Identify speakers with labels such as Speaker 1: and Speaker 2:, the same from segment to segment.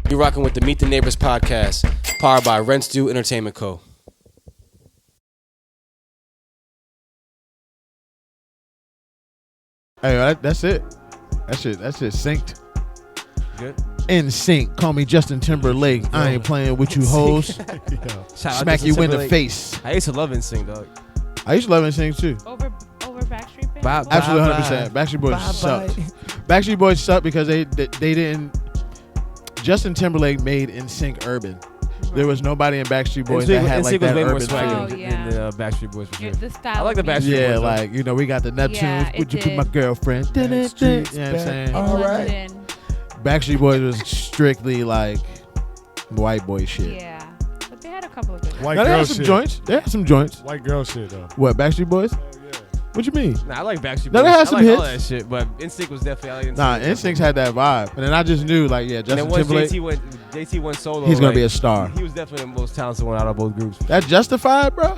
Speaker 1: You're rocking with the Meet the Neighbors podcast, powered by Rents Due Entertainment Co.
Speaker 2: Hey, that's it. That shit synced.
Speaker 1: Good.
Speaker 2: In sync. Call me Justin Timberlake. I ain't playing with you hoes. Smack you in the face.
Speaker 1: I used to love NSYNC, dog.
Speaker 2: I used to love NSYNC too.
Speaker 3: Over Backstreet Boys?
Speaker 2: Absolutely 100%. Backstreet Boys sucked. Backstreet Boys sucked because they didn't. Justin Timberlake made NSYNC urban. There was nobody in Backstreet Boys that had like that urban feel.
Speaker 1: Than the Backstreet Boys. For sure.
Speaker 3: The style
Speaker 1: I like the Backstreet Boys.
Speaker 2: Yeah, like, you know, we got the Neptunes. Would you be my girlfriend? You know what I'm saying?
Speaker 3: All right.
Speaker 2: Backstreet Boys was strictly like white boy shit.
Speaker 3: Yeah. But they had a couple of good
Speaker 4: White
Speaker 2: Now, they
Speaker 4: girl
Speaker 2: had some
Speaker 4: shit.
Speaker 2: joints. They had some joints.
Speaker 4: White girl shit though.
Speaker 2: What, Backstreet Boys?
Speaker 4: Hell yeah.
Speaker 2: What you mean?
Speaker 1: Nah, I like Backstreet Boys.
Speaker 2: No, they had some
Speaker 1: I like
Speaker 2: hits.
Speaker 1: all that shit, but NSYNC was definitely. I like NSYNC.
Speaker 2: Nah, NSYNC had that vibe. And then I just knew, like, yeah, Justin
Speaker 1: and then once
Speaker 2: Timberlake,
Speaker 1: JT went solo.
Speaker 2: he's going
Speaker 1: like,
Speaker 2: to be a star.
Speaker 1: He was definitely the most talented one out of both groups.
Speaker 2: That Justified, bro?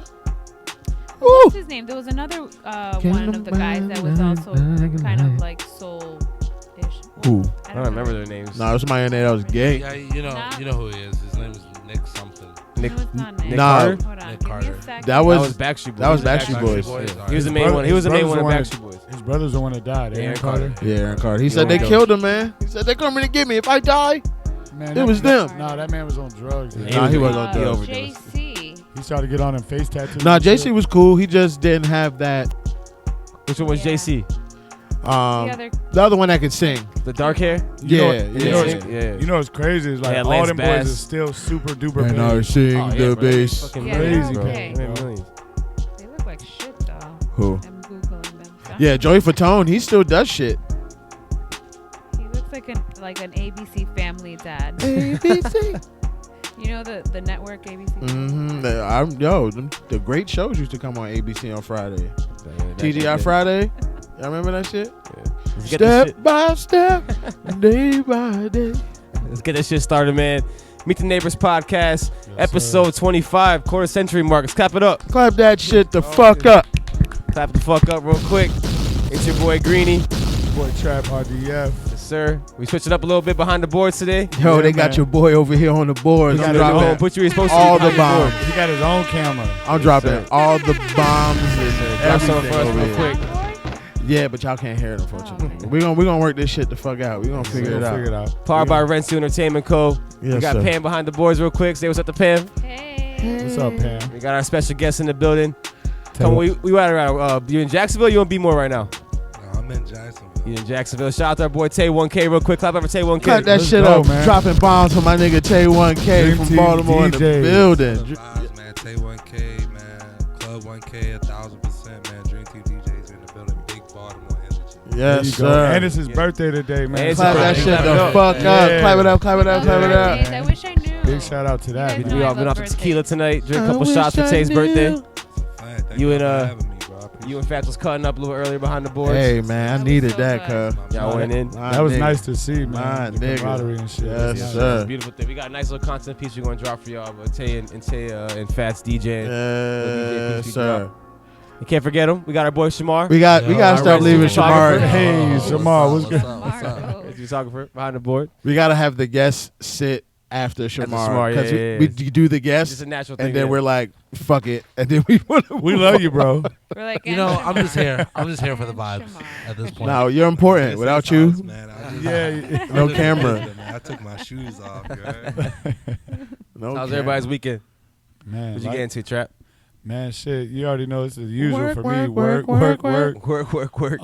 Speaker 3: What's his name? There was another one of the guys that was also kind of like soul-ish.
Speaker 2: Who?
Speaker 1: I don't remember their names.
Speaker 2: Nah, it was somebody in there that was gay.
Speaker 5: Yeah, you know who he is. His name is Nick something.
Speaker 1: Nick,
Speaker 3: No, it's not Nick.
Speaker 2: Nah.
Speaker 3: Hold on.
Speaker 5: Nick
Speaker 3: Give me
Speaker 5: Carter.
Speaker 3: a second.
Speaker 2: That was
Speaker 1: Backstreet Boys.
Speaker 2: that was
Speaker 1: He
Speaker 2: Backstreet Boys.
Speaker 1: He was the main one. He was the main one of
Speaker 4: His
Speaker 1: Backstreet Boys.
Speaker 4: His brother's the one that died. Aaron Carter.
Speaker 2: Yeah, Aaron Carter. He said
Speaker 1: Yeah.
Speaker 2: they killed him, man. He said they're coming to get me if I die.
Speaker 4: Man,
Speaker 2: It was them.
Speaker 4: Nah, that man was on drugs.
Speaker 2: Nah, he was on drugs.
Speaker 3: JC.
Speaker 4: He started to get on them face tattoos.
Speaker 2: Nah,
Speaker 4: and
Speaker 2: JC
Speaker 4: shit.
Speaker 2: was cool. He just didn't have that.
Speaker 1: Which one was
Speaker 3: Yeah.
Speaker 1: JC?
Speaker 2: The other one that could sing.
Speaker 1: The dark hair?
Speaker 4: You know
Speaker 2: Yeah,
Speaker 4: what-
Speaker 1: yeah.
Speaker 4: You know what's crazy is like
Speaker 1: Yeah,
Speaker 4: all
Speaker 1: Lance
Speaker 4: them
Speaker 1: Bass.
Speaker 4: boys are still super duper
Speaker 2: And I
Speaker 4: big.
Speaker 2: sing
Speaker 1: Oh, yeah,
Speaker 2: the
Speaker 1: bro.
Speaker 2: bass.
Speaker 1: Fucking
Speaker 3: Yeah,
Speaker 4: crazy,
Speaker 3: they're
Speaker 4: bro.
Speaker 3: okay.
Speaker 1: They made millions.
Speaker 3: They look like shit, though.
Speaker 2: Who?
Speaker 3: I'm Googling them.
Speaker 2: Yeah, Joey Fatone. He still does shit.
Speaker 3: He looks like an ABC Family dad.
Speaker 2: ABC.
Speaker 3: You know the network ABC?
Speaker 2: Mm-hmm. The great shows used to come on ABC on Friday.
Speaker 1: Yeah,
Speaker 2: TGI Friday. Y'all remember that shit?
Speaker 1: Let's get this shit-
Speaker 2: Step by step, day by day.
Speaker 1: Let's get this shit started, man. Meet the Neighbors podcast,
Speaker 4: Yes,
Speaker 1: episode 25, quarter century mark. Let's clap it up.
Speaker 2: Clap that shit the fuck up.
Speaker 1: Clap the fuck up real quick. It's your boy Greeny.
Speaker 4: Boy Trap RDF.
Speaker 1: Yes, sir. We switched it up a little bit behind the boards today.
Speaker 2: Yo,
Speaker 4: Yeah,
Speaker 2: they got
Speaker 4: man.
Speaker 2: your boy over here on the boards.
Speaker 4: He
Speaker 2: I'm
Speaker 4: got his
Speaker 2: dropping
Speaker 4: own-
Speaker 1: Put you where you're supposed
Speaker 2: all
Speaker 1: to
Speaker 2: the
Speaker 1: be.
Speaker 2: bombs.
Speaker 4: He got his own camera.
Speaker 2: I'm dropping
Speaker 1: sir.
Speaker 2: all the bombs and
Speaker 1: Drop something
Speaker 2: everything
Speaker 1: for us
Speaker 2: over
Speaker 1: real
Speaker 2: here.
Speaker 1: quick.
Speaker 2: Yeah, but y'all can't hear it, unfortunately.
Speaker 3: Oh, okay.
Speaker 2: We gonna work this shit the fuck out. We gonna figure it out.
Speaker 1: Powered by Rents Due Entertainment Co.
Speaker 2: Yes,
Speaker 1: We got
Speaker 2: sir.
Speaker 1: Pam behind the boards real quick. Say what's up to Pam.
Speaker 3: Hey.
Speaker 4: What's up, Pam?
Speaker 1: We got our special guest in the building.
Speaker 4: Tell
Speaker 1: Come,
Speaker 4: him.
Speaker 1: we around. You in Jacksonville? You in B-More right now?
Speaker 5: No, I'm in Jacksonville.
Speaker 1: You in Jacksonville? Shout out to our boy Tay 1K real quick. Clap up for Tay 1K.
Speaker 2: Cut that
Speaker 4: Let's
Speaker 2: shit
Speaker 4: go,
Speaker 2: up.
Speaker 4: man.
Speaker 2: Dropping bombs for my nigga Tay 1K
Speaker 4: Dream
Speaker 2: from
Speaker 4: Team
Speaker 2: Baltimore in the
Speaker 4: DJs.
Speaker 2: building.
Speaker 5: The vibes, man. Tay 1K, man. Club 1K, 1,000%, man. Dream Team DJs in the building. Big Baltimore energy.
Speaker 4: There
Speaker 2: Yes,
Speaker 4: you go.
Speaker 2: sir.
Speaker 4: And it's his birthday today, man.
Speaker 1: And it's
Speaker 2: Clap
Speaker 1: his
Speaker 2: that
Speaker 1: birthday.
Speaker 2: shit
Speaker 1: Clap it
Speaker 2: the
Speaker 1: up.
Speaker 2: fuck up.
Speaker 4: Yeah.
Speaker 2: Clap it up, clap it up, clap it up.
Speaker 3: Birthdays, I wish I knew.
Speaker 4: Big shout out to that.
Speaker 3: You guys
Speaker 1: We
Speaker 3: know I
Speaker 1: all been
Speaker 3: love
Speaker 1: off the tequila tonight. Drink a couple
Speaker 2: I
Speaker 1: shots for
Speaker 2: wish I
Speaker 1: Tay's
Speaker 2: knew.
Speaker 1: birthday.
Speaker 5: Fine, thank
Speaker 1: You
Speaker 5: you
Speaker 1: and,
Speaker 5: for having me, bro. I appreciate
Speaker 1: You and Fatt was cutting up a little earlier behind the boards.
Speaker 2: Hey, man, I
Speaker 3: That was
Speaker 2: needed
Speaker 3: so
Speaker 2: that,
Speaker 3: good.
Speaker 2: cuz.
Speaker 1: Y'all went in.
Speaker 4: That was nice to see, man.
Speaker 2: My
Speaker 4: The
Speaker 2: nigga.
Speaker 4: camaraderie and shit.
Speaker 2: Yes,
Speaker 4: Yeah.
Speaker 2: sir.
Speaker 1: It's a beautiful thing. We got a nice little content piece we're gonna drop for y'all. But Tay and Fat's DJing.
Speaker 2: Yes, sir.
Speaker 1: You can't forget him. We got our boy Shamar.
Speaker 2: We gotta start leaving Shamar.
Speaker 4: Hey, Shamar, what's good?
Speaker 5: What's up?
Speaker 1: Photographer behind the board.
Speaker 2: We gotta have the guests sit after Shamar
Speaker 1: Shamar,
Speaker 2: because
Speaker 1: yeah.
Speaker 2: we do the
Speaker 1: It's
Speaker 2: guests
Speaker 1: just a natural thing.
Speaker 2: and then
Speaker 1: yeah.
Speaker 2: we're like, fuck it, and then we want to.
Speaker 4: We love you, bro.
Speaker 3: We're like,
Speaker 5: You know,
Speaker 3: and
Speaker 5: I'm just
Speaker 3: Shamar.
Speaker 5: here. I'm just here for the
Speaker 3: And
Speaker 5: vibes
Speaker 3: Shamar.
Speaker 5: at this point.
Speaker 2: No, you're important.
Speaker 5: This
Speaker 2: Without
Speaker 5: is
Speaker 2: you,
Speaker 5: sauce, man. I just-
Speaker 4: Yeah.
Speaker 2: no camera.
Speaker 5: Man, I took my shoes off, right?
Speaker 2: No
Speaker 1: How's
Speaker 2: camera.
Speaker 1: everybody's weekend?
Speaker 4: Man,
Speaker 1: What'd you
Speaker 4: like-
Speaker 1: get into, Trap?
Speaker 4: man, shit. You already know it's the usual
Speaker 2: Work,
Speaker 4: for me.
Speaker 2: work,
Speaker 4: Work.
Speaker 1: Work.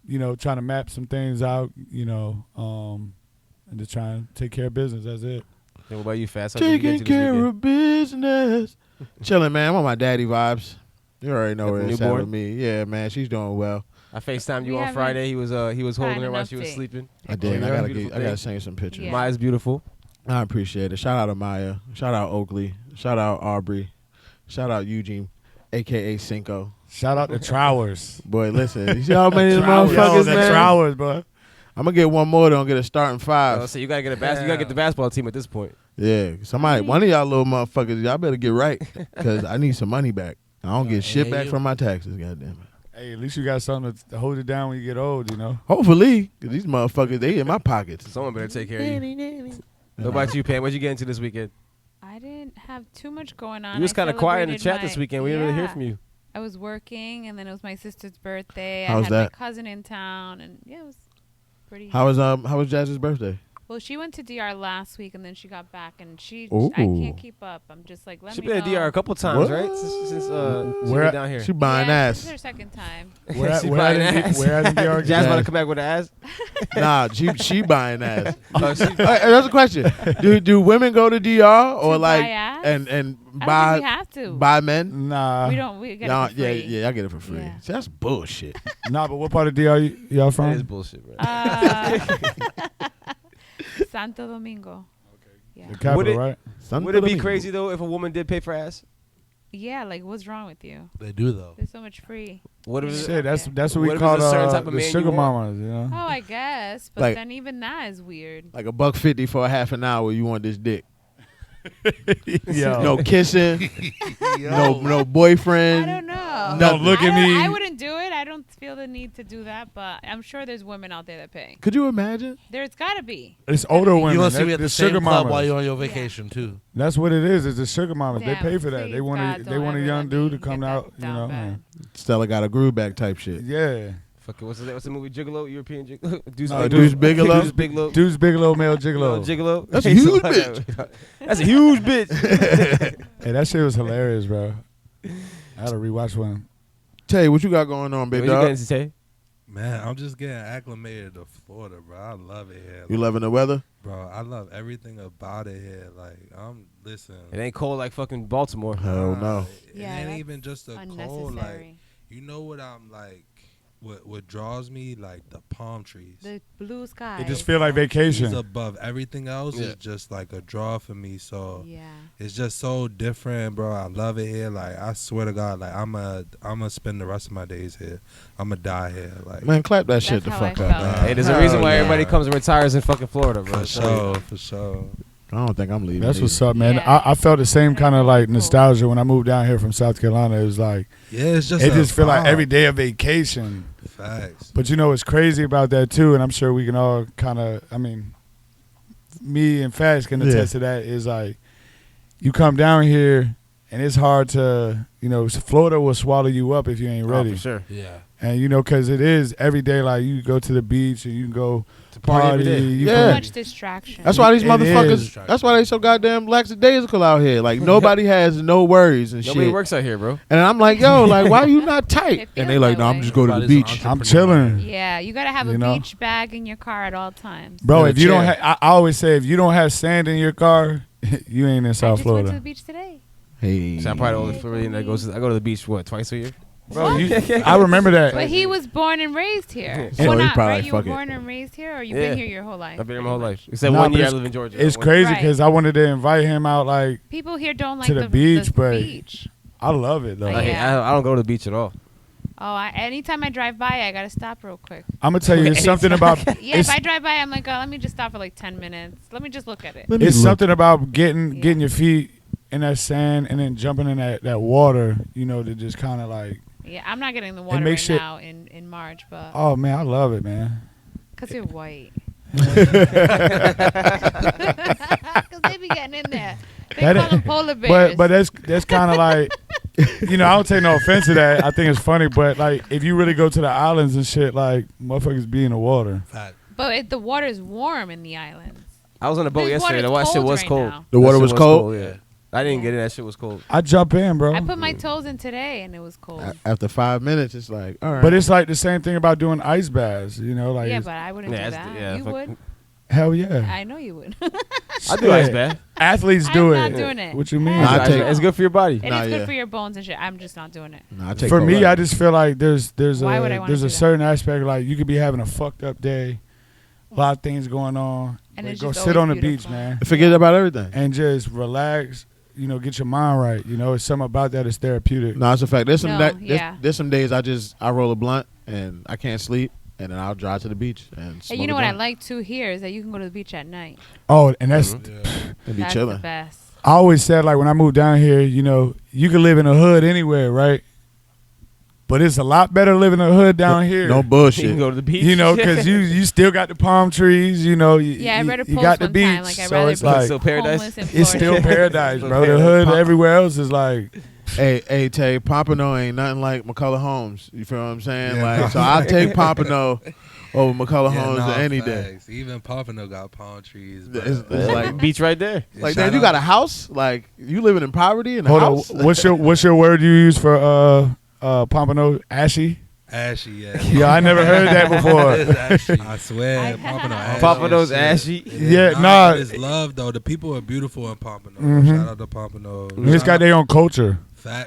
Speaker 4: You know, trying to map some things out. You know, and just trying to take care of business. That's it.
Speaker 1: What about you, Fast? How'd you get
Speaker 2: Taking
Speaker 1: into this
Speaker 2: care
Speaker 1: weekend?
Speaker 2: of business. Chilling, man. I'm on my daddy vibes. You already know
Speaker 1: Got
Speaker 2: where
Speaker 1: the
Speaker 2: it's at
Speaker 1: newborn?
Speaker 2: with me. Yeah, man. She's doing well.
Speaker 1: I FaceTimed you
Speaker 3: We
Speaker 1: on
Speaker 3: haven't
Speaker 1: Friday. He was holding
Speaker 3: had
Speaker 1: her
Speaker 3: an
Speaker 1: while she was
Speaker 3: update.
Speaker 1: sleeping.
Speaker 2: I did.
Speaker 1: Yeah,
Speaker 2: I
Speaker 1: beautiful
Speaker 2: gotta
Speaker 1: thing.
Speaker 2: send you some pictures.
Speaker 3: Yeah.
Speaker 1: Maya's beautiful.
Speaker 2: I appreciate it. Shout out to Maya. Shout out Oakley. Shout out Aubrey. Shout out Eugene, aka Cinco.
Speaker 4: Shout out to Trowers.
Speaker 2: Boy, listen. You see how many of them
Speaker 4: Yo,
Speaker 2: motherfuckers,
Speaker 4: the
Speaker 2: man?
Speaker 4: Trowers, bro.
Speaker 2: I'm gonna get one more. Don't get a starting five.
Speaker 1: So you gotta get you gotta get the basketball team at this point.
Speaker 2: Yeah, somebody, one of y'all little motherfuckers, y'all better get right, cause I need some money back. I don't get shit back from my taxes. Goddamn it.
Speaker 4: Hey, at least you got something to hold it down when you get old, you know.
Speaker 2: Hopefully, cause these motherfuckers, they in my pockets.
Speaker 1: Someone better take care of you. What about you, Pam? What'd you get into this weekend?
Speaker 3: I didn't have too much going on.
Speaker 1: You was kind of quiet in the chat
Speaker 3: celebrated
Speaker 1: this weekend. We didn't really hear from you.
Speaker 3: I was working, and then it was my sister's birthday.
Speaker 2: How
Speaker 3: I
Speaker 2: was
Speaker 3: had
Speaker 2: that?
Speaker 3: my cousin in town, and yeah, it was pretty.
Speaker 2: How was Jazz's birthday?
Speaker 3: Well, she went to DR last week, and then she got back, and
Speaker 2: Ooh.
Speaker 3: I can't keep up. I'm just like, let
Speaker 1: She
Speaker 3: me
Speaker 1: been
Speaker 3: know.
Speaker 1: at DR a couple times,
Speaker 2: What?
Speaker 1: right? Since
Speaker 4: Where-
Speaker 1: been down here.
Speaker 2: She buying
Speaker 3: This is
Speaker 2: ass.
Speaker 3: her second time.
Speaker 1: She buying ass.
Speaker 4: Where at DR?
Speaker 1: Jazz about to come back with ass.
Speaker 2: Nah, she buying ass.
Speaker 1: Oh, she-
Speaker 2: Hey, that's a question. Do women go to DR or
Speaker 3: To
Speaker 2: like
Speaker 3: buy ass?
Speaker 2: and
Speaker 3: I don't think we
Speaker 2: buy
Speaker 3: have to.
Speaker 2: buy men?
Speaker 4: Nah.
Speaker 3: We don't. We get
Speaker 2: Nah,
Speaker 3: it for free.
Speaker 2: yeah, I get it for free.
Speaker 3: Yeah.
Speaker 2: See, that's bullshit.
Speaker 4: Nah, but what part of DR y'all
Speaker 1: That
Speaker 4: from?
Speaker 1: is bullshit, bro.
Speaker 3: Santo Domingo. Yeah.
Speaker 4: The capital,
Speaker 1: Would it-
Speaker 4: right?
Speaker 1: Would it be crazy though if a woman did pay for ass?
Speaker 3: Yeah, like what's wrong with you?
Speaker 5: They do though.
Speaker 3: There's so much free.
Speaker 1: What if
Speaker 4: Shit, that's what
Speaker 1: What
Speaker 4: we
Speaker 1: if
Speaker 4: call
Speaker 1: it's a certain type of
Speaker 4: the
Speaker 1: man you
Speaker 4: sugar
Speaker 1: want?
Speaker 4: mamas, you know?
Speaker 3: Oh, I guess, but
Speaker 2: Like-
Speaker 3: then even that is weird.
Speaker 2: Like $1.50 for a half an hour. You want this dick?
Speaker 4: Yo.
Speaker 2: No kissing.
Speaker 5: Yo.
Speaker 2: No boyfriend.
Speaker 3: I don't know.
Speaker 2: No,
Speaker 4: look at me.
Speaker 3: I wouldn't do it. I don't feel the need to do that, but I'm sure there's women out there that pay.
Speaker 2: Could you imagine?
Speaker 3: There's got to be.
Speaker 4: It's older women.
Speaker 5: You gonna see me
Speaker 4: That's
Speaker 5: at the
Speaker 4: sugar
Speaker 5: same club
Speaker 4: mamas.
Speaker 5: while you're on your vacation too.
Speaker 4: That's what it is. It's the sugar mamas.
Speaker 3: Damn,
Speaker 4: they pay for that.
Speaker 3: please,
Speaker 4: They want
Speaker 3: God,
Speaker 4: they
Speaker 3: don't
Speaker 4: want a
Speaker 3: ever
Speaker 4: young
Speaker 3: let
Speaker 4: dude to
Speaker 3: me
Speaker 4: come
Speaker 3: get
Speaker 4: out.
Speaker 3: that
Speaker 4: You know.
Speaker 3: down
Speaker 2: Stella got a groove back type shit.
Speaker 4: Yeah.
Speaker 1: Fuck it, what's the movie? Gigolo, European Gigolo. Deuce
Speaker 4: No,
Speaker 2: Deuce Bigelow?
Speaker 1: Deuce Bigelow.
Speaker 4: Dude's Bigelow, male gigolo.
Speaker 1: Gigolo.
Speaker 2: That's a huge
Speaker 1: That's a huge bitch.
Speaker 4: Hey, that shit was hilarious, bro. I had to rewatch one.
Speaker 2: Tay, what you got going on, big
Speaker 1: What you
Speaker 2: dog?
Speaker 1: getting to say?
Speaker 5: Man, I'm just getting acclimated to Florida, bro. I love it here.
Speaker 2: You loving the weather?
Speaker 5: Bro, I love everything about it here. Like, listen.
Speaker 1: It ain't cold like fucking Baltimore.
Speaker 2: Hell no.
Speaker 5: It
Speaker 3: Yeah,
Speaker 5: ain't
Speaker 3: that's
Speaker 5: even just the cold. Like,
Speaker 3: Unnecessary.
Speaker 5: you know what I'm like? What draws me? Like the palm trees.
Speaker 3: The blue sky.
Speaker 4: It just feel like
Speaker 5: Trees
Speaker 4: vacation.
Speaker 5: above everything else
Speaker 1: Yeah.
Speaker 5: is just like a draw for me. So
Speaker 3: Yeah.
Speaker 5: it's just so different, bro. I love it here. Like, I swear to God, like I'ma spend the rest of my days here. I'ma die here. Like,
Speaker 2: Man, clap that shit the
Speaker 3: That's how
Speaker 2: fuck
Speaker 3: I
Speaker 2: up.
Speaker 3: felt.
Speaker 2: man.
Speaker 1: Hey, there's a
Speaker 2: Hell
Speaker 1: reason why
Speaker 2: yeah.
Speaker 1: everybody comes and retires in fucking Florida, bro.
Speaker 5: for sure, for sure.
Speaker 2: I don't think I'm leaving.
Speaker 4: That's
Speaker 2: either.
Speaker 4: what's up, man.
Speaker 3: Yeah.
Speaker 4: I felt the same kind of like
Speaker 3: Cool.
Speaker 4: nostalgia when I moved down here from South Carolina. It was like
Speaker 5: Yeah, it's just
Speaker 4: it
Speaker 5: a
Speaker 4: just feel like
Speaker 5: vibe.
Speaker 4: every day of vacation.
Speaker 5: Facts.
Speaker 4: But you know what's crazy about that too, and I'm sure we can all kind of, I mean, me and Fatt can attest to that, is like you come down here and it's hard to, you know, Florida will swallow you up if you ain't
Speaker 1: Oh,
Speaker 4: ready.
Speaker 1: for sure.
Speaker 5: Yeah.
Speaker 4: And you know, because it is every day, like you go to the beach and you can go
Speaker 1: To party every day.
Speaker 4: you
Speaker 2: Yeah.
Speaker 3: Too
Speaker 4: can-
Speaker 3: much distraction.
Speaker 2: That's why these
Speaker 4: It
Speaker 2: motherfuckers.
Speaker 4: is.
Speaker 2: That's why they so goddamn lackadaisical out here. Like nobody has no worries and
Speaker 1: Nobody
Speaker 2: shit.
Speaker 1: works out here, bro.
Speaker 2: And I'm like, yo, like why you not tight?
Speaker 3: It
Speaker 2: And they
Speaker 3: feels
Speaker 2: like,
Speaker 3: that
Speaker 2: no, I'm
Speaker 3: way.
Speaker 2: just go to the
Speaker 5: Everybody's
Speaker 2: beach.
Speaker 5: an
Speaker 4: I'm
Speaker 5: entrepreneur.
Speaker 4: chilling.
Speaker 3: Yeah, you gotta have
Speaker 4: You
Speaker 3: a
Speaker 4: know?
Speaker 3: beach bag in your car at all times.
Speaker 4: Bro,
Speaker 2: Yeah,
Speaker 4: if you don't
Speaker 2: chair.
Speaker 4: have, I always say, if you don't have sand in your car, you ain't in
Speaker 3: I
Speaker 4: South
Speaker 3: just went to
Speaker 4: Florida.
Speaker 3: the beach today.
Speaker 2: Hey,
Speaker 1: So I'm probably the only Floridian that goes. I go to the beach twice a year.
Speaker 4: Bro, I remember that.
Speaker 3: But he was born and raised here.
Speaker 2: So
Speaker 3: Well,
Speaker 2: he
Speaker 3: not,
Speaker 2: probably
Speaker 3: right? You were
Speaker 2: fuck it.
Speaker 3: born and raised here, or you
Speaker 1: Yeah.
Speaker 3: been here your whole life?
Speaker 1: I've been here my whole
Speaker 3: pretty
Speaker 1: life. Except
Speaker 4: Nah,
Speaker 1: 1
Speaker 4: but
Speaker 1: year I
Speaker 4: it's-
Speaker 1: live in Georgia.
Speaker 4: It's
Speaker 1: One-
Speaker 4: crazy
Speaker 3: Right.
Speaker 4: because I wanted to invite him out. Like,
Speaker 3: People here don't like
Speaker 4: To the beach, but-
Speaker 3: beach.
Speaker 4: I love it though.
Speaker 3: Oh,
Speaker 1: I, hate-
Speaker 3: yeah.
Speaker 1: I don't go to the beach at all.
Speaker 3: Oh, anytime I drive by, I gotta stop real quick.
Speaker 4: I'm gonna tell you, it's something about
Speaker 3: Yeah,
Speaker 4: it's,
Speaker 3: if I drive by, I'm like, oh, let me just stop for like 10 minutes. Let me just look at it.
Speaker 2: Let me
Speaker 4: it's
Speaker 2: look.
Speaker 4: something about getting
Speaker 3: Yeah.
Speaker 4: your feet in that sand and then jumping in that water. You know, to just kind of like,
Speaker 3: Yeah, I'm not getting the water
Speaker 4: makes
Speaker 3: right
Speaker 4: it-
Speaker 3: now in March, but
Speaker 4: oh man, I love it, man.
Speaker 3: because you're white. Because they be getting in there. They
Speaker 4: That
Speaker 3: call
Speaker 4: ain't-
Speaker 3: them polar bears.
Speaker 4: But that's kind of like, you know, I don't take no offense to that. I think it's funny, but like if you really go to the islands and shit, like motherfuckers be in the water.
Speaker 5: Fact.
Speaker 3: But the water is warm in the islands.
Speaker 1: I was on the boat
Speaker 3: This
Speaker 1: yesterday.
Speaker 3: water's
Speaker 1: That shit
Speaker 3: cold
Speaker 1: was
Speaker 3: right
Speaker 1: cold.
Speaker 3: now.
Speaker 2: The
Speaker 1: That
Speaker 2: water
Speaker 1: shit
Speaker 2: was cold?
Speaker 1: Yeah. I didn't get it. That shit was cold.
Speaker 4: I jump in, bro.
Speaker 3: I put my toes in today and it was cold.
Speaker 2: After 5 minutes, it's like, all right.
Speaker 4: But it's like the same thing about doing ice baths. You know, like
Speaker 3: yeah,
Speaker 4: it's-
Speaker 3: but I wouldn't
Speaker 1: Yeah,
Speaker 3: do
Speaker 1: that's
Speaker 3: that.
Speaker 1: the- yeah,
Speaker 3: You
Speaker 1: fuck-
Speaker 3: would.
Speaker 4: hell yeah.
Speaker 3: I know you would.
Speaker 1: I do ice
Speaker 4: Shit.
Speaker 1: bath.
Speaker 4: Athletes
Speaker 3: I'm
Speaker 4: do
Speaker 3: not
Speaker 4: it.
Speaker 3: doing it.
Speaker 4: What you mean?
Speaker 2: Nah, I
Speaker 1: Ice
Speaker 2: take-
Speaker 1: bath. It's good for your body.
Speaker 3: It
Speaker 2: Nah,
Speaker 3: is good
Speaker 2: yeah.
Speaker 3: for your bones and shit. I'm just not doing it.
Speaker 2: Nah, I take
Speaker 4: For
Speaker 2: cold
Speaker 4: me,
Speaker 2: ice.
Speaker 4: I just feel like there's
Speaker 3: Why would I wanna
Speaker 4: there's
Speaker 3: do
Speaker 4: a
Speaker 3: that?
Speaker 4: certain aspect, like you could be having a fucked up day, a lot of things going on.
Speaker 3: And
Speaker 4: but
Speaker 3: it's
Speaker 4: go
Speaker 3: just
Speaker 4: sit on the
Speaker 3: always
Speaker 4: beach,
Speaker 3: beautiful.
Speaker 4: man,
Speaker 2: forget about everything.
Speaker 4: and just relax. You know, get your mind right. You know, it's something about that is therapeutic.
Speaker 2: No, it's a fact. There's some
Speaker 3: No,
Speaker 2: there's,
Speaker 3: yeah.
Speaker 2: there's some days I roll a blunt and I can't sleep, and then I'll drive to the beach and
Speaker 3: And
Speaker 2: smoke
Speaker 3: you know
Speaker 2: a
Speaker 3: what I
Speaker 2: blunt
Speaker 3: like too here is that you can go to the beach at night.
Speaker 4: Oh, and that's
Speaker 5: Yeah.
Speaker 2: and be
Speaker 3: That's
Speaker 2: chilling.
Speaker 3: the best.
Speaker 4: I always said, like when I moved down here, you know, you can live in a hood anywhere, right? But it's a lot better living in the hood down here.
Speaker 2: No
Speaker 1: You can
Speaker 2: bullshit.
Speaker 1: go to the beach.
Speaker 4: You know, because you still got the palm trees. You know,
Speaker 3: I read a
Speaker 4: you
Speaker 3: post
Speaker 4: got the
Speaker 3: one
Speaker 4: beach.
Speaker 3: time. Like, I'd
Speaker 4: so
Speaker 3: rather
Speaker 4: it's
Speaker 3: be
Speaker 4: like
Speaker 1: still paradise.
Speaker 3: homeless in
Speaker 4: it's still
Speaker 3: Florida.
Speaker 4: paradise,
Speaker 1: Still
Speaker 4: bro. The
Speaker 1: paradise.
Speaker 4: hood everywhere else is like.
Speaker 2: Hey, Tay, Pompano ain't nothing like McCullough Homes. You feel what I'm saying?
Speaker 5: Yeah,
Speaker 2: like,
Speaker 5: no.
Speaker 2: so I'll take Pompano over McCullough Homes
Speaker 5: nah,
Speaker 2: any day.
Speaker 5: facts. Even Pompano got palm trees. Bro.
Speaker 2: It's like,
Speaker 1: Beach right there.
Speaker 2: like,
Speaker 5: Shout
Speaker 2: damn, you
Speaker 5: out-
Speaker 2: got a house? Like, you living in poverty in a
Speaker 4: Hold
Speaker 2: house?
Speaker 4: on. What's your word you use for Pompano? Ashy?
Speaker 5: Ashy, yeah.
Speaker 4: Yeah, I never heard that before.
Speaker 5: I swear, Pompano ashy.
Speaker 1: Pompano's
Speaker 5: as shit.
Speaker 1: ashy.
Speaker 4: Yeah,
Speaker 5: nah.
Speaker 4: nah.
Speaker 5: But it's love though. The people are beautiful in Pompano.
Speaker 4: Mhm.
Speaker 5: Shout out to Pompano.
Speaker 4: He's got their own culture.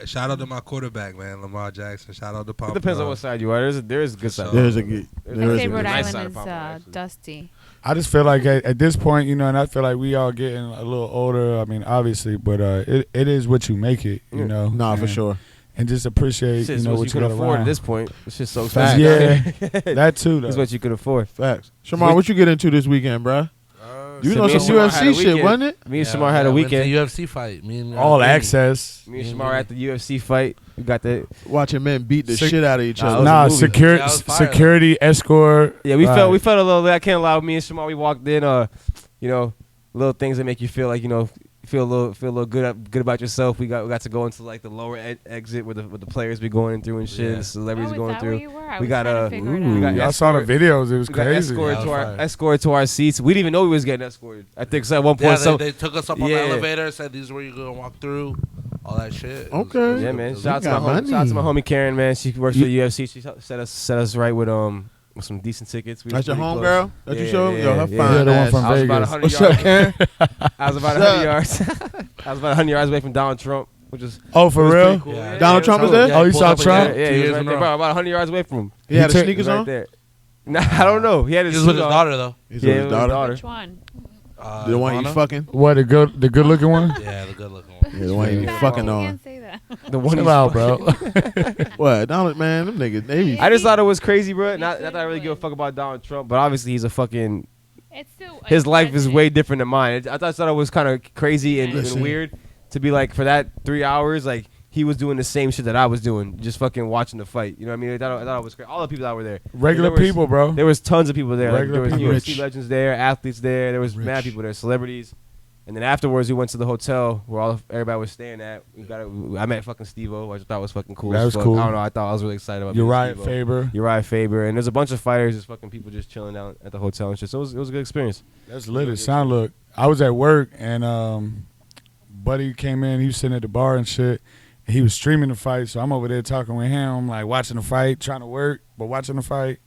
Speaker 5: Shout out to my quarterback, man, Lamar Jackson. Shout out to
Speaker 1: It
Speaker 5: Pompano.
Speaker 1: depends on what side you are. There is a good side.
Speaker 2: There's a good.
Speaker 3: I
Speaker 2: There is
Speaker 3: say
Speaker 2: a
Speaker 3: Rhode
Speaker 2: good.
Speaker 1: nice side
Speaker 3: Island
Speaker 1: of
Speaker 3: is
Speaker 1: Pompano, actually.
Speaker 3: dusty.
Speaker 4: I just feel like at this point, you know, and I feel like we all getting a little older. I mean, obviously, but it is what you make it, you
Speaker 1: Yeah.
Speaker 4: know.
Speaker 2: Nah, for
Speaker 4: And-
Speaker 2: sure.
Speaker 4: And just appreciate,
Speaker 1: Shit,
Speaker 4: you know,
Speaker 1: what
Speaker 4: what
Speaker 1: you
Speaker 4: you
Speaker 1: can
Speaker 4: got
Speaker 1: afford
Speaker 4: around.
Speaker 1: at this point. It's just so
Speaker 2: Facts.
Speaker 1: expensive.
Speaker 4: Yeah, that too, though.
Speaker 1: That's what you could afford.
Speaker 2: Facts. Shamar, what you get into this weekend, bruh? You
Speaker 1: So
Speaker 2: know
Speaker 1: me and
Speaker 2: some
Speaker 1: Shamar had a
Speaker 2: UFC shit,
Speaker 1: weekend.
Speaker 2: wasn't it?
Speaker 1: Me and Shamar had a weekend.
Speaker 6: UFC fight. Me and
Speaker 4: All
Speaker 6: Vinny.
Speaker 4: access.
Speaker 1: Me and Shamar at the UFC fight. We got the
Speaker 2: Watching men beat the
Speaker 4: Sick-
Speaker 2: shit out of each
Speaker 1: Nah,
Speaker 2: other.
Speaker 1: it was
Speaker 4: Nah,
Speaker 1: a movie.
Speaker 4: security,
Speaker 6: Yeah, it was fire,
Speaker 4: security escort.
Speaker 1: yeah. We
Speaker 4: Right.
Speaker 1: felt a little. I can't lie. Me and Shamar, we walked in. You know, little things that make you feel like feel a little good about yourself. We got to go into like the lower exit where the players be going through and shit.
Speaker 6: Yeah.
Speaker 1: The celebrities
Speaker 3: Oh, is
Speaker 1: going
Speaker 3: that
Speaker 1: through.
Speaker 3: where you were? I
Speaker 1: We
Speaker 3: was
Speaker 1: got,
Speaker 3: trying to figure it
Speaker 2: ooh.
Speaker 3: out.
Speaker 1: got
Speaker 4: Y'all saw the
Speaker 1: escort.
Speaker 4: videos. It was
Speaker 1: We got
Speaker 4: crazy.
Speaker 1: escorted
Speaker 6: Yeah,
Speaker 1: to
Speaker 6: it was
Speaker 1: our
Speaker 6: fire.
Speaker 1: escorted to our seats. We didn't even know we was getting escorted. I think so at one
Speaker 6: Yeah,
Speaker 1: point.
Speaker 6: they took us up on
Speaker 1: Yeah.
Speaker 6: the elevator, said these are where you're gonna walk through, all that shit. It was-
Speaker 2: Okay.
Speaker 6: it was-
Speaker 1: Yeah,
Speaker 6: it
Speaker 1: man.
Speaker 6: was-
Speaker 1: Shout out to
Speaker 2: got
Speaker 1: my
Speaker 2: money.
Speaker 1: shout out to my homie Karen, man. She works for the UFC. She set us right with some decent tickets. We
Speaker 2: That's
Speaker 1: was
Speaker 2: your
Speaker 1: pretty
Speaker 2: homegirl
Speaker 1: close.
Speaker 2: that you
Speaker 1: Yeah,
Speaker 2: showed?
Speaker 1: yeah,
Speaker 2: Yo, her
Speaker 1: yeah.
Speaker 2: fine
Speaker 4: Yeah, the one
Speaker 2: ass.
Speaker 4: from
Speaker 1: I was about
Speaker 4: Vegas.
Speaker 1: 100
Speaker 2: What's
Speaker 1: yards.
Speaker 2: up, Karen?
Speaker 1: I was about
Speaker 2: What's
Speaker 1: 100
Speaker 2: up?
Speaker 1: yards. I was about 100 yards away from Donald Trump, which is
Speaker 4: Oh, for
Speaker 1: it was
Speaker 4: real?
Speaker 1: pretty cool.
Speaker 6: Yeah.
Speaker 2: Donald Trump was there?
Speaker 6: Yeah,
Speaker 4: Oh,
Speaker 6: he
Speaker 4: you
Speaker 6: pulled
Speaker 4: saw
Speaker 6: up
Speaker 4: Trump?
Speaker 6: again
Speaker 1: Yeah,
Speaker 6: 2
Speaker 1: he was
Speaker 6: years
Speaker 1: right
Speaker 6: in a
Speaker 1: there,
Speaker 6: row.
Speaker 1: bro, about 100 yards away from him.
Speaker 2: He had
Speaker 4: He
Speaker 2: his
Speaker 4: took-
Speaker 1: He was
Speaker 2: sneakers
Speaker 1: right
Speaker 2: on?
Speaker 1: there. Nah, I don't know. He had his
Speaker 6: He was with
Speaker 1: suit
Speaker 6: his
Speaker 1: on.
Speaker 6: daughter though.
Speaker 2: He's
Speaker 1: Yeah,
Speaker 2: with
Speaker 1: it
Speaker 2: his
Speaker 1: was
Speaker 2: daughter?
Speaker 1: daughter.
Speaker 3: Which one?
Speaker 2: The one you
Speaker 6: Ivana?
Speaker 2: fucking?
Speaker 4: What, the good looking one?
Speaker 6: Yeah, the good looking one.
Speaker 2: Yeah, the one you be
Speaker 1: Yeah.
Speaker 2: fucking
Speaker 3: You
Speaker 2: on.
Speaker 3: can't say that.
Speaker 1: The one
Speaker 4: Chill
Speaker 1: he's-
Speaker 4: out, bro.
Speaker 2: What? Donald, man, them niggas, they be.
Speaker 1: I just thought it was crazy, bro. Not
Speaker 3: should've
Speaker 1: that I really give a
Speaker 3: won.
Speaker 1: fuck about Donald Trump, but obviously he's a fucking.
Speaker 3: It's still
Speaker 1: His life is
Speaker 3: president.
Speaker 1: way different than mine. I thought it was kind of crazy and
Speaker 2: Listen.
Speaker 1: weird to be like for that 3 hours, like he was doing the same shit that I was doing, just fucking watching the fight. You know what I mean? I thought it was crazy. All the people that were there.
Speaker 4: Regular
Speaker 1: There was-
Speaker 4: people, bro.
Speaker 1: There was tons of people there. Like,
Speaker 4: Regular
Speaker 1: there was
Speaker 4: people.
Speaker 1: UFC
Speaker 2: Rich.
Speaker 1: legends there, athletes there. There was
Speaker 2: Rich.
Speaker 1: mad people there, celebrities. And then afterwards, we went to the hotel where everybody was staying at. I met fucking Steve-O, which I thought was fucking cool.
Speaker 4: That
Speaker 1: as
Speaker 4: was
Speaker 1: fuck.
Speaker 4: cool.
Speaker 1: I don't know. I thought I was really excited about
Speaker 4: Uriah
Speaker 1: meeting Steve-O.
Speaker 4: Faber.
Speaker 1: Uriah Faber. And there's a bunch of fighters, just fucking people just chilling down at the hotel and shit. So it was a good experience.
Speaker 4: That's lit as sound look. I was at work and buddy came in. He was sitting at the bar and shit. And he was streaming the fight, so I'm over there talking with him, like watching the fight, trying to work, but watching the fight.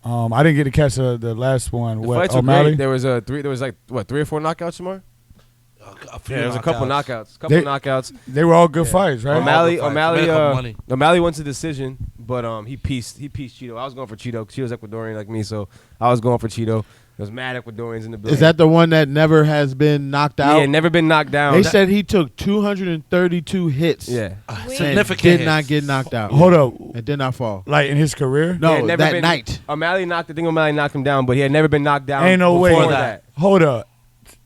Speaker 4: I didn't get to catch the last one.
Speaker 1: The
Speaker 4: What,
Speaker 1: fights were
Speaker 4: O'Malley?
Speaker 1: great. There was like 3 or 4 knockouts, Shamar?
Speaker 6: A few
Speaker 1: Yeah, there was a couple knockouts.
Speaker 4: They-
Speaker 1: knockouts.
Speaker 4: They were all good
Speaker 1: Yeah.
Speaker 4: fights, right?
Speaker 1: O'Malley,
Speaker 6: All good fights. Made a couple money.
Speaker 1: O'Malley went to decision, but he pieced Cheeto. I was going for Cheeto. Cheeto's Ecuadorian like me, so I was going for Cheeto. There's mad Ecuadorians in the building.
Speaker 2: Is that the one that never has been knocked out?
Speaker 1: Yeah, never been knocked down.
Speaker 2: They said he took 232 hits.
Speaker 1: yeah.
Speaker 2: and
Speaker 6: Significant
Speaker 2: did
Speaker 6: hits.
Speaker 2: not get knocked out.
Speaker 4: Hold up,
Speaker 2: And did not fall.
Speaker 4: like in his career?
Speaker 2: No,
Speaker 1: He had never
Speaker 2: that
Speaker 1: been-
Speaker 2: night.
Speaker 1: O'Malley knocked him down, but he had never been knocked down.
Speaker 4: Ain't no way.
Speaker 1: before
Speaker 6: that.
Speaker 4: Hold up,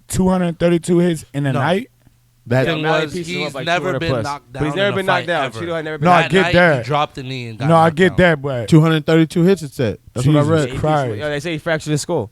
Speaker 4: 232 hits in a
Speaker 6: No.
Speaker 4: night?
Speaker 2: That
Speaker 6: Thing
Speaker 1: O'Malley
Speaker 6: was,
Speaker 1: pieced him
Speaker 6: he's
Speaker 1: up like
Speaker 6: never
Speaker 1: 200
Speaker 6: been
Speaker 1: plus.
Speaker 6: knocked
Speaker 1: But he's
Speaker 6: down
Speaker 1: never
Speaker 6: in a
Speaker 1: been knocked
Speaker 6: fight
Speaker 1: down.
Speaker 6: ever.
Speaker 1: Cheeto had never been
Speaker 4: No, I
Speaker 1: knocked
Speaker 4: get
Speaker 6: night,
Speaker 4: that.
Speaker 6: He dropped the knee and got
Speaker 4: No, I
Speaker 6: knocked
Speaker 4: get
Speaker 6: down.
Speaker 4: that, but
Speaker 2: 232 hits. It said. That's what I
Speaker 4: Jesus
Speaker 2: read.
Speaker 1: down.
Speaker 4: Christ.
Speaker 1: They say he fractured his skull.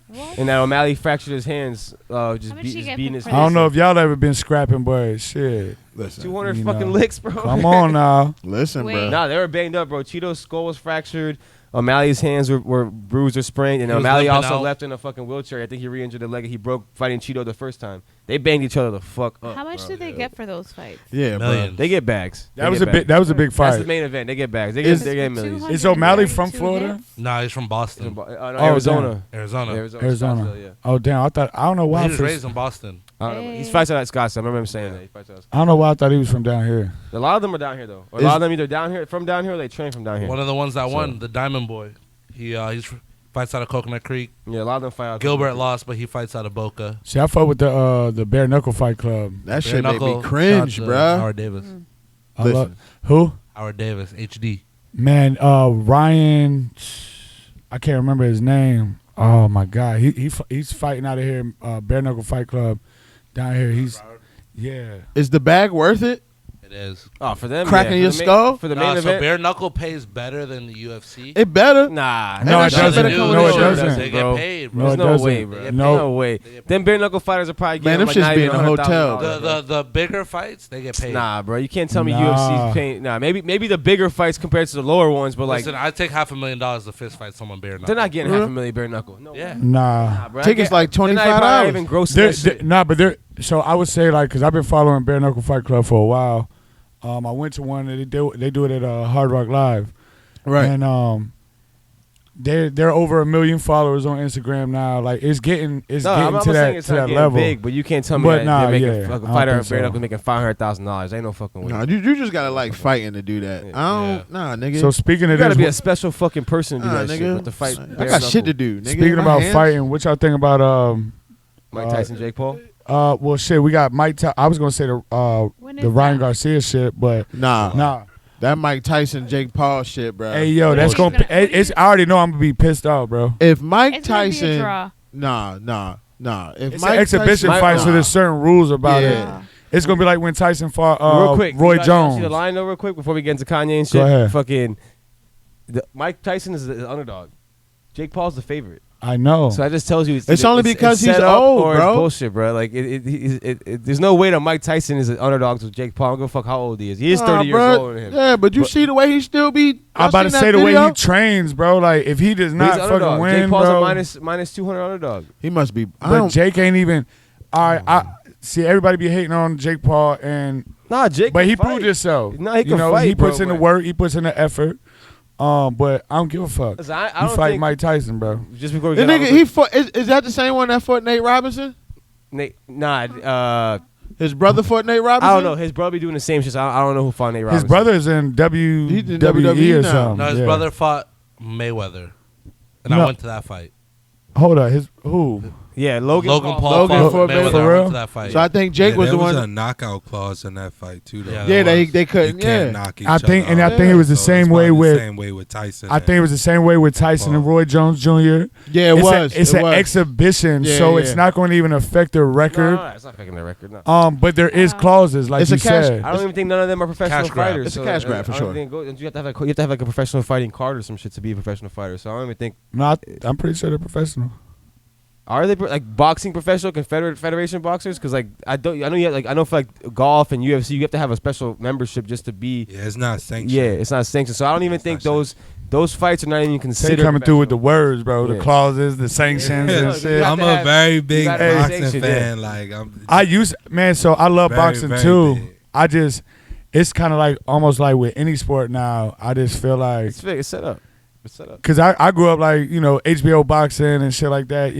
Speaker 3: What?
Speaker 1: And that O'Malley fractured his hands, just
Speaker 3: How much he
Speaker 1: just
Speaker 3: get
Speaker 1: beating
Speaker 3: for
Speaker 1: his
Speaker 3: that?
Speaker 1: face.
Speaker 4: I don't know if y'all ever been scrapping, but shit.
Speaker 2: Listen,
Speaker 1: 200
Speaker 4: You
Speaker 1: fucking
Speaker 4: know.
Speaker 1: licks, bro.
Speaker 4: Come on now.
Speaker 2: listen,
Speaker 3: Wait.
Speaker 2: bro.
Speaker 1: Nah, they were banged up, bro. Cheeto's skull was fractured. O'Malley's hands were bruised or sprained, and
Speaker 6: He was
Speaker 1: O'Malley
Speaker 6: limping
Speaker 1: also
Speaker 6: out.
Speaker 1: left in a fucking wheelchair. I think he re-injured the leg. He broke fighting Cheeto the first time. They banged each other the fuck up.
Speaker 3: How much
Speaker 1: bro.
Speaker 3: do they get for those fights?
Speaker 2: Yeah, bro.
Speaker 6: Millions.
Speaker 1: They get bags.
Speaker 4: That was a big
Speaker 1: That's
Speaker 4: big
Speaker 1: the
Speaker 4: fight.
Speaker 1: main event. They get bags. They
Speaker 2: Is-
Speaker 1: get millions.
Speaker 4: Is O'Malley from
Speaker 3: 232
Speaker 4: Florida?
Speaker 3: hits?
Speaker 6: Nah, he's from Boston,
Speaker 1: No,
Speaker 4: Oh,
Speaker 1: Arizona.
Speaker 6: Arizona.
Speaker 4: Arizona.
Speaker 1: Scottsdale, yeah.
Speaker 4: Oh damn! I don't know why.
Speaker 6: He was
Speaker 4: for-
Speaker 6: raised in Boston.
Speaker 1: I don't know. He
Speaker 3: Hey.
Speaker 1: fights out at Scottsdale. I remember him saying that. He fights out.
Speaker 4: I don't know why I thought he was from down here.
Speaker 1: A lot of them are down here though. Or a
Speaker 2: Is-
Speaker 1: lot of them either from down here, or they train from down here.
Speaker 6: One of the ones that
Speaker 1: So-
Speaker 6: won, the Diamond Boy. He's fights out of Coconut Creek.
Speaker 1: Yeah, a lot of them fight out.
Speaker 6: Gilbert lost, but he fights out of Boca.
Speaker 4: See, I fought with the Bare Knuckle Fight Club.
Speaker 2: That
Speaker 6: Bare
Speaker 2: shit made me
Speaker 6: knuckle,
Speaker 2: cringe,
Speaker 6: shout out to
Speaker 2: bruh.
Speaker 6: Howard Davis.
Speaker 3: Mm.
Speaker 4: I
Speaker 2: Listen.
Speaker 4: love who?
Speaker 6: Howard Davis, HD.
Speaker 4: Man, Ryan. I can't remember his name. Oh my God, he's fighting out of here. Bare Knuckle Fight Club down here. Yeah.
Speaker 2: Is the bag worth it?
Speaker 6: It is.
Speaker 1: Oh, for them,
Speaker 2: Cracking
Speaker 1: yeah.
Speaker 2: your skull?
Speaker 1: For the main
Speaker 6: So
Speaker 1: event.
Speaker 6: bare knuckle pays better than the UFC.
Speaker 2: It better.
Speaker 1: Nah.
Speaker 2: No, it doesn't.
Speaker 6: They do.
Speaker 2: No, it
Speaker 6: They
Speaker 2: doesn't.
Speaker 6: They
Speaker 1: bro.
Speaker 6: get paid,
Speaker 4: No,
Speaker 6: bro.
Speaker 4: it
Speaker 1: There's no
Speaker 4: doesn't.
Speaker 1: way, bro.
Speaker 4: No.
Speaker 1: No way. Them bare knuckle fighters are probably
Speaker 2: Man,
Speaker 1: getting
Speaker 2: them
Speaker 1: like
Speaker 2: shits
Speaker 1: not
Speaker 2: be
Speaker 1: even
Speaker 2: in a hotel.
Speaker 1: $100,000.
Speaker 6: The bigger fights, they get paid.
Speaker 1: Nah, bro. You can't tell me
Speaker 4: Nah.
Speaker 1: UFC's paying. Nah, maybe the bigger fights compared to the lower ones, but like
Speaker 6: Listen, I'd take $500,000 to fist fight someone bare knuckle.
Speaker 1: they're not getting $500,000 bare knuckle. No.
Speaker 6: Yeah.
Speaker 4: Nah.
Speaker 1: Bro,
Speaker 2: Tickets like
Speaker 1: they're not
Speaker 2: $25.
Speaker 1: probably even grossing that shit.
Speaker 4: Nah, but they're so I would say like because I've been following Bare Knuckle Fight Club for a while. I went to one that they do it at Hard Rock Live,
Speaker 2: Right.
Speaker 4: and they're over 1 million followers on Instagram now. Like it's getting
Speaker 1: I'm not
Speaker 4: to
Speaker 1: saying
Speaker 4: that
Speaker 1: it's
Speaker 4: to
Speaker 1: not
Speaker 4: that
Speaker 1: getting
Speaker 4: level.
Speaker 1: big, but you can't tell me
Speaker 4: But
Speaker 1: that
Speaker 4: nah,
Speaker 1: they're making
Speaker 4: yeah,
Speaker 1: a
Speaker 4: I don't
Speaker 1: fighter
Speaker 4: think so.
Speaker 1: bare knuckle making $500,000. Ain't no fucking way.
Speaker 2: Nah, you just gotta like fighting to do that. Nah, nigga.
Speaker 4: So speaking
Speaker 1: You
Speaker 4: of
Speaker 1: gotta
Speaker 4: this,
Speaker 1: be a special fucking person to do
Speaker 2: Nah,
Speaker 1: that shit.
Speaker 2: nigga.
Speaker 1: But to fight
Speaker 2: I
Speaker 1: bare
Speaker 2: got shit to
Speaker 1: knuckle.
Speaker 2: do. Nigga.
Speaker 4: speaking
Speaker 2: My
Speaker 4: about
Speaker 2: hands-
Speaker 4: fighting, what y'all think about
Speaker 1: Mike Tyson, Jake Paul.
Speaker 4: well shit, we got Mike. I was gonna say
Speaker 3: When
Speaker 4: the
Speaker 3: is
Speaker 4: Ryan
Speaker 3: that?
Speaker 4: Garcia shit, but
Speaker 2: Nah. That Mike Tyson, Jake Paul shit, bro.
Speaker 4: hey yo, that's
Speaker 3: What are you
Speaker 4: gonna.
Speaker 3: gonna-
Speaker 4: It's I already know I'm gonna be pissed off, bro.
Speaker 2: If Mike
Speaker 3: It's gonna be a
Speaker 2: Tyson,
Speaker 3: draw.
Speaker 2: nah. If
Speaker 4: It's
Speaker 2: Mike
Speaker 4: an exhibition
Speaker 2: Tyson,
Speaker 4: fight, so there's certain rules about it.
Speaker 2: Yeah.
Speaker 4: It's gonna be like when Tyson fought
Speaker 1: real quick,
Speaker 4: Roy
Speaker 1: you guys
Speaker 4: Jones.
Speaker 1: See the line though, real quick, before we get into Kanye and shit.
Speaker 4: Go ahead.
Speaker 1: Fucking, Mike Tyson is the underdog. Jake Paul's the favorite.
Speaker 4: I know.
Speaker 1: So that just tells you
Speaker 2: It's only because he's
Speaker 1: set up
Speaker 2: old,
Speaker 1: or
Speaker 2: bro.
Speaker 1: It's bullshit, bro. Like there's no way that Mike Tyson is an underdog to Jake Paul. I don't give a fuck how old he is. He is 30 years
Speaker 2: bruh.
Speaker 1: older than him.
Speaker 2: Yeah, but you
Speaker 1: But-
Speaker 2: see the way he still be.
Speaker 4: I'm about to say the way he trains, bro. Like if he does
Speaker 1: But
Speaker 4: not
Speaker 1: he's an
Speaker 4: fucking
Speaker 1: underdog.
Speaker 4: win,
Speaker 1: Jake Paul's
Speaker 4: bro.
Speaker 1: a minus 200 underdog.
Speaker 2: He must be.
Speaker 4: But Jake ain't even. All right, I see everybody be hating on Jake Paul, and
Speaker 1: Nah, Jake.
Speaker 4: but
Speaker 1: can
Speaker 4: he
Speaker 1: fight.
Speaker 4: proved himself.
Speaker 1: Nah, he
Speaker 4: you
Speaker 1: can
Speaker 4: know,
Speaker 1: fight,
Speaker 4: he puts
Speaker 1: bro,
Speaker 4: in the
Speaker 1: but-
Speaker 4: work, he puts in the effort. But I don't give a fuck.
Speaker 1: Listen, I
Speaker 4: You
Speaker 1: don't
Speaker 4: fight
Speaker 1: think
Speaker 4: Mike Tyson, bro.
Speaker 1: just before we
Speaker 2: The
Speaker 1: get
Speaker 2: nigga,
Speaker 1: off
Speaker 2: he fought. Is that the same one that fought Nate Robinson?
Speaker 1: nah.
Speaker 2: His brother fought Nate Robinson.
Speaker 1: I don't know. His brother be doing the same shit. So I don't know who fought Nate Robinson.
Speaker 4: His brother's in
Speaker 2: He's in
Speaker 4: WWE
Speaker 2: WWE
Speaker 4: or
Speaker 2: now.
Speaker 4: something.
Speaker 6: No, his
Speaker 4: Yeah.
Speaker 6: brother fought Mayweather, and
Speaker 4: No.
Speaker 6: I went to that fight.
Speaker 4: Hold up, his who?
Speaker 1: Yeah, Logan
Speaker 6: Logan
Speaker 1: Paul.
Speaker 6: Paul
Speaker 2: Logan
Speaker 6: fought
Speaker 2: fought
Speaker 6: Mayweather.
Speaker 2: for
Speaker 6: I
Speaker 4: real?
Speaker 6: went to that fight.
Speaker 2: So I think Jake was
Speaker 5: there
Speaker 2: the
Speaker 5: was
Speaker 2: one.
Speaker 5: a knockout clause in that fight too, though.
Speaker 6: Yeah,
Speaker 2: Yeah,
Speaker 6: there
Speaker 2: they
Speaker 5: You
Speaker 2: couldn't.
Speaker 5: can't
Speaker 2: Yeah,
Speaker 5: knock each
Speaker 4: I think,
Speaker 5: other
Speaker 4: and I
Speaker 5: out.
Speaker 4: think it was the
Speaker 5: So
Speaker 4: same
Speaker 5: it's
Speaker 4: way
Speaker 5: probably
Speaker 4: with.
Speaker 5: the same way with Tyson.
Speaker 4: I think it was the same way with Tyson and Roy Jones Jr.
Speaker 2: yeah, it
Speaker 4: It's
Speaker 2: was.
Speaker 4: It's
Speaker 2: it
Speaker 4: an
Speaker 2: was.
Speaker 4: exhibition,
Speaker 2: Yeah,
Speaker 4: so
Speaker 2: yeah.
Speaker 4: it's not going to even affect their record.
Speaker 1: No, it's not affecting their record. No.
Speaker 4: But there is clauses, like
Speaker 2: It's
Speaker 4: you
Speaker 2: a cash-
Speaker 4: said.
Speaker 1: I don't even think none of them are professional
Speaker 6: Cash grab.
Speaker 1: fighters.
Speaker 2: It's a cash grab for
Speaker 1: I don't
Speaker 2: sure.
Speaker 1: think you have to have like a professional fighting card or some shit to be a professional fighter. So I don't even think
Speaker 4: No, I'm pretty sure they're professional.
Speaker 1: are they like boxing professional Confederate Federation boxers? Because like I know you have, like I know for like golf and UFC you have to have a special membership just to be.
Speaker 5: Yeah, it's not sanctioned.
Speaker 1: Yeah, it's not sanctioned. So I don't even
Speaker 5: It's
Speaker 1: think
Speaker 5: not
Speaker 1: those fights are not even
Speaker 4: They
Speaker 1: considered.
Speaker 4: coming through with the
Speaker 1: professional.
Speaker 4: words, bro. The
Speaker 1: Yeah.
Speaker 4: clauses, the sanctions,
Speaker 1: Yeah.
Speaker 4: and
Speaker 1: You
Speaker 4: shit.
Speaker 1: have
Speaker 5: I'm
Speaker 1: to
Speaker 5: a
Speaker 1: have-
Speaker 5: very
Speaker 1: you
Speaker 5: big
Speaker 1: gotta have
Speaker 5: boxing
Speaker 1: sanctions,
Speaker 5: fan.
Speaker 1: yeah.
Speaker 5: Like I'm.
Speaker 4: I used, man. So I love
Speaker 5: Very,
Speaker 4: boxing
Speaker 5: very
Speaker 4: too.
Speaker 5: big.
Speaker 4: I just, it's kind of like almost like with any sport now. I just feel like
Speaker 1: It's fake. It's set up. It's set up.
Speaker 4: because I grew up like HBO boxing and shit like that.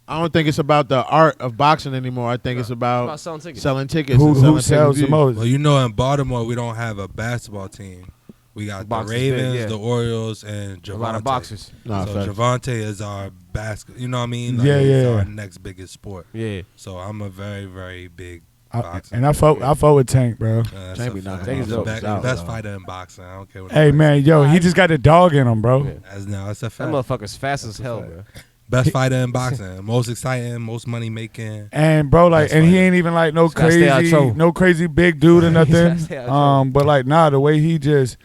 Speaker 2: I don't think it's about the art of boxing anymore. I think it's
Speaker 1: It's
Speaker 2: about
Speaker 1: about selling tickets.
Speaker 2: selling tickets.
Speaker 4: who
Speaker 2: and selling
Speaker 4: sells the
Speaker 2: pay-per-views.
Speaker 4: most?
Speaker 5: Well, in Baltimore we don't have a basketball team. We got the
Speaker 1: Boxing's big,
Speaker 5: Ravens,
Speaker 1: yeah.
Speaker 5: the Orioles, and Javante.
Speaker 1: A lot of boxers.
Speaker 2: Nah,
Speaker 5: So
Speaker 2: facts.
Speaker 5: Javante is our basket. You know what I mean?
Speaker 4: Yeah,
Speaker 5: He's
Speaker 4: yeah.
Speaker 5: our next biggest sport.
Speaker 1: Yeah.
Speaker 5: So I'm a very, very big
Speaker 4: I
Speaker 5: boxing.
Speaker 4: fought with Tank, bro.
Speaker 5: That's
Speaker 2: Can't
Speaker 5: a
Speaker 2: be
Speaker 5: fact.
Speaker 2: knocking
Speaker 5: He's the
Speaker 2: those
Speaker 5: best,
Speaker 2: out,
Speaker 5: best
Speaker 2: though.
Speaker 5: fighter in boxing. I don't care what.
Speaker 4: Hey
Speaker 5: nobody
Speaker 4: man, yo, he just got the dog in him, bro.
Speaker 1: Yeah.
Speaker 5: says. That's a
Speaker 1: That
Speaker 5: fact.
Speaker 1: motherfucker's fast as hell, bro.
Speaker 5: Best fighter in boxing. Most exciting. Most money making.
Speaker 4: And bro, like,
Speaker 5: That's
Speaker 4: and he
Speaker 5: funny.
Speaker 4: ain't even like no
Speaker 1: Just gotta stay out of
Speaker 4: crazy,
Speaker 1: trouble.
Speaker 4: no crazy big dude or
Speaker 1: Just gotta
Speaker 4: nothing.
Speaker 1: stay out of trouble.
Speaker 4: But like, nah, the way he just,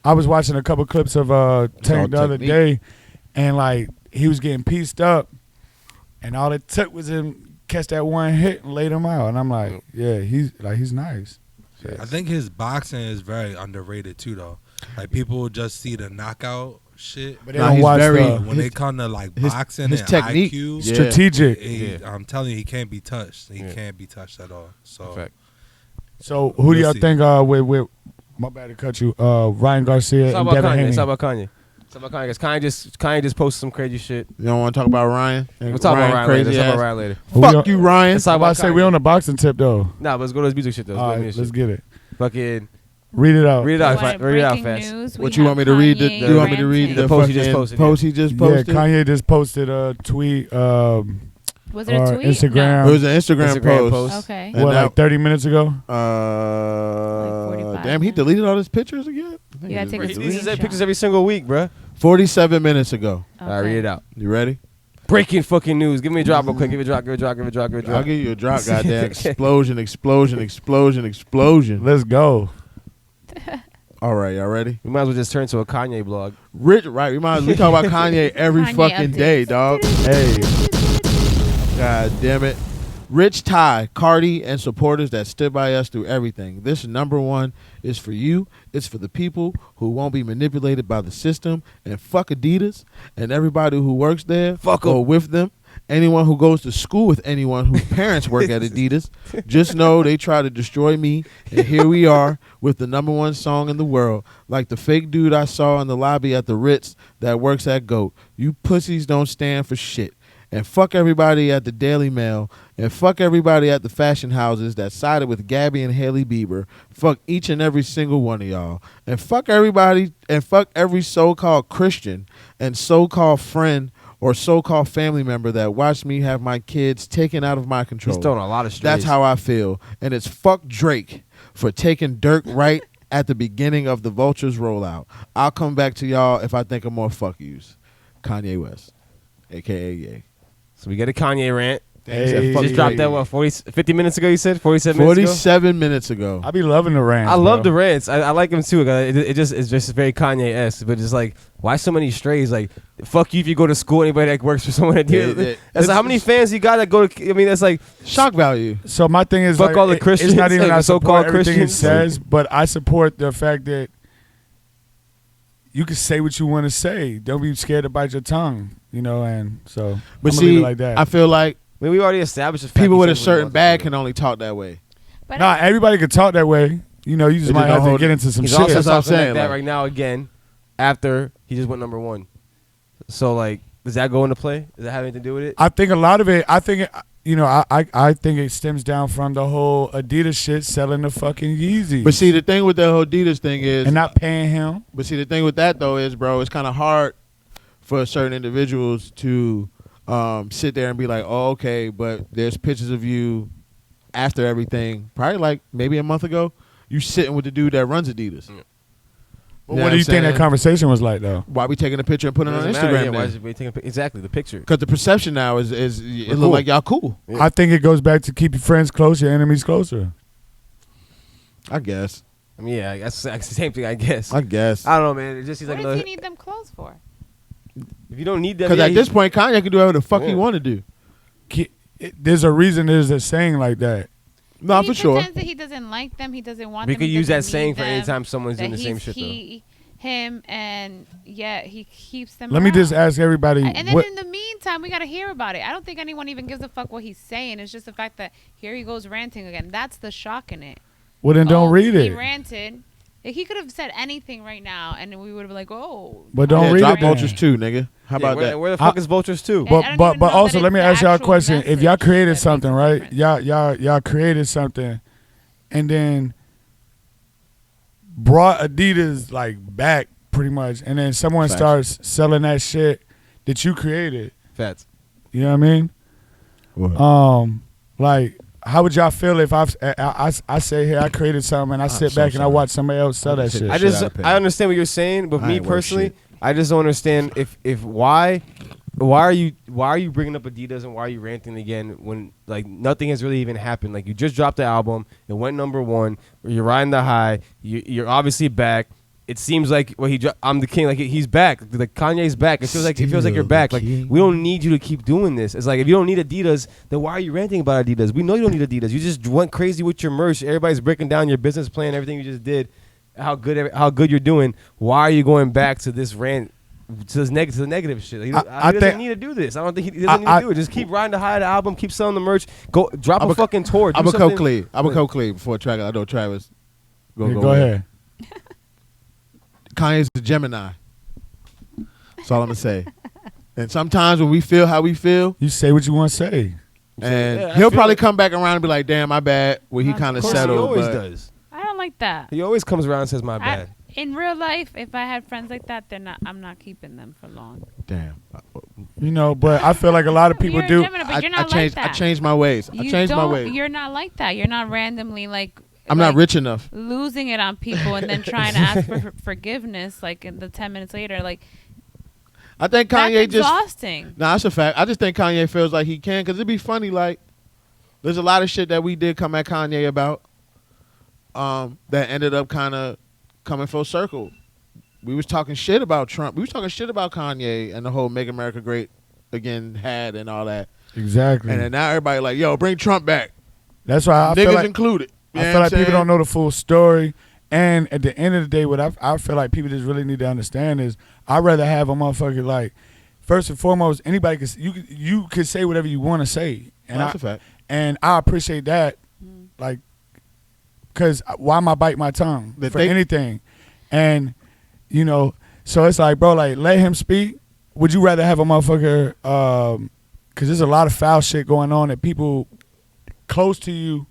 Speaker 4: I was watching a couple clips of
Speaker 2: all
Speaker 4: Tank the other
Speaker 2: technique.
Speaker 4: day, and like he was getting pieced up, and all it took was him catch that one hit and laid him out, and I'm like, yeah, he's nice.
Speaker 5: I think his boxing is very underrated too, though. Like people just see the knockout shit,
Speaker 4: But they
Speaker 2: Nah,
Speaker 4: don't
Speaker 2: he's
Speaker 4: watch
Speaker 2: very-
Speaker 4: the
Speaker 5: when they come to like
Speaker 2: his-
Speaker 5: boxing
Speaker 2: his
Speaker 5: and
Speaker 2: technique.
Speaker 5: IQ,
Speaker 2: Yeah.
Speaker 4: strategic.
Speaker 5: I'm telling you, he can't be touched. He
Speaker 1: Yeah.
Speaker 5: can't be touched at all. So
Speaker 1: Fact.
Speaker 4: So who do
Speaker 5: We'll
Speaker 4: y'all
Speaker 5: see.
Speaker 4: think with my bad to cut you, Ryan Garcia
Speaker 1: It's all
Speaker 4: and
Speaker 1: about
Speaker 4: Devin
Speaker 1: Kanye.
Speaker 4: Haney?
Speaker 1: It's all about Kanye. It's all about Kanye. 'Cause Kanye just posted some crazy shit.
Speaker 2: You don't want to talk about Ryan?
Speaker 1: We'll talk about Ryan later.
Speaker 2: crazy
Speaker 1: Let's talk
Speaker 2: ass.
Speaker 1: about Ryan later.
Speaker 2: Fuck you, Ryan.
Speaker 1: Let's
Speaker 4: I'm
Speaker 1: talk
Speaker 4: about
Speaker 1: about
Speaker 4: to say
Speaker 1: Kanye.
Speaker 4: we on the boxing tip though.
Speaker 1: Nah, but let's go to his music shit though.
Speaker 4: All
Speaker 1: Let's
Speaker 4: right,
Speaker 1: go to
Speaker 4: let's
Speaker 1: music
Speaker 4: get it.
Speaker 1: shit. Fucking
Speaker 4: Read it out.
Speaker 1: read it
Speaker 3: You
Speaker 1: out.
Speaker 3: want
Speaker 1: Read it out
Speaker 3: breaking
Speaker 1: fast.
Speaker 3: news?
Speaker 2: What
Speaker 3: We
Speaker 2: you
Speaker 3: have
Speaker 2: want me to read?
Speaker 3: Kanye
Speaker 2: You want me to read
Speaker 3: ranting.
Speaker 2: the
Speaker 1: post he
Speaker 2: fucking
Speaker 1: just posted,
Speaker 2: post he just
Speaker 4: Yeah,
Speaker 2: posted?
Speaker 4: Kanye just posted a tweet.
Speaker 3: Was it a
Speaker 4: or
Speaker 3: tweet?
Speaker 4: Instagram.
Speaker 2: It was an Instagram,
Speaker 1: Instagram
Speaker 2: post.
Speaker 1: post.
Speaker 3: No. Okay.
Speaker 2: And
Speaker 4: What,
Speaker 2: that-
Speaker 4: like 30 minutes ago?
Speaker 3: Like 45
Speaker 2: damn, he deleted all his pictures again? I think
Speaker 3: You gotta
Speaker 2: he
Speaker 3: take
Speaker 2: just
Speaker 3: a
Speaker 1: He
Speaker 2: deleted-
Speaker 1: uses
Speaker 3: screenshot.
Speaker 1: pictures every single week, bro.
Speaker 2: 47 minutes ago.
Speaker 1: All right, read it out.
Speaker 2: You ready?
Speaker 1: Breaking fucking news. Give me a drop real quick. Give me a drop.
Speaker 2: I'll give you a drop, goddamn. Explosion.
Speaker 4: Let's go.
Speaker 2: All right, y'all ready?
Speaker 1: We might as well just turn to a Kanye blog.
Speaker 2: We talk about Kanye every
Speaker 3: Kanye
Speaker 2: fucking
Speaker 3: updates.
Speaker 2: day, dog.
Speaker 4: Hey.
Speaker 2: God damn it. Rich Ty, Cardi, and supporters that stood by us through everything. This number one is for you. It's for the people who won't be manipulated by the system. And fuck Adidas and everybody who works there
Speaker 1: Fuck 'em.
Speaker 2: or with them. Anyone who goes to school with anyone whose parents work at Adidas. Just know they try to destroy me. And here we are with the number one song in the world. Like the fake dude I saw in the lobby at the Ritz that works at GOAT. You pussies don't stand for shit. And fuck everybody at the Daily Mail. And fuck everybody at the fashion houses that sided with Gabby and Haley Bieber. Fuck each and every single one of y'all. And fuck everybody and fuck every so-called Christian and so-called friend or so-called family member that watched me have my kids taken out of my control.
Speaker 1: He's throwing a lot of strays.
Speaker 2: That's how I feel. And it's fuck Drake for taking Dirk right at the beginning of the Vultures rollout. I'll come back to y'all if I think of more fuck yous. Kanye West, a.k.a. Ye.
Speaker 1: So we get a Kanye rant.
Speaker 4: Hey.
Speaker 1: Just dropped that, what, 50 minutes ago, you said? 47 minutes ago?
Speaker 2: 47 minutes ago.
Speaker 4: I be loving the rants.
Speaker 1: I love
Speaker 4: bro.
Speaker 1: the rants. I like him too. It's just very Kanye-esque. But it's like, why so many strays? Like, fuck you if you go to school. Anybody that works for someone that that's like, how many fans you got that go to? I mean, that's like
Speaker 2: shock value.
Speaker 4: So my thing is,
Speaker 1: fuck
Speaker 4: like,
Speaker 1: all the Christians.
Speaker 4: It's not even
Speaker 1: like
Speaker 4: I
Speaker 1: so-called
Speaker 4: support everything
Speaker 1: Christians.
Speaker 4: it says, but I support the fact that you can say what you want to say. Don't be scared to bite your tongue, and so.
Speaker 2: But
Speaker 4: I'm
Speaker 2: see,
Speaker 4: leave it like that.
Speaker 2: I feel like
Speaker 1: I mean, we already established the fact
Speaker 2: people
Speaker 1: he
Speaker 2: with a
Speaker 1: says what he
Speaker 2: certain
Speaker 1: wants to
Speaker 2: bag
Speaker 1: do.
Speaker 2: can only talk that way.
Speaker 3: But
Speaker 4: Nah, everybody can talk that way. You just
Speaker 2: just
Speaker 4: might
Speaker 2: don't
Speaker 4: have to
Speaker 2: hold
Speaker 4: get
Speaker 2: it.
Speaker 4: into some
Speaker 1: He's
Speaker 4: shit.
Speaker 1: also
Speaker 2: That's what I'm
Speaker 1: talking
Speaker 2: saying,
Speaker 1: like that
Speaker 2: like-
Speaker 1: right now again after he just went number one. So, like, does that go into play? Does that have anything to do with it?
Speaker 4: I think a lot of it. I think I think it stems down from the whole Adidas shit selling the fucking Yeezys.
Speaker 2: But see, the thing with the whole Adidas thing is,
Speaker 4: and not paying him.
Speaker 2: but see, the thing with that though is, bro, it's kind of hard for certain individuals to sit there and be like, oh, okay, but there's pictures of you after everything, probably like maybe a month ago, you sitting with the dude that runs Adidas.
Speaker 1: Yeah.
Speaker 4: But what do you think that conversation was like, though?
Speaker 2: Why we taking a picture and putting it on
Speaker 1: Doesn't matter,
Speaker 2: Instagram?
Speaker 1: yeah, why
Speaker 2: then?
Speaker 1: is we taking exactly the picture?
Speaker 2: Because the perception now is it
Speaker 1: We're
Speaker 2: look
Speaker 1: cool.
Speaker 2: like y'all cool.
Speaker 1: Yeah.
Speaker 4: I think it goes back to keep your friends close, your enemies closer.
Speaker 2: I guess.
Speaker 1: I mean, yeah, that's the same thing, I guess.
Speaker 2: I guess.
Speaker 1: I don't know, man. It just seems
Speaker 3: what
Speaker 1: like
Speaker 3: does he
Speaker 1: another,
Speaker 3: need them clothes for?
Speaker 1: if you don't need them,
Speaker 2: Because
Speaker 1: yeah,
Speaker 2: at this point, Kanye can do whatever the fuck he
Speaker 1: Yeah.
Speaker 2: want to do.
Speaker 4: There's a reason there's a saying like that.
Speaker 2: No,
Speaker 3: he
Speaker 2: for sure.
Speaker 3: pretends that he doesn't like them. He doesn't want
Speaker 1: we
Speaker 3: them.
Speaker 1: could
Speaker 3: he
Speaker 1: use that
Speaker 3: doesn't
Speaker 1: saying
Speaker 3: need
Speaker 1: for
Speaker 3: them,
Speaker 1: anytime someone's doing
Speaker 3: that
Speaker 1: the same
Speaker 3: he's
Speaker 1: shit, though.
Speaker 3: him, and yet he keeps them
Speaker 4: Let me just
Speaker 3: around.
Speaker 4: ask everybody.
Speaker 3: And then
Speaker 4: what,
Speaker 3: in the meantime, we got to hear about it. I don't think anyone even gives a fuck what he's saying. It's just the fact that here he goes ranting again. That's the shock in it.
Speaker 4: well, then don't read
Speaker 3: He
Speaker 4: it.
Speaker 3: ranted. Like, he could have said anything right now, and we would have been like, oh.
Speaker 4: But don't
Speaker 2: Yeah,
Speaker 4: read
Speaker 2: drop
Speaker 4: it then.
Speaker 2: vultures too, nigga. How about
Speaker 1: where,
Speaker 2: that?
Speaker 1: Where the fuck is Vultures too?
Speaker 3: I don't
Speaker 4: But
Speaker 3: even know
Speaker 4: also
Speaker 3: that
Speaker 4: let me
Speaker 3: it's
Speaker 4: ask
Speaker 3: the
Speaker 4: y'all a
Speaker 3: actual
Speaker 4: question. If y'all
Speaker 3: message
Speaker 4: created
Speaker 3: that makes
Speaker 4: something,
Speaker 3: a
Speaker 4: right?
Speaker 3: difference.
Speaker 4: Y'all created something, and then brought Adidas like back pretty much, and then someone
Speaker 2: Facts.
Speaker 4: starts selling that shit that you created.
Speaker 1: Fats.
Speaker 4: You know what I mean?
Speaker 2: What?
Speaker 4: Like, how would y'all feel if I say, hey, I created something, and I sit
Speaker 2: so
Speaker 4: back and I
Speaker 2: sorry.
Speaker 4: watch somebody else sell that
Speaker 2: just
Speaker 4: shit?
Speaker 2: hit
Speaker 1: I
Speaker 2: shit
Speaker 1: just
Speaker 2: out of pay.
Speaker 1: I understand what you're saying, but
Speaker 2: I
Speaker 1: me
Speaker 2: ain't worth
Speaker 1: personally,
Speaker 2: shit.
Speaker 1: I just don't understand if why are you bringing up Adidas and why are you ranting again when like nothing has really even happened? Like you just dropped the album, it went number one, you're riding the high, you're obviously back. It seems like I'm the king. Like he's back. Like Kanye's back. It feels like you're back. Like we don't need you to keep doing this. It's like if you don't need Adidas, then why are you ranting about Adidas? We know you don't need Adidas. You just went crazy with your merch. Everybody's breaking down your business plan, everything you just did, how good you're doing. Why are you going back to this rant? To the negative shit. Like, he doesn't need to do this. I don't think he doesn't need to do it. Just keep riding the high of the album. Keep selling the merch. Go drop a fucking tour.
Speaker 2: I'm a co-clean. I'm a co-clean before Travis. I know Travis.
Speaker 4: Go ahead.
Speaker 2: Kanye's a Gemini. That's all I'm gonna say. And sometimes when we feel how we feel,
Speaker 4: You say what you want to say.
Speaker 2: and
Speaker 1: Yeah, I
Speaker 2: he'll
Speaker 1: feel
Speaker 2: probably
Speaker 1: it.
Speaker 2: come back around and be like, "Damn, my bad." Where he
Speaker 3: Of
Speaker 2: kind of
Speaker 3: course,
Speaker 1: He
Speaker 2: settled.
Speaker 1: always
Speaker 2: but
Speaker 1: does.
Speaker 3: I don't like that.
Speaker 1: He always comes around and says my bad.
Speaker 3: In real life, if I had friends like that, I'm not keeping them for long.
Speaker 2: damn,
Speaker 4: But I feel like a lot of people
Speaker 3: You're a
Speaker 4: do.
Speaker 3: Gemini, but
Speaker 2: I
Speaker 3: you're not
Speaker 2: changed.
Speaker 3: like that.
Speaker 2: I changed my ways. I
Speaker 3: You
Speaker 2: changed my
Speaker 3: don't-
Speaker 2: ways.
Speaker 3: You're not like that. You're not randomly like.
Speaker 2: I'm not
Speaker 3: like,
Speaker 2: rich enough.
Speaker 3: losing it on people and then trying to ask for forgiveness like in the 10 minutes later. Like
Speaker 2: I think Kanye
Speaker 3: That's exhausting.
Speaker 2: Nah, that's a fact. I just think Kanye feels like he can, because it'd be funny. Like, there's a lot of shit that we did come at Kanye about, that ended up kind of coming full circle. We was talking shit about Trump. We was talking shit about Kanye and the whole "Make America Great Again" had and all that.
Speaker 4: Exactly.
Speaker 2: And then now everybody like, yo, bring Trump back.
Speaker 4: That's why I
Speaker 2: Niggas
Speaker 4: feel like
Speaker 2: included. You
Speaker 4: I
Speaker 2: know
Speaker 4: feel
Speaker 2: what
Speaker 4: like
Speaker 2: I'm
Speaker 4: people
Speaker 2: saying?
Speaker 4: don't know the full story. And at the end of the day, what I feel like people just really need to understand is I'd rather have a motherfucker like, first and foremost, anybody could you could say whatever you want to say, and
Speaker 2: That's a fact.
Speaker 4: and I appreciate that, like, cause why am I bite my tongue for anything, and you know, so it's like, bro, like, let him speak. Would you rather have a motherfucker? Cause there's a lot of foul shit going on that people close to you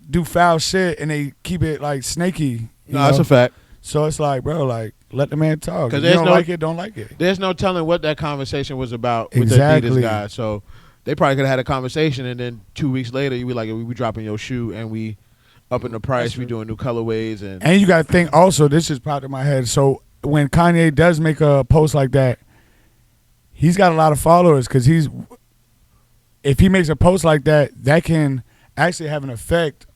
Speaker 4: do foul shit and they keep it like snaky.
Speaker 2: No, that's a fact.
Speaker 4: So it's like, bro, like, let the man talk. If you
Speaker 2: there's
Speaker 4: don't like it, don't like it.
Speaker 2: There's no telling what that conversation was about with
Speaker 4: Exactly.
Speaker 2: the Adidas guy. So they probably could have had a conversation, and then 2 weeks later, you be like, we dropping your shoe, and we upping the price. We doing new colorways, and
Speaker 4: you got to think also, this just popped in my head. So when Kanye does make a post like that, he's got a lot of followers, because if he makes a post like that, that can actually have an effect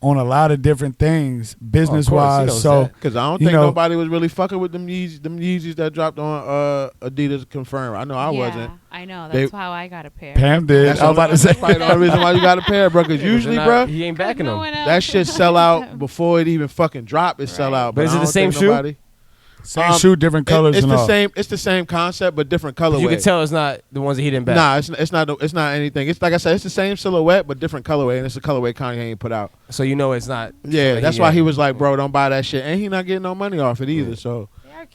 Speaker 4: on a lot of different things, business wise. So,
Speaker 2: because I don't think nobody was really fucking with them Yeezys that dropped on Adidas Confirm. I know I wasn't.
Speaker 3: I know. That's how I got a pair.
Speaker 4: Pam did.
Speaker 2: That's
Speaker 4: I was about to say.
Speaker 2: That's probably the only reason why you got a pair, bro. Because usually, bro,
Speaker 1: he ain't backing them.
Speaker 2: That shit sell out before it even fucking drop. It sell out.
Speaker 1: But is it the same shoe?
Speaker 4: Same shoe, different colors.
Speaker 2: It's
Speaker 4: and
Speaker 2: the
Speaker 4: all.
Speaker 2: same. It's the same concept, but different colorway.
Speaker 1: You can tell it's not the ones that he didn't back.
Speaker 2: Nah, it's not. It's not anything. It's like I said. It's the same silhouette, but different colorway, and it's a colorway Kanye ain't put out.
Speaker 1: So you know it's not.
Speaker 2: Yeah, that's why he was like, bro, don't buy that shit, and he not getting no money off it either. So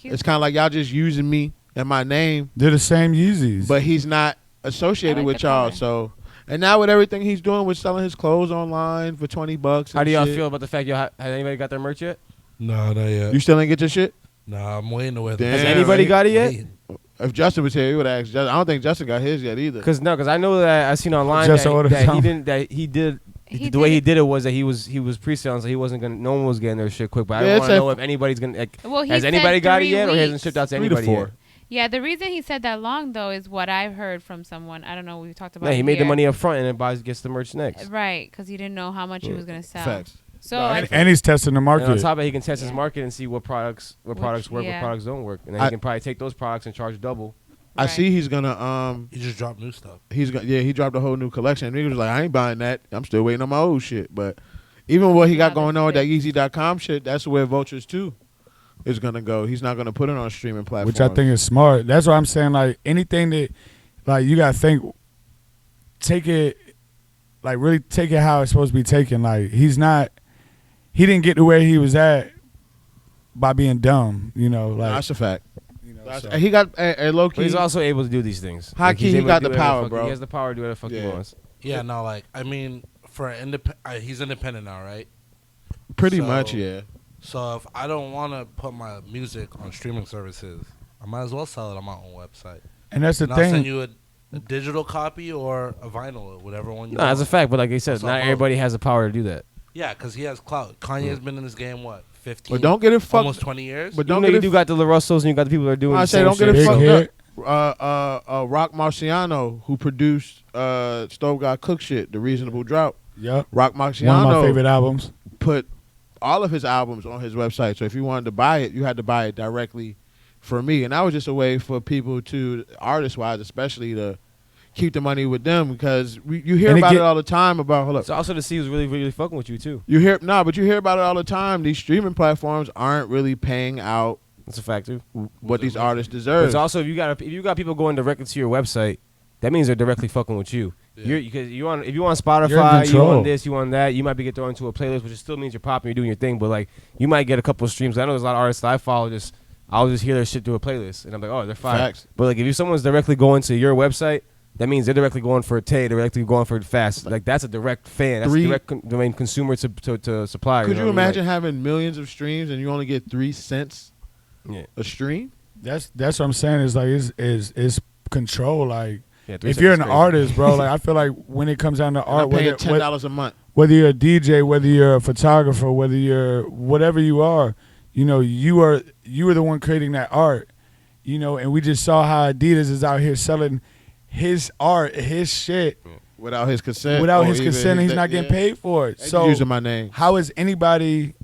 Speaker 2: it's kind of like y'all just using me and my name.
Speaker 4: They're the same Yeezys,
Speaker 2: but he's not associated with y'all. So, and now with everything he's doing with selling his clothes online for $20.
Speaker 1: How do y'all feel about the fact has anybody got their merch yet?
Speaker 6: No, not yet.
Speaker 2: You still ain't get your shit?
Speaker 6: Nah, I'm waiting to wear
Speaker 2: Damn,
Speaker 1: Has anybody got it yet?
Speaker 2: If Justin was here, he would ask. Justin. I don't think Justin got his yet either.
Speaker 1: Because I know that I seen online that he did. The way he did it was that he was pre-selling, so he wasn't gonna. No one was getting their shit quick. But I want to know if anybody's gonna. Like, has anybody got it yet, or hasn't shipped out to anybody yet?
Speaker 3: Yeah, the reason he said that long though is what I've heard from someone. I don't know. We talked about.
Speaker 1: Yeah, he made the money up front and then gets the merch next.
Speaker 3: Right, because he didn't know how much he was gonna sell.
Speaker 2: Facts.
Speaker 3: So
Speaker 4: and he's testing the market.
Speaker 1: And on top of it, he can test his market and see what products work, what products don't work, and then he can probably take those products and charge double.
Speaker 2: I see he's gonna
Speaker 6: He just dropped new stuff.
Speaker 2: He dropped a whole new collection. And he was like, I ain't buying that. I'm still waiting on my old shit. But even what he got going on with that Yeezy.com shit, that's where Vultures 2 is gonna go. He's not gonna put it on streaming platforms,
Speaker 4: which I think is smart. That's why I'm saying, like, anything that, like, you gotta think, take it, like, really take it how it's supposed to be taken. Like, he didn't get to where he was at by being dumb, you know. Like,
Speaker 2: that's a fact.
Speaker 4: You know,
Speaker 2: he got a low key.
Speaker 1: But he's also able to do these things.
Speaker 2: High key, he got the power, bro.
Speaker 1: He has the power to do whatever the fuck he wants.
Speaker 6: Yeah, no, like, I mean, he's independent now, right?
Speaker 2: Pretty much, yeah.
Speaker 6: So if I don't want to put my music on streaming services, I might as well sell it on my own website.
Speaker 4: And that's the thing.
Speaker 6: I'll send you a digital copy or a vinyl, or whatever one you want.
Speaker 1: That's a fact, but like I said, not everybody has the power to do that.
Speaker 6: Yeah, because he has clout. Kanye's been in this game, 15?
Speaker 2: But don't get it fucked.
Speaker 6: Almost 20 years.
Speaker 2: But
Speaker 1: don't you got the LaRussos and you got the people that are doing.
Speaker 2: I say don't
Speaker 1: shit.
Speaker 2: get it fucked up. Rock Marciano, who produced Stove God Cook Shit, The Reasonable Drought.
Speaker 4: Yep.
Speaker 2: Rock Marciano.
Speaker 4: One of my favorite albums.
Speaker 2: Put all of his albums on his website. So if you wanted to buy it, you had to buy it directly from me. And that was just a way for people to, artist-wise especially, to keep the money with them, because you hear about it all the time about. Hold up.
Speaker 1: It's also to see who's really, really fucking with you too.
Speaker 2: You hear but you hear about it all the time. These streaming platforms aren't really paying out.
Speaker 1: That's a fact too.
Speaker 2: What these artists deserve.
Speaker 1: But it's also if you got people going directly to your website, that means they're directly fucking with you.
Speaker 6: Yeah.
Speaker 1: If you on Spotify, you on this, you on that, you might be get thrown into a playlist, which still means you're popping, you're doing your thing. But like you might get a couple of streams. I know there's a lot of artists that I follow. I'll just hear their shit through a playlist, and I'm like, oh, they're fine.
Speaker 2: Facts.
Speaker 1: But like if someone's directly going to your website, that means they're directly going for Tay, directly going for Fast. Like that's a direct fan. That's a direct domain consumer to supplier.
Speaker 2: Could you imagine having millions of streams and you only get 3 cents a stream?
Speaker 4: That's what I'm saying. Is like is control. Like if
Speaker 1: you're
Speaker 4: an artist, bro, like I feel like when it comes down to art,
Speaker 2: I'm paying $10 a month.
Speaker 4: Whether you're a DJ, whether you're a photographer, whether you're whatever you are, you know, you are the one creating that art. you know, and we just saw how Adidas is out here selling his art, his shit
Speaker 2: without his consent.
Speaker 4: Without his consent, he's not getting paid for it. So
Speaker 2: using my name.
Speaker 4: How is anybody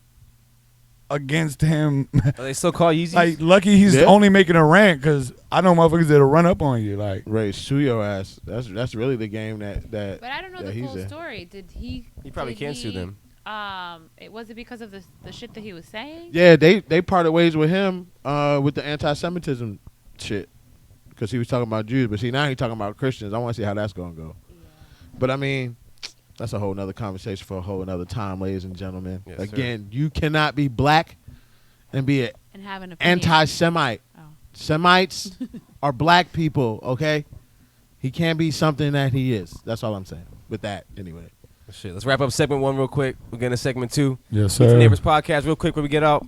Speaker 4: against him?
Speaker 1: Are they still call Yeezys?
Speaker 4: Like, lucky he's only making a rant because I know motherfuckers that'll run up on you. Like,
Speaker 2: Ray, sue your ass. That's really the game that.
Speaker 3: But I don't know the full story. Did he?
Speaker 1: He probably can't sue them.
Speaker 3: Was it because of the shit that he was saying?
Speaker 2: Yeah, they parted ways with him with the anti-Semitism shit because he was talking about Jews. But see, now he's talking about Christians. I want to see how that's gonna go. Yeah. But I mean, that's a whole nother conversation for a whole nother time, ladies and gentlemen.
Speaker 1: Yes,
Speaker 2: again, you cannot be black and be an
Speaker 3: have an opinion.
Speaker 2: anti-Semite. Oh. Semites are black people, okay? He can't be something that he is. That's all I'm saying. With that, anyway.
Speaker 1: Shit, let's wrap up segment 1 real quick. We're getting to segment 2.
Speaker 4: Yes, sir.
Speaker 1: Meet the Neighbors Podcast real quick when we get out.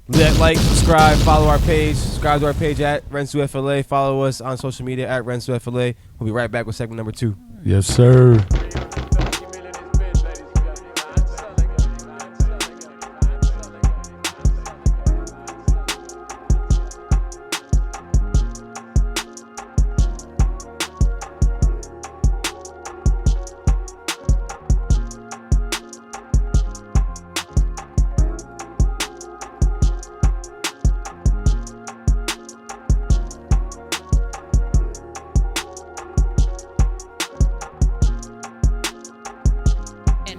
Speaker 1: Like, subscribe, follow our page. Subscribe to our page at RensuFLA. Follow us on social media at RensuFLA. We'll be right back with segment number 2.
Speaker 4: Yes, sir.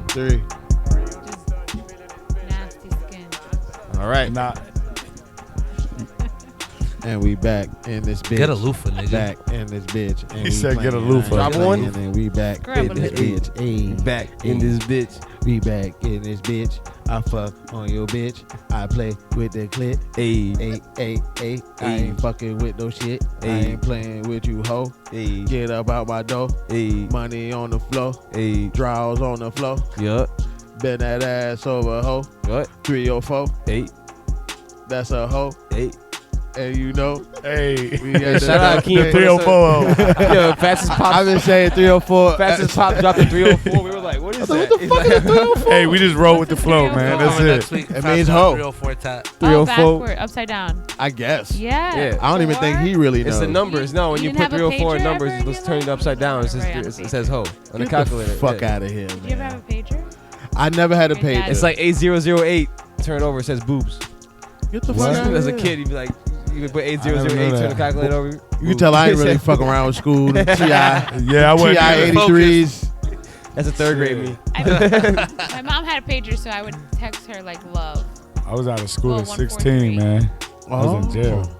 Speaker 2: Three.
Speaker 3: Nasty skin.
Speaker 1: All right.
Speaker 2: And we back in this bitch.
Speaker 6: Get a loofah, nigga.
Speaker 2: Back in this bitch. And
Speaker 4: He said get a loofah.
Speaker 1: Drop one.
Speaker 2: And then we back
Speaker 3: Grab
Speaker 2: in
Speaker 3: a
Speaker 2: this
Speaker 3: loofah.
Speaker 2: bitch. Ayy.
Speaker 1: Back in this bitch.
Speaker 2: We back in this bitch. I fuck on your bitch. I play with the clit.
Speaker 1: Ayy.
Speaker 2: Ayy. I ain't fucking with no shit. I ain't playing with you, hoe.
Speaker 1: Ayy.
Speaker 2: Get up out my door.
Speaker 1: Ayy.
Speaker 2: Money on the floor.
Speaker 1: Ayy.
Speaker 2: Draws on the floor.
Speaker 1: Yup.
Speaker 2: Bend that ass over, hoe.
Speaker 1: What?
Speaker 2: 304.
Speaker 1: 8.
Speaker 2: That's a hoe.
Speaker 1: 8.
Speaker 2: And you know.
Speaker 4: Hey.
Speaker 1: Shout out Keem
Speaker 4: 304.
Speaker 1: Yo, fastest pop.
Speaker 2: I've been saying 304.
Speaker 1: Fastest pop dropped to 304. We were like, what is that?
Speaker 2: What the fuck is 304?
Speaker 4: Hey, we just roll with the flow, man. That's
Speaker 6: Next
Speaker 4: it.
Speaker 6: week,
Speaker 2: It means hoe.
Speaker 6: 304 tap.
Speaker 1: 304.
Speaker 3: backward, upside down.
Speaker 2: I guess.
Speaker 3: Yeah.
Speaker 1: Yeah.
Speaker 2: I don't even think he really knows.
Speaker 1: It's the numbers. No, when
Speaker 3: You
Speaker 1: you
Speaker 3: didn't
Speaker 1: put
Speaker 3: have a
Speaker 1: 304 in
Speaker 3: pager
Speaker 1: numbers,
Speaker 3: ever
Speaker 1: you
Speaker 3: in
Speaker 1: just
Speaker 3: your
Speaker 1: turn it upside down. It
Speaker 3: Right on the
Speaker 1: says ho on the
Speaker 2: Get
Speaker 1: calculator.
Speaker 2: the fuck
Speaker 1: Yeah.
Speaker 2: out of here,
Speaker 3: Did you ever
Speaker 2: man.
Speaker 3: have a pager?
Speaker 2: I never had a
Speaker 3: My
Speaker 2: pager.
Speaker 3: dad
Speaker 1: It's like 8008. Turn it over. It says boobs.
Speaker 2: Get the
Speaker 4: What?
Speaker 2: fuck out of
Speaker 1: As a
Speaker 2: here.
Speaker 1: kid, you'd be like, you would put
Speaker 4: I never
Speaker 1: 8008.
Speaker 4: knew
Speaker 1: Turn the
Speaker 4: that.
Speaker 1: calculator over.
Speaker 2: You can tell I ain't really fucking around with school. The TI
Speaker 4: Yeah, I went.
Speaker 2: 83s.
Speaker 1: That's a third grade me.
Speaker 3: My mom had a pager, so I would text her like love.
Speaker 4: I was out of school
Speaker 3: Well,
Speaker 4: at
Speaker 3: 143.
Speaker 4: 16, man. I was in jail.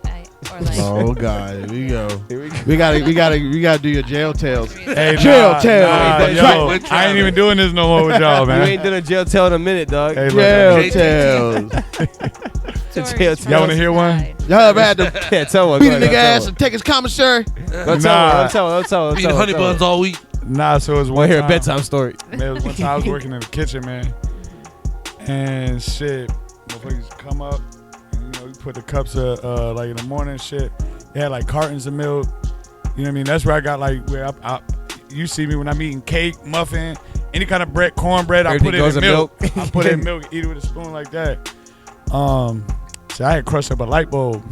Speaker 3: Or like
Speaker 2: Oh God, here we go.
Speaker 1: Here we go.
Speaker 2: We gotta do your jail tales.
Speaker 4: Hey,
Speaker 2: Jail
Speaker 4: nah,
Speaker 2: tale.
Speaker 4: nah,
Speaker 2: Hey,
Speaker 4: yo,
Speaker 6: Travis.
Speaker 4: I ain't even doing this no more with y'all,
Speaker 1: You
Speaker 4: man.
Speaker 1: ain't done a jail tale in a minute, dog.
Speaker 4: Hey, look,
Speaker 2: Jail tales.
Speaker 1: Jail tale.
Speaker 4: Y'all wanna hear one?
Speaker 2: Y'all ever had to
Speaker 1: Yeah, tell one.
Speaker 2: beat
Speaker 1: Go
Speaker 2: a
Speaker 1: ahead,
Speaker 2: nigga
Speaker 1: tell
Speaker 2: ass
Speaker 1: one.
Speaker 2: and take his commissary?
Speaker 1: Go tell
Speaker 4: Nah.
Speaker 1: one. Go tell
Speaker 6: Eating honey buns all week.
Speaker 4: Nah, so it was
Speaker 1: Want
Speaker 4: one
Speaker 1: to hear a
Speaker 4: time.
Speaker 1: bedtime story?
Speaker 4: Man, it was one time I was working in the kitchen, man. And shit, motherfuckers come up, and, you know, we put the cups like in the morning and shit. They had like cartons of milk. You know what I mean? That's where I got like, where you see me when I'm eating cake, muffin, any kind of bread, cornbread, I put
Speaker 1: Everything
Speaker 4: it
Speaker 1: goes
Speaker 4: in
Speaker 1: in
Speaker 4: milk.
Speaker 1: milk.
Speaker 4: I put it in milk, eat it with a spoon like that. So I had crushed up a light bulb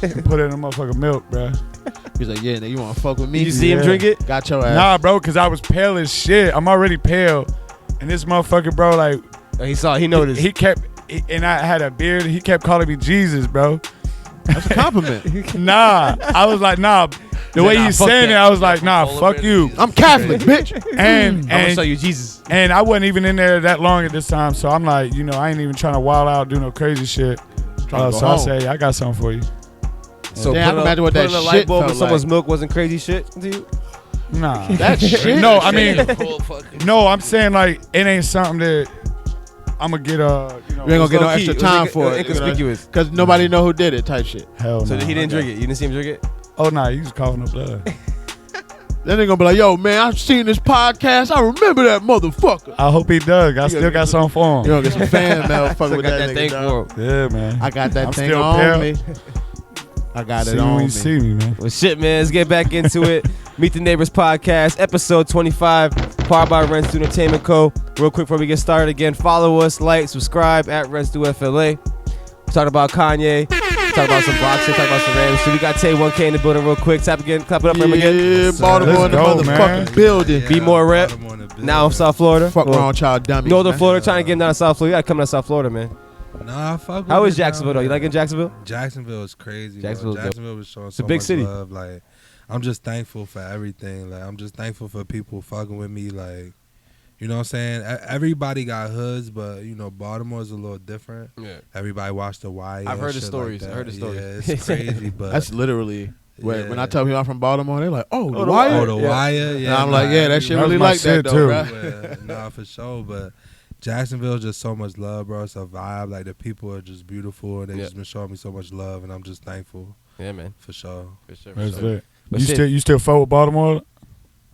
Speaker 4: and put it in a motherfucking milk, bro.
Speaker 2: He's like, yeah, nigga, you wanna fuck with me?
Speaker 1: Did you see him
Speaker 4: Yeah.
Speaker 1: drink it?
Speaker 2: Got your ass.
Speaker 4: Nah, bro, because I was pale as shit. I'm already pale. And this motherfucker, bro, like,
Speaker 1: Oh, he noticed.
Speaker 4: and I had a beard. He kept calling me Jesus, bro.
Speaker 2: That's a compliment.
Speaker 4: Nah, I was like, nah. The way
Speaker 6: nah,
Speaker 4: he's
Speaker 6: fuck
Speaker 4: saying
Speaker 6: that.
Speaker 4: it, I was like, nah,
Speaker 6: Polar
Speaker 4: fuck
Speaker 6: bear
Speaker 4: you.
Speaker 6: Jesus.
Speaker 2: I'm Catholic, bitch.
Speaker 1: I'm gonna show
Speaker 4: And
Speaker 1: you Jesus.
Speaker 4: I wasn't even in there that long at this time, so I'm like, you know, I ain't even trying to wild out, do no crazy shit.
Speaker 2: Trying to go
Speaker 4: So I
Speaker 2: home.
Speaker 4: say, I got something for you.
Speaker 1: So
Speaker 2: Damn, I can imagine what that
Speaker 1: putting a
Speaker 2: shit
Speaker 1: light bulb in
Speaker 2: felt
Speaker 1: someone's
Speaker 2: like.
Speaker 1: milk wasn't crazy shit to you.
Speaker 4: Nah,
Speaker 2: That shit.
Speaker 4: no, I mean,
Speaker 6: Whole fucking-
Speaker 4: no, I'm saying like it ain't something that I'm gonna get you know.
Speaker 2: You ain't gonna get no
Speaker 1: low-key.
Speaker 2: extra
Speaker 1: It was
Speaker 2: time for it.
Speaker 1: inconspicuous.
Speaker 2: Because nobody know who did it type shit.
Speaker 4: Hell
Speaker 1: So
Speaker 4: no.
Speaker 1: he didn't drink it. You didn't see him drink it.
Speaker 4: Oh nah, he was coughing up blood.
Speaker 2: Then they gonna be like, yo, man, I've seen this podcast. I remember that motherfucker.
Speaker 4: I hope he does. I still got something for
Speaker 2: You
Speaker 4: him.
Speaker 2: gonna get some fan mail fucking
Speaker 1: Still
Speaker 2: with
Speaker 1: got
Speaker 2: that,
Speaker 1: that
Speaker 2: nigga,
Speaker 1: thing
Speaker 2: dog.
Speaker 1: for him.
Speaker 4: Yeah, man.
Speaker 2: I got that
Speaker 4: I'm
Speaker 2: thing
Speaker 4: still
Speaker 2: on
Speaker 4: pale.
Speaker 2: me. I got
Speaker 4: See
Speaker 2: it
Speaker 4: me
Speaker 2: on
Speaker 4: when
Speaker 2: me.
Speaker 4: you see me, man.
Speaker 1: Well, shit, man. Let's get back into it. Meet the Neighbors Podcast, episode 25, powered by Rents Entertainment Co. Real quick before we get started again, follow us, like, subscribe at Rents FLA. We talked about Kanye. Talk about some boxing. Talk about some random shit. We got Tay 1K in the building real quick. Clap it up for him again.
Speaker 2: Yeah, Baltimore in the
Speaker 4: Let's go,
Speaker 2: motherfucking
Speaker 4: man.
Speaker 2: building.
Speaker 1: Be more rep. Now I'm South Florida.
Speaker 2: Fuck around, child dummies.
Speaker 1: Northern
Speaker 2: man.
Speaker 1: Florida, trying to get him down to South Florida. You gotta come down to South Florida, man.
Speaker 5: Nah, fuck.
Speaker 1: How
Speaker 5: with
Speaker 1: is
Speaker 5: it now,
Speaker 1: Jacksonville though? You
Speaker 5: man.
Speaker 1: liking Jacksonville?
Speaker 5: Jacksonville is crazy.
Speaker 1: Jacksonville's dope.
Speaker 5: Jacksonville was showing so
Speaker 1: a big
Speaker 5: much
Speaker 1: city.
Speaker 5: love. Like, I'm just thankful for everything. Like, I'm just thankful for people fucking with me. Like, you know what I'm saying? Everybody got hoods, but you know, Baltimore's a little different.
Speaker 1: Yeah.
Speaker 5: Everybody watched the wire.
Speaker 1: I've heard the
Speaker 5: shit
Speaker 1: stories.
Speaker 5: Like
Speaker 1: I heard the stories.
Speaker 5: Yeah, it's crazy, but
Speaker 2: That's literally when
Speaker 5: Yeah.
Speaker 2: I tell people I'm from Baltimore, they're like, "Oh, the
Speaker 1: the
Speaker 2: wire."
Speaker 5: Oh, the
Speaker 1: Yeah.
Speaker 5: wire.
Speaker 2: And
Speaker 5: Yeah,
Speaker 2: I'm like, "Yeah, that shit
Speaker 4: That was
Speaker 2: really
Speaker 4: my
Speaker 2: like that
Speaker 4: shit,
Speaker 2: though,
Speaker 4: too.
Speaker 2: bro."
Speaker 5: Nah, for sure. But Jacksonville just so much love, bro. It's a vibe. Like the people are just beautiful, and they
Speaker 1: Yeah.
Speaker 5: just been showing me so much love, and I'm just thankful
Speaker 1: Yeah, man.
Speaker 5: for sure.
Speaker 1: For sure.
Speaker 4: That's
Speaker 1: For sure.
Speaker 4: lit.
Speaker 1: But
Speaker 4: You
Speaker 1: shit.
Speaker 4: still fuck with Baltimore?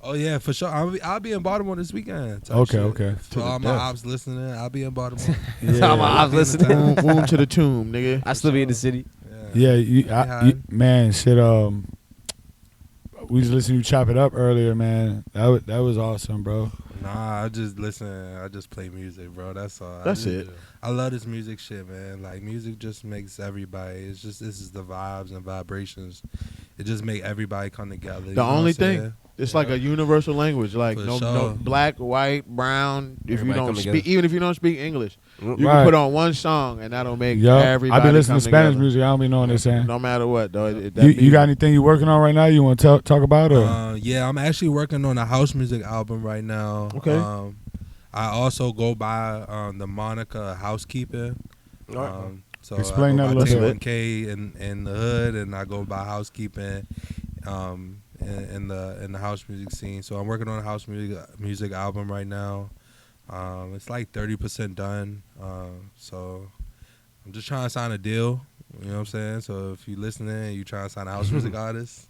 Speaker 5: Oh yeah, for sure. I'll be in Baltimore this weekend. type
Speaker 4: Okay,
Speaker 5: shit.
Speaker 4: okay.
Speaker 5: For all my ops listening, I'll be in Baltimore.
Speaker 1: All my ops listening.
Speaker 2: Womb to the tomb, nigga.
Speaker 1: I still be in the city.
Speaker 4: Yeah,
Speaker 5: Yeah.
Speaker 4: man, shit. We was listening to you chop it up earlier, man. That was awesome, bro.
Speaker 5: Nah, I just listen. I just play music, bro. That's all.
Speaker 2: That's it.
Speaker 5: I love this music shit, man. Like music just makes everybody. It's just this is the vibes and vibrations. It just make everybody come together. you
Speaker 2: The
Speaker 5: know what
Speaker 2: only
Speaker 5: I'm saying?
Speaker 2: thing, it's like a universal language. Like
Speaker 5: For
Speaker 2: no
Speaker 5: sure.
Speaker 2: black, white, brown. If
Speaker 1: Everybody
Speaker 2: you don't
Speaker 1: come
Speaker 2: speak,
Speaker 1: together.
Speaker 2: even if you don't speak English, you
Speaker 4: Right.
Speaker 2: can put on one song and that'll make
Speaker 4: Yo,
Speaker 2: everybody.
Speaker 4: I've been listening to
Speaker 2: come
Speaker 4: Spanish
Speaker 2: together.
Speaker 4: music. I don't be knowing this saying.
Speaker 2: No matter what, though.
Speaker 4: You got anything you working on right now? You want to talk about or?
Speaker 5: Yeah, I'm actually working on a house music album right now.
Speaker 2: Okay.
Speaker 5: I also go by the moniker housekeeping. So
Speaker 4: Explain
Speaker 5: I
Speaker 4: that a
Speaker 5: go by
Speaker 4: little bit.
Speaker 5: T1K in the hood, and I go by housekeeping in the house music scene. So I'm working on a house music album right now. It's like 30% done. So I'm just trying to sign a deal. You know what I'm saying? So if you listening and you trying to sign a house music artist,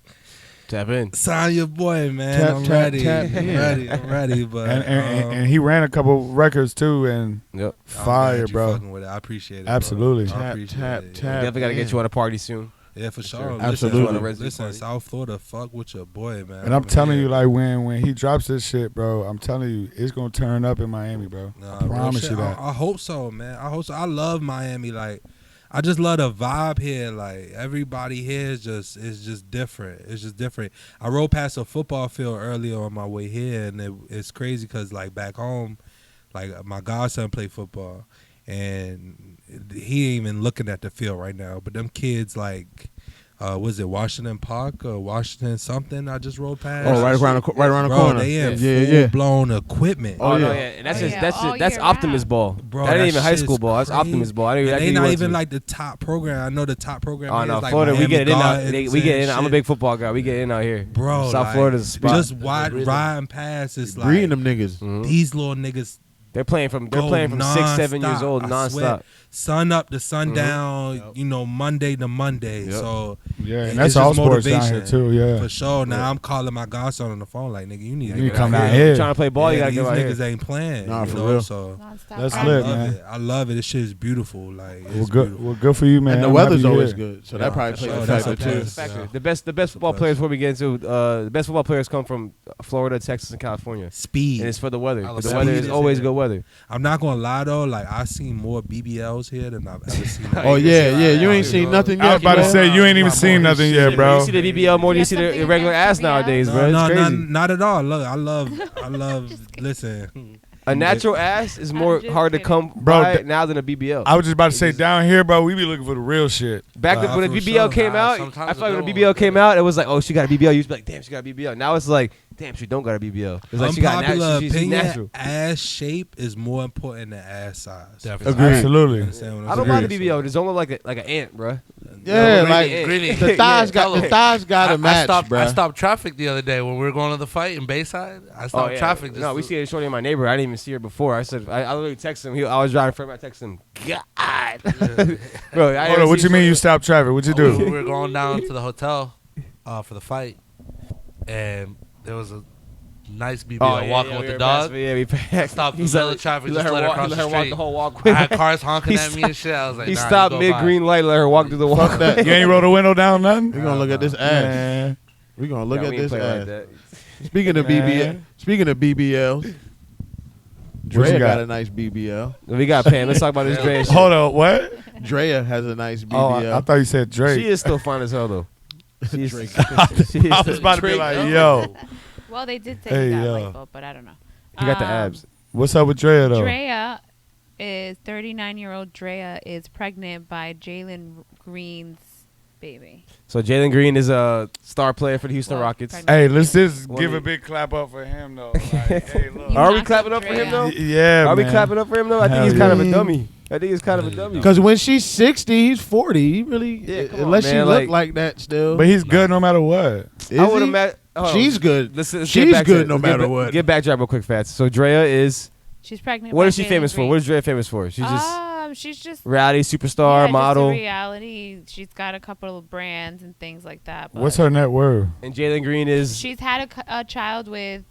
Speaker 1: Tap in.
Speaker 5: sign your boy, man.
Speaker 2: Tap,
Speaker 5: I'm
Speaker 2: tap,
Speaker 5: ready.
Speaker 2: tap
Speaker 5: I'm
Speaker 2: in.
Speaker 5: ready. I'm ready. But
Speaker 4: And he ran a couple records too, and
Speaker 1: Yep.
Speaker 5: I'm glad
Speaker 4: fire,
Speaker 5: you
Speaker 4: bro.
Speaker 5: fucking with it. I appreciate it.
Speaker 4: Absolutely.
Speaker 5: Bro. I
Speaker 2: Tap,
Speaker 5: appreciate
Speaker 2: tap,
Speaker 5: it.
Speaker 2: tap.
Speaker 1: Definitely gotta get you on a party soon.
Speaker 5: Yeah, for sure.
Speaker 1: sure.
Speaker 2: Absolutely.
Speaker 5: Listen, South Florida, fuck with your boy, man.
Speaker 4: And I'm telling
Speaker 5: Yeah.
Speaker 4: you, like when he drops this shit, bro, I'm telling you, it's gonna turn up in Miami, bro.
Speaker 5: Nah,
Speaker 4: I
Speaker 5: real
Speaker 4: promise
Speaker 5: shit.
Speaker 4: you that.
Speaker 5: I hope so, man. I hope so. I love Miami. Like, I just love the vibe here. Like, everybody here is just different. It's just different. I rode past a football field earlier on my way here, and it's crazy because, like, back home, like, my godson played football, and he ain't even looking at the field right now. But them kids, like, was it Washington Park or Washington something? I just rode past.
Speaker 2: Oh, right around the
Speaker 5: Bro,
Speaker 2: corner.
Speaker 5: they in
Speaker 2: Yeah.
Speaker 5: full-blown equipment.
Speaker 2: Oh,
Speaker 1: Oh, no,
Speaker 2: yeah.
Speaker 1: yeah. And that's
Speaker 3: Oh,
Speaker 1: just
Speaker 3: yeah.
Speaker 1: that's
Speaker 3: All
Speaker 1: that's
Speaker 3: year
Speaker 1: Optimus
Speaker 3: round.
Speaker 1: ball.
Speaker 5: Bro,
Speaker 1: that ain't even high
Speaker 5: shit's
Speaker 1: school ball. That's
Speaker 5: crazy.
Speaker 1: Optimus ball. I didn't
Speaker 5: And
Speaker 1: even
Speaker 5: they
Speaker 1: I
Speaker 5: not
Speaker 1: knew you
Speaker 5: even
Speaker 1: went
Speaker 5: like the top program. I know the top program.
Speaker 1: to. Oh
Speaker 5: here
Speaker 1: no,
Speaker 5: is like
Speaker 1: Florida. We
Speaker 5: Miami
Speaker 1: get it in out.
Speaker 5: Gardens
Speaker 1: We get
Speaker 5: and
Speaker 1: in. I'm a
Speaker 5: shit.
Speaker 1: big football guy. We get in out here,
Speaker 5: Bro.
Speaker 1: South
Speaker 5: like,
Speaker 1: Florida's a spot.
Speaker 5: Just riding past. It's like
Speaker 2: Breeding them niggas.
Speaker 1: Mhm.
Speaker 5: these little niggas
Speaker 1: They're playing from
Speaker 5: go
Speaker 1: 6, 7 years
Speaker 5: nonstop,
Speaker 1: old
Speaker 5: I swear.
Speaker 1: nonstop.
Speaker 5: Sun up to sundown.
Speaker 2: Yep.
Speaker 5: You know, Monday to Monday.
Speaker 1: Yep.
Speaker 5: So
Speaker 4: Yeah,
Speaker 5: it's
Speaker 4: and that's
Speaker 5: just
Speaker 4: all sports down here
Speaker 5: motivation.
Speaker 4: too. Yeah.
Speaker 5: for sure. Now I'm calling my godson on the phone. Like, nigga, you need
Speaker 4: You
Speaker 5: to
Speaker 4: need
Speaker 5: get
Speaker 4: to come
Speaker 5: out
Speaker 4: down
Speaker 5: here.
Speaker 4: here.
Speaker 1: Trying to play ball, you
Speaker 5: Yeah,
Speaker 1: gotta
Speaker 5: these
Speaker 1: get out
Speaker 5: niggas
Speaker 1: here.
Speaker 5: ain't playing.
Speaker 2: Nah,
Speaker 5: you
Speaker 2: for
Speaker 5: know,
Speaker 2: real.
Speaker 5: So
Speaker 3: Nonstop
Speaker 4: That's
Speaker 5: I
Speaker 4: lit,
Speaker 5: love
Speaker 4: man.
Speaker 5: it. I love it. This shit is beautiful. Like,
Speaker 4: Well,
Speaker 5: it's
Speaker 4: good.
Speaker 5: beautiful.
Speaker 4: Well, good for you, man.
Speaker 2: And the
Speaker 4: I'm
Speaker 2: weather's
Speaker 4: happy
Speaker 2: always
Speaker 4: you here.
Speaker 2: good, so
Speaker 5: Yeah,
Speaker 2: that probably
Speaker 5: for
Speaker 2: plays
Speaker 5: sure.
Speaker 2: a
Speaker 5: That's
Speaker 2: factor
Speaker 5: a
Speaker 2: too.
Speaker 5: plus.
Speaker 1: Factor.
Speaker 5: Yeah.
Speaker 1: The best football players before we get into the best football players come from Florida, Texas, and California,
Speaker 5: Speed.
Speaker 1: and it's for the weather.
Speaker 6: I love
Speaker 1: The
Speaker 6: speed.
Speaker 1: weather is
Speaker 5: Speed
Speaker 1: always
Speaker 5: is
Speaker 1: good weather.
Speaker 5: I'm not gonna lie though. Like, I seen more BBLs here than I've ever seen.
Speaker 2: Oh yeah, yeah. You ain't seen nothing
Speaker 4: I was
Speaker 2: yet,
Speaker 4: about to
Speaker 2: bro.
Speaker 4: say you ain't even
Speaker 6: My
Speaker 4: seen
Speaker 6: boy,
Speaker 4: nothing
Speaker 6: shit,
Speaker 4: yet, bro.
Speaker 1: You see the BBL more than you see the
Speaker 3: something
Speaker 1: irregular ass
Speaker 3: against
Speaker 1: nowadays,
Speaker 3: BBL?
Speaker 1: bro. It's
Speaker 5: No,
Speaker 1: crazy.
Speaker 5: not at all. Look, I love. Listen,
Speaker 1: A natural ass is more
Speaker 3: I'm just
Speaker 1: hard to
Speaker 3: kidding.
Speaker 1: come
Speaker 4: Bro,
Speaker 1: by
Speaker 4: th-
Speaker 1: now than a BBL.
Speaker 4: I was just about to say down here, bro. We be looking for the real shit.
Speaker 1: Back
Speaker 5: Nah,
Speaker 1: when the
Speaker 5: for
Speaker 1: BBL
Speaker 5: sure.
Speaker 1: came
Speaker 6: Nah,
Speaker 1: out,
Speaker 6: sometimes
Speaker 1: I feel like
Speaker 6: a
Speaker 1: when the
Speaker 6: good
Speaker 1: BBL
Speaker 6: one,
Speaker 1: came
Speaker 6: yeah.
Speaker 1: out, it was like, oh, she got a BBL. You used to be like, damn, she got a BBL. Now it's like, damn, she don't got a BBL. It's like she got
Speaker 5: unpopular
Speaker 1: she's
Speaker 5: opinion.
Speaker 1: natural.
Speaker 5: Ass shape is more important than ass size.
Speaker 6: Definitely.
Speaker 2: Agreed.
Speaker 4: Absolutely.
Speaker 5: Understand what I'm
Speaker 1: I don't
Speaker 5: saying?
Speaker 1: mind the BBL. It's only like an ant, bro.
Speaker 2: Yeah,
Speaker 1: No,
Speaker 2: like
Speaker 1: Greeny.
Speaker 2: the thighs
Speaker 6: Yeah,
Speaker 2: got to match,
Speaker 6: I
Speaker 2: bro.
Speaker 6: stopped traffic the other day when we were going to the fight in Bayside. I stopped traffic.
Speaker 1: No, we see a shorty in my neighborhood. I didn't even see her before. I said, I literally texted him. I was driving in front of him. I texted him, God. Bro, I
Speaker 4: Hold on, what you mean you stopped traffic? What you
Speaker 6: We
Speaker 4: do?
Speaker 6: were going down to the hotel for the fight, and there was a nice BBL walking with the dog.
Speaker 1: Yeah, we passed.
Speaker 6: Stopped in
Speaker 1: He's
Speaker 6: the middle
Speaker 1: like-
Speaker 6: of traffic,
Speaker 1: he
Speaker 6: just
Speaker 1: her
Speaker 6: let her
Speaker 1: walk-
Speaker 6: cross
Speaker 1: he
Speaker 6: the
Speaker 1: let her walk
Speaker 6: street.
Speaker 1: the whole walk.
Speaker 6: I had cars honking
Speaker 1: He
Speaker 6: at me and shit. I was like,
Speaker 1: He
Speaker 6: nah,
Speaker 1: stopped
Speaker 6: you go by.
Speaker 1: mid green light, let her walk through the walk.
Speaker 2: Fuck that.
Speaker 4: You ain't roll the window down, nothing?
Speaker 2: We gonna look at this ass.
Speaker 4: Man.
Speaker 2: We gonna look
Speaker 1: Nah,
Speaker 2: at
Speaker 1: we ain't
Speaker 2: this
Speaker 1: play
Speaker 2: ass.
Speaker 1: like that.
Speaker 2: Speaking of
Speaker 4: Man.
Speaker 2: BBLs, Draya
Speaker 4: got?
Speaker 2: got a nice BBL.
Speaker 1: We got Pam. Let's talk about this Draya shit.
Speaker 4: Hold on, what?
Speaker 2: Drea has a nice BBL.
Speaker 4: Oh, I thought you said Drake.
Speaker 1: She is still fine as hell though. She's,
Speaker 2: Drake.
Speaker 1: she is
Speaker 4: I was about to be like, yo,
Speaker 3: Well, they did say
Speaker 4: Hey,
Speaker 3: he got
Speaker 4: yo.
Speaker 3: lipo, but I don't know.
Speaker 1: he got the abs.
Speaker 4: what's up with Draya though?
Speaker 3: Draya is 39-year-old Draya is pregnant by Jalen Green's baby.
Speaker 1: So Jalen Green is a star player for the Houston
Speaker 3: Well,
Speaker 1: Rockets.
Speaker 3: pregnant.
Speaker 4: Hey, let's just
Speaker 1: Well,
Speaker 4: give
Speaker 1: he-
Speaker 4: a big clap up for him though. Like, hey, look.
Speaker 3: You
Speaker 1: Are we
Speaker 3: knocked
Speaker 1: clapping
Speaker 3: up
Speaker 1: up for him
Speaker 3: Draya.
Speaker 1: though?
Speaker 4: Yeah,
Speaker 1: Are we
Speaker 4: man.
Speaker 1: clapping up for him though? I think
Speaker 4: Hell
Speaker 1: he's kind of a
Speaker 2: yeah.
Speaker 1: dummy. I think he's kind of a dummy.
Speaker 2: Because when she's 60, he's 40. He really,
Speaker 1: Yeah, come on,
Speaker 2: unless she
Speaker 1: man,
Speaker 2: look
Speaker 1: like-
Speaker 2: like that still.
Speaker 4: But he's good no matter what.
Speaker 2: Is
Speaker 1: I would
Speaker 2: he?
Speaker 1: imagine.
Speaker 2: She's good.
Speaker 1: Let's get
Speaker 2: She's
Speaker 1: back
Speaker 2: good
Speaker 1: to,
Speaker 2: no
Speaker 1: let's get
Speaker 2: matter
Speaker 1: ba-
Speaker 2: what.
Speaker 1: Get backdrop real quick, Fats. So Draya is.
Speaker 3: She's pregnant.
Speaker 1: What
Speaker 3: by
Speaker 1: is she
Speaker 3: Jalen
Speaker 1: famous for?
Speaker 3: Green.
Speaker 1: What is Draya famous for? She's just
Speaker 3: She's just
Speaker 1: reality superstar,
Speaker 3: yeah,
Speaker 1: model.
Speaker 3: Just a reality. She's got a couple of brands and things like that. But
Speaker 4: What's her net worth?
Speaker 1: And Jalen Green is.
Speaker 3: She's had a child with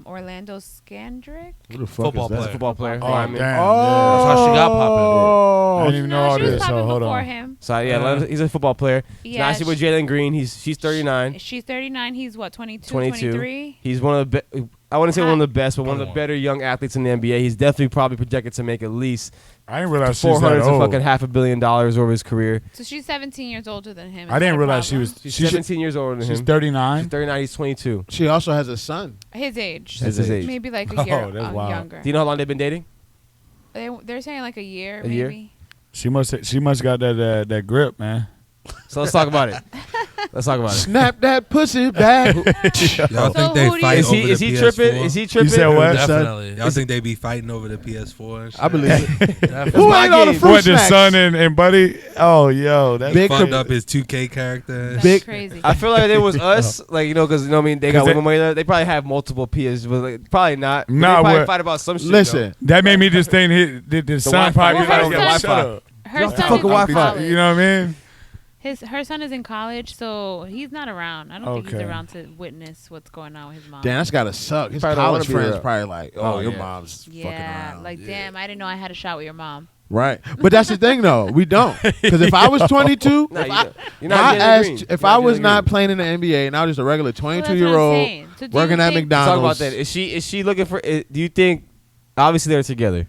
Speaker 3: Orlando Scandrick.
Speaker 2: Who the fuck
Speaker 6: Football
Speaker 2: is that?
Speaker 6: player.
Speaker 1: Football player.
Speaker 4: Oh,
Speaker 1: lineman.
Speaker 4: damn.
Speaker 6: That's how she got popular.
Speaker 4: I didn't even know all
Speaker 3: she was
Speaker 4: this. So
Speaker 3: popping
Speaker 4: hold
Speaker 3: before
Speaker 4: on.
Speaker 3: him.
Speaker 1: So yeah, he's a football player.
Speaker 3: Yeah,
Speaker 1: now she's with Jalen Green. She's 39.
Speaker 3: She's 39. He's what, 22,
Speaker 1: 22.
Speaker 3: 23?
Speaker 1: He's one of the I wouldn't say one of the best, but one of the
Speaker 6: Come on.
Speaker 1: better young athletes in the NBA. He's definitely probably projected to make at least
Speaker 4: I didn't realize she was
Speaker 1: 400
Speaker 4: that
Speaker 1: to
Speaker 4: old.
Speaker 1: fucking $500 million over his career.
Speaker 3: So she's 17 years older than him.
Speaker 4: I didn't realize she was.
Speaker 1: She's
Speaker 4: She's
Speaker 1: 17 years older than
Speaker 4: she's
Speaker 1: him.
Speaker 4: 39.
Speaker 1: She's 39. He's 22.
Speaker 2: She also has a son.
Speaker 3: his age.
Speaker 1: That's his age.
Speaker 3: Maybe like
Speaker 4: Oh,
Speaker 3: a year
Speaker 4: that's wild.
Speaker 3: younger.
Speaker 1: Do you know how long they've been dating?
Speaker 3: They're saying like a year,
Speaker 1: A year?
Speaker 3: maybe.
Speaker 4: She must got that grip, man.
Speaker 1: So let's talk about it. Let's talk about it.
Speaker 2: Snap that pussy back.
Speaker 5: Y'all
Speaker 3: So
Speaker 5: think they
Speaker 3: who do
Speaker 5: fight
Speaker 3: you-
Speaker 1: Is
Speaker 5: over
Speaker 1: he is
Speaker 5: the
Speaker 1: he
Speaker 5: PS4?
Speaker 1: tripping? Is he tripping?
Speaker 4: You said what?
Speaker 6: Definitely.
Speaker 5: Y'all think they be fighting over the PS4 and shit?
Speaker 2: I believe it.
Speaker 6: Definitely.
Speaker 2: Who
Speaker 1: my
Speaker 2: ate all the
Speaker 1: game.
Speaker 2: fruit
Speaker 4: What, the
Speaker 2: snacks?
Speaker 4: son and Buddy? Oh, yo, that's
Speaker 2: Big
Speaker 5: Fucked
Speaker 2: com-
Speaker 5: up his 2K character. and
Speaker 3: That's
Speaker 2: Big-
Speaker 3: crazy.
Speaker 1: I feel like if it was us, like because what I mean, they got
Speaker 4: 'Cause
Speaker 1: women money there. They probably have multiple PS, but like, probably not. But
Speaker 4: Nah,
Speaker 1: they probably
Speaker 4: what-
Speaker 1: fight about some shit.
Speaker 2: Listen,
Speaker 4: That made me just think the son
Speaker 1: Wi-Fi.
Speaker 4: probably
Speaker 3: Well,
Speaker 4: like,
Speaker 3: her
Speaker 4: yo,
Speaker 3: son-
Speaker 4: shut up.
Speaker 3: Her
Speaker 1: Y'all
Speaker 3: son
Speaker 1: fucking
Speaker 3: is in
Speaker 1: Wi-Fi.
Speaker 3: college.
Speaker 4: You know what I mean?
Speaker 3: Her son is in college, so he's not around. I don't think he's
Speaker 4: Okay.
Speaker 3: around to witness what's going on with his mom.
Speaker 2: damn, that's gotta suck. His
Speaker 1: Probably don't
Speaker 2: college
Speaker 1: wanna be
Speaker 2: friends
Speaker 1: around.
Speaker 2: probably like, oh,
Speaker 1: Oh,
Speaker 2: your
Speaker 1: yeah.
Speaker 2: mom's fucking
Speaker 3: Yeah,
Speaker 2: around.
Speaker 3: like damn, I didn't know I had a shot with your mom.
Speaker 2: Right, but that's the thing though. We don't, because if I was 22,
Speaker 1: Nah,
Speaker 2: if I,
Speaker 1: you're not
Speaker 2: I
Speaker 1: Jalen
Speaker 2: asked
Speaker 1: Green.
Speaker 2: if
Speaker 1: You're
Speaker 2: I
Speaker 1: not
Speaker 2: was
Speaker 1: Jalen
Speaker 2: not
Speaker 1: Green.
Speaker 2: playing in the NBA and I was just a regular
Speaker 3: Well, that's
Speaker 2: 22-year-old
Speaker 3: what I'm saying. So do you
Speaker 2: working at
Speaker 3: think-
Speaker 1: Let's talk
Speaker 2: McDonald's.
Speaker 1: about that. Is she looking for? Do you think? Obviously, they're together.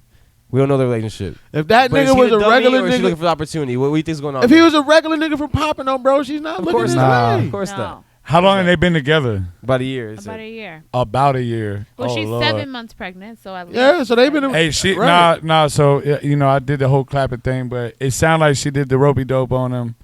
Speaker 1: We don't know the relationship.
Speaker 2: If that
Speaker 1: But is
Speaker 2: nigga
Speaker 1: he
Speaker 2: was
Speaker 1: the
Speaker 2: a
Speaker 1: dummy
Speaker 2: regular
Speaker 1: or is she looking
Speaker 2: nigga,
Speaker 1: for the opportunity? What do you think's going on?
Speaker 2: if he
Speaker 1: there?
Speaker 2: was a regular nigga from popping on, bro, she's not
Speaker 1: Of
Speaker 2: looking
Speaker 1: course
Speaker 2: his
Speaker 1: not.
Speaker 2: way.
Speaker 1: Of course
Speaker 3: no,
Speaker 1: not.
Speaker 4: How long have they been together?
Speaker 1: About a year. is
Speaker 3: about
Speaker 1: it?
Speaker 3: a year.
Speaker 4: About a year.
Speaker 3: Well,
Speaker 4: Oh,
Speaker 3: she's
Speaker 4: Lord.
Speaker 3: 7 months pregnant, so at least.
Speaker 2: Yeah, so they've been.
Speaker 4: Hey, she
Speaker 2: Right.
Speaker 4: nah. So I did the whole clapping thing, but it sounded like she did the ropey dope on him.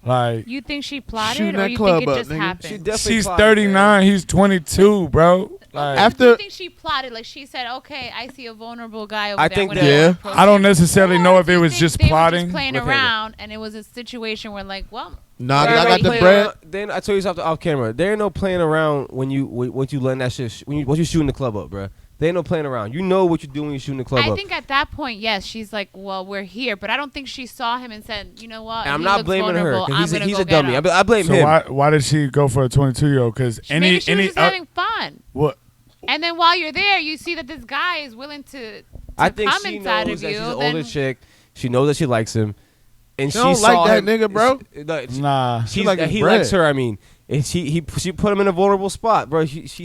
Speaker 4: Like
Speaker 3: You think she plotted,
Speaker 2: Shooting
Speaker 3: or
Speaker 2: that
Speaker 3: you
Speaker 2: club
Speaker 3: think it
Speaker 2: up,
Speaker 3: just
Speaker 2: nigga.
Speaker 3: happened?
Speaker 1: She definitely
Speaker 4: she's
Speaker 1: plotted,
Speaker 4: 39, he's 22, bro. Like
Speaker 2: After-
Speaker 3: you think she plotted? Like she said, "Okay, I see a vulnerable guy over
Speaker 1: I
Speaker 3: there.
Speaker 1: think
Speaker 3: I'm gonna
Speaker 2: that-
Speaker 3: go approach
Speaker 4: I don't
Speaker 3: him."
Speaker 4: necessarily
Speaker 3: Or
Speaker 4: know if
Speaker 3: do
Speaker 4: it
Speaker 3: you
Speaker 4: was
Speaker 3: think
Speaker 4: just
Speaker 3: they were
Speaker 4: plotting.
Speaker 3: just playing
Speaker 1: Look at it.
Speaker 3: around, and it was a situation where, like, well,
Speaker 2: Nah, 'cause
Speaker 1: There
Speaker 2: I
Speaker 1: ain't
Speaker 2: got
Speaker 1: no
Speaker 2: the
Speaker 1: playing
Speaker 2: bread.
Speaker 1: around- Then I told you off camera. There ain't no playing around when you letting that shit. Once you shooting the club up, bro. There ain't no playing around. You know what you're doing when you're shooting the club
Speaker 3: I
Speaker 1: up.
Speaker 3: think at that point, yes, she's like, "Well, we're here," but I don't think she saw him and said, "You know what?
Speaker 1: And I'm
Speaker 3: he
Speaker 1: not
Speaker 3: looks
Speaker 1: blaming her
Speaker 3: vulnerable.
Speaker 1: because
Speaker 3: I'm
Speaker 1: he's
Speaker 3: gonna
Speaker 1: a
Speaker 3: go get
Speaker 1: dummy.
Speaker 3: him."
Speaker 1: I blame
Speaker 4: So
Speaker 1: him.
Speaker 4: why did she go for a 22-year-old? Because
Speaker 3: Maybe she was just
Speaker 4: any
Speaker 3: having fun.
Speaker 4: what?
Speaker 3: And then while you're there, you see that this guy is willing to
Speaker 1: I think
Speaker 3: come
Speaker 1: she
Speaker 3: inside
Speaker 1: knows
Speaker 3: of
Speaker 1: that
Speaker 3: you.
Speaker 1: she's an
Speaker 3: then
Speaker 1: older chick. She knows that she likes him, and
Speaker 2: She
Speaker 1: she
Speaker 2: don't
Speaker 1: saw
Speaker 2: like that
Speaker 1: him-
Speaker 2: nigga, bro.
Speaker 4: Nah.
Speaker 1: She's,
Speaker 2: like his
Speaker 1: he
Speaker 2: bread.
Speaker 1: likes her. I mean, and she put him in a vulnerable spot, bro. He's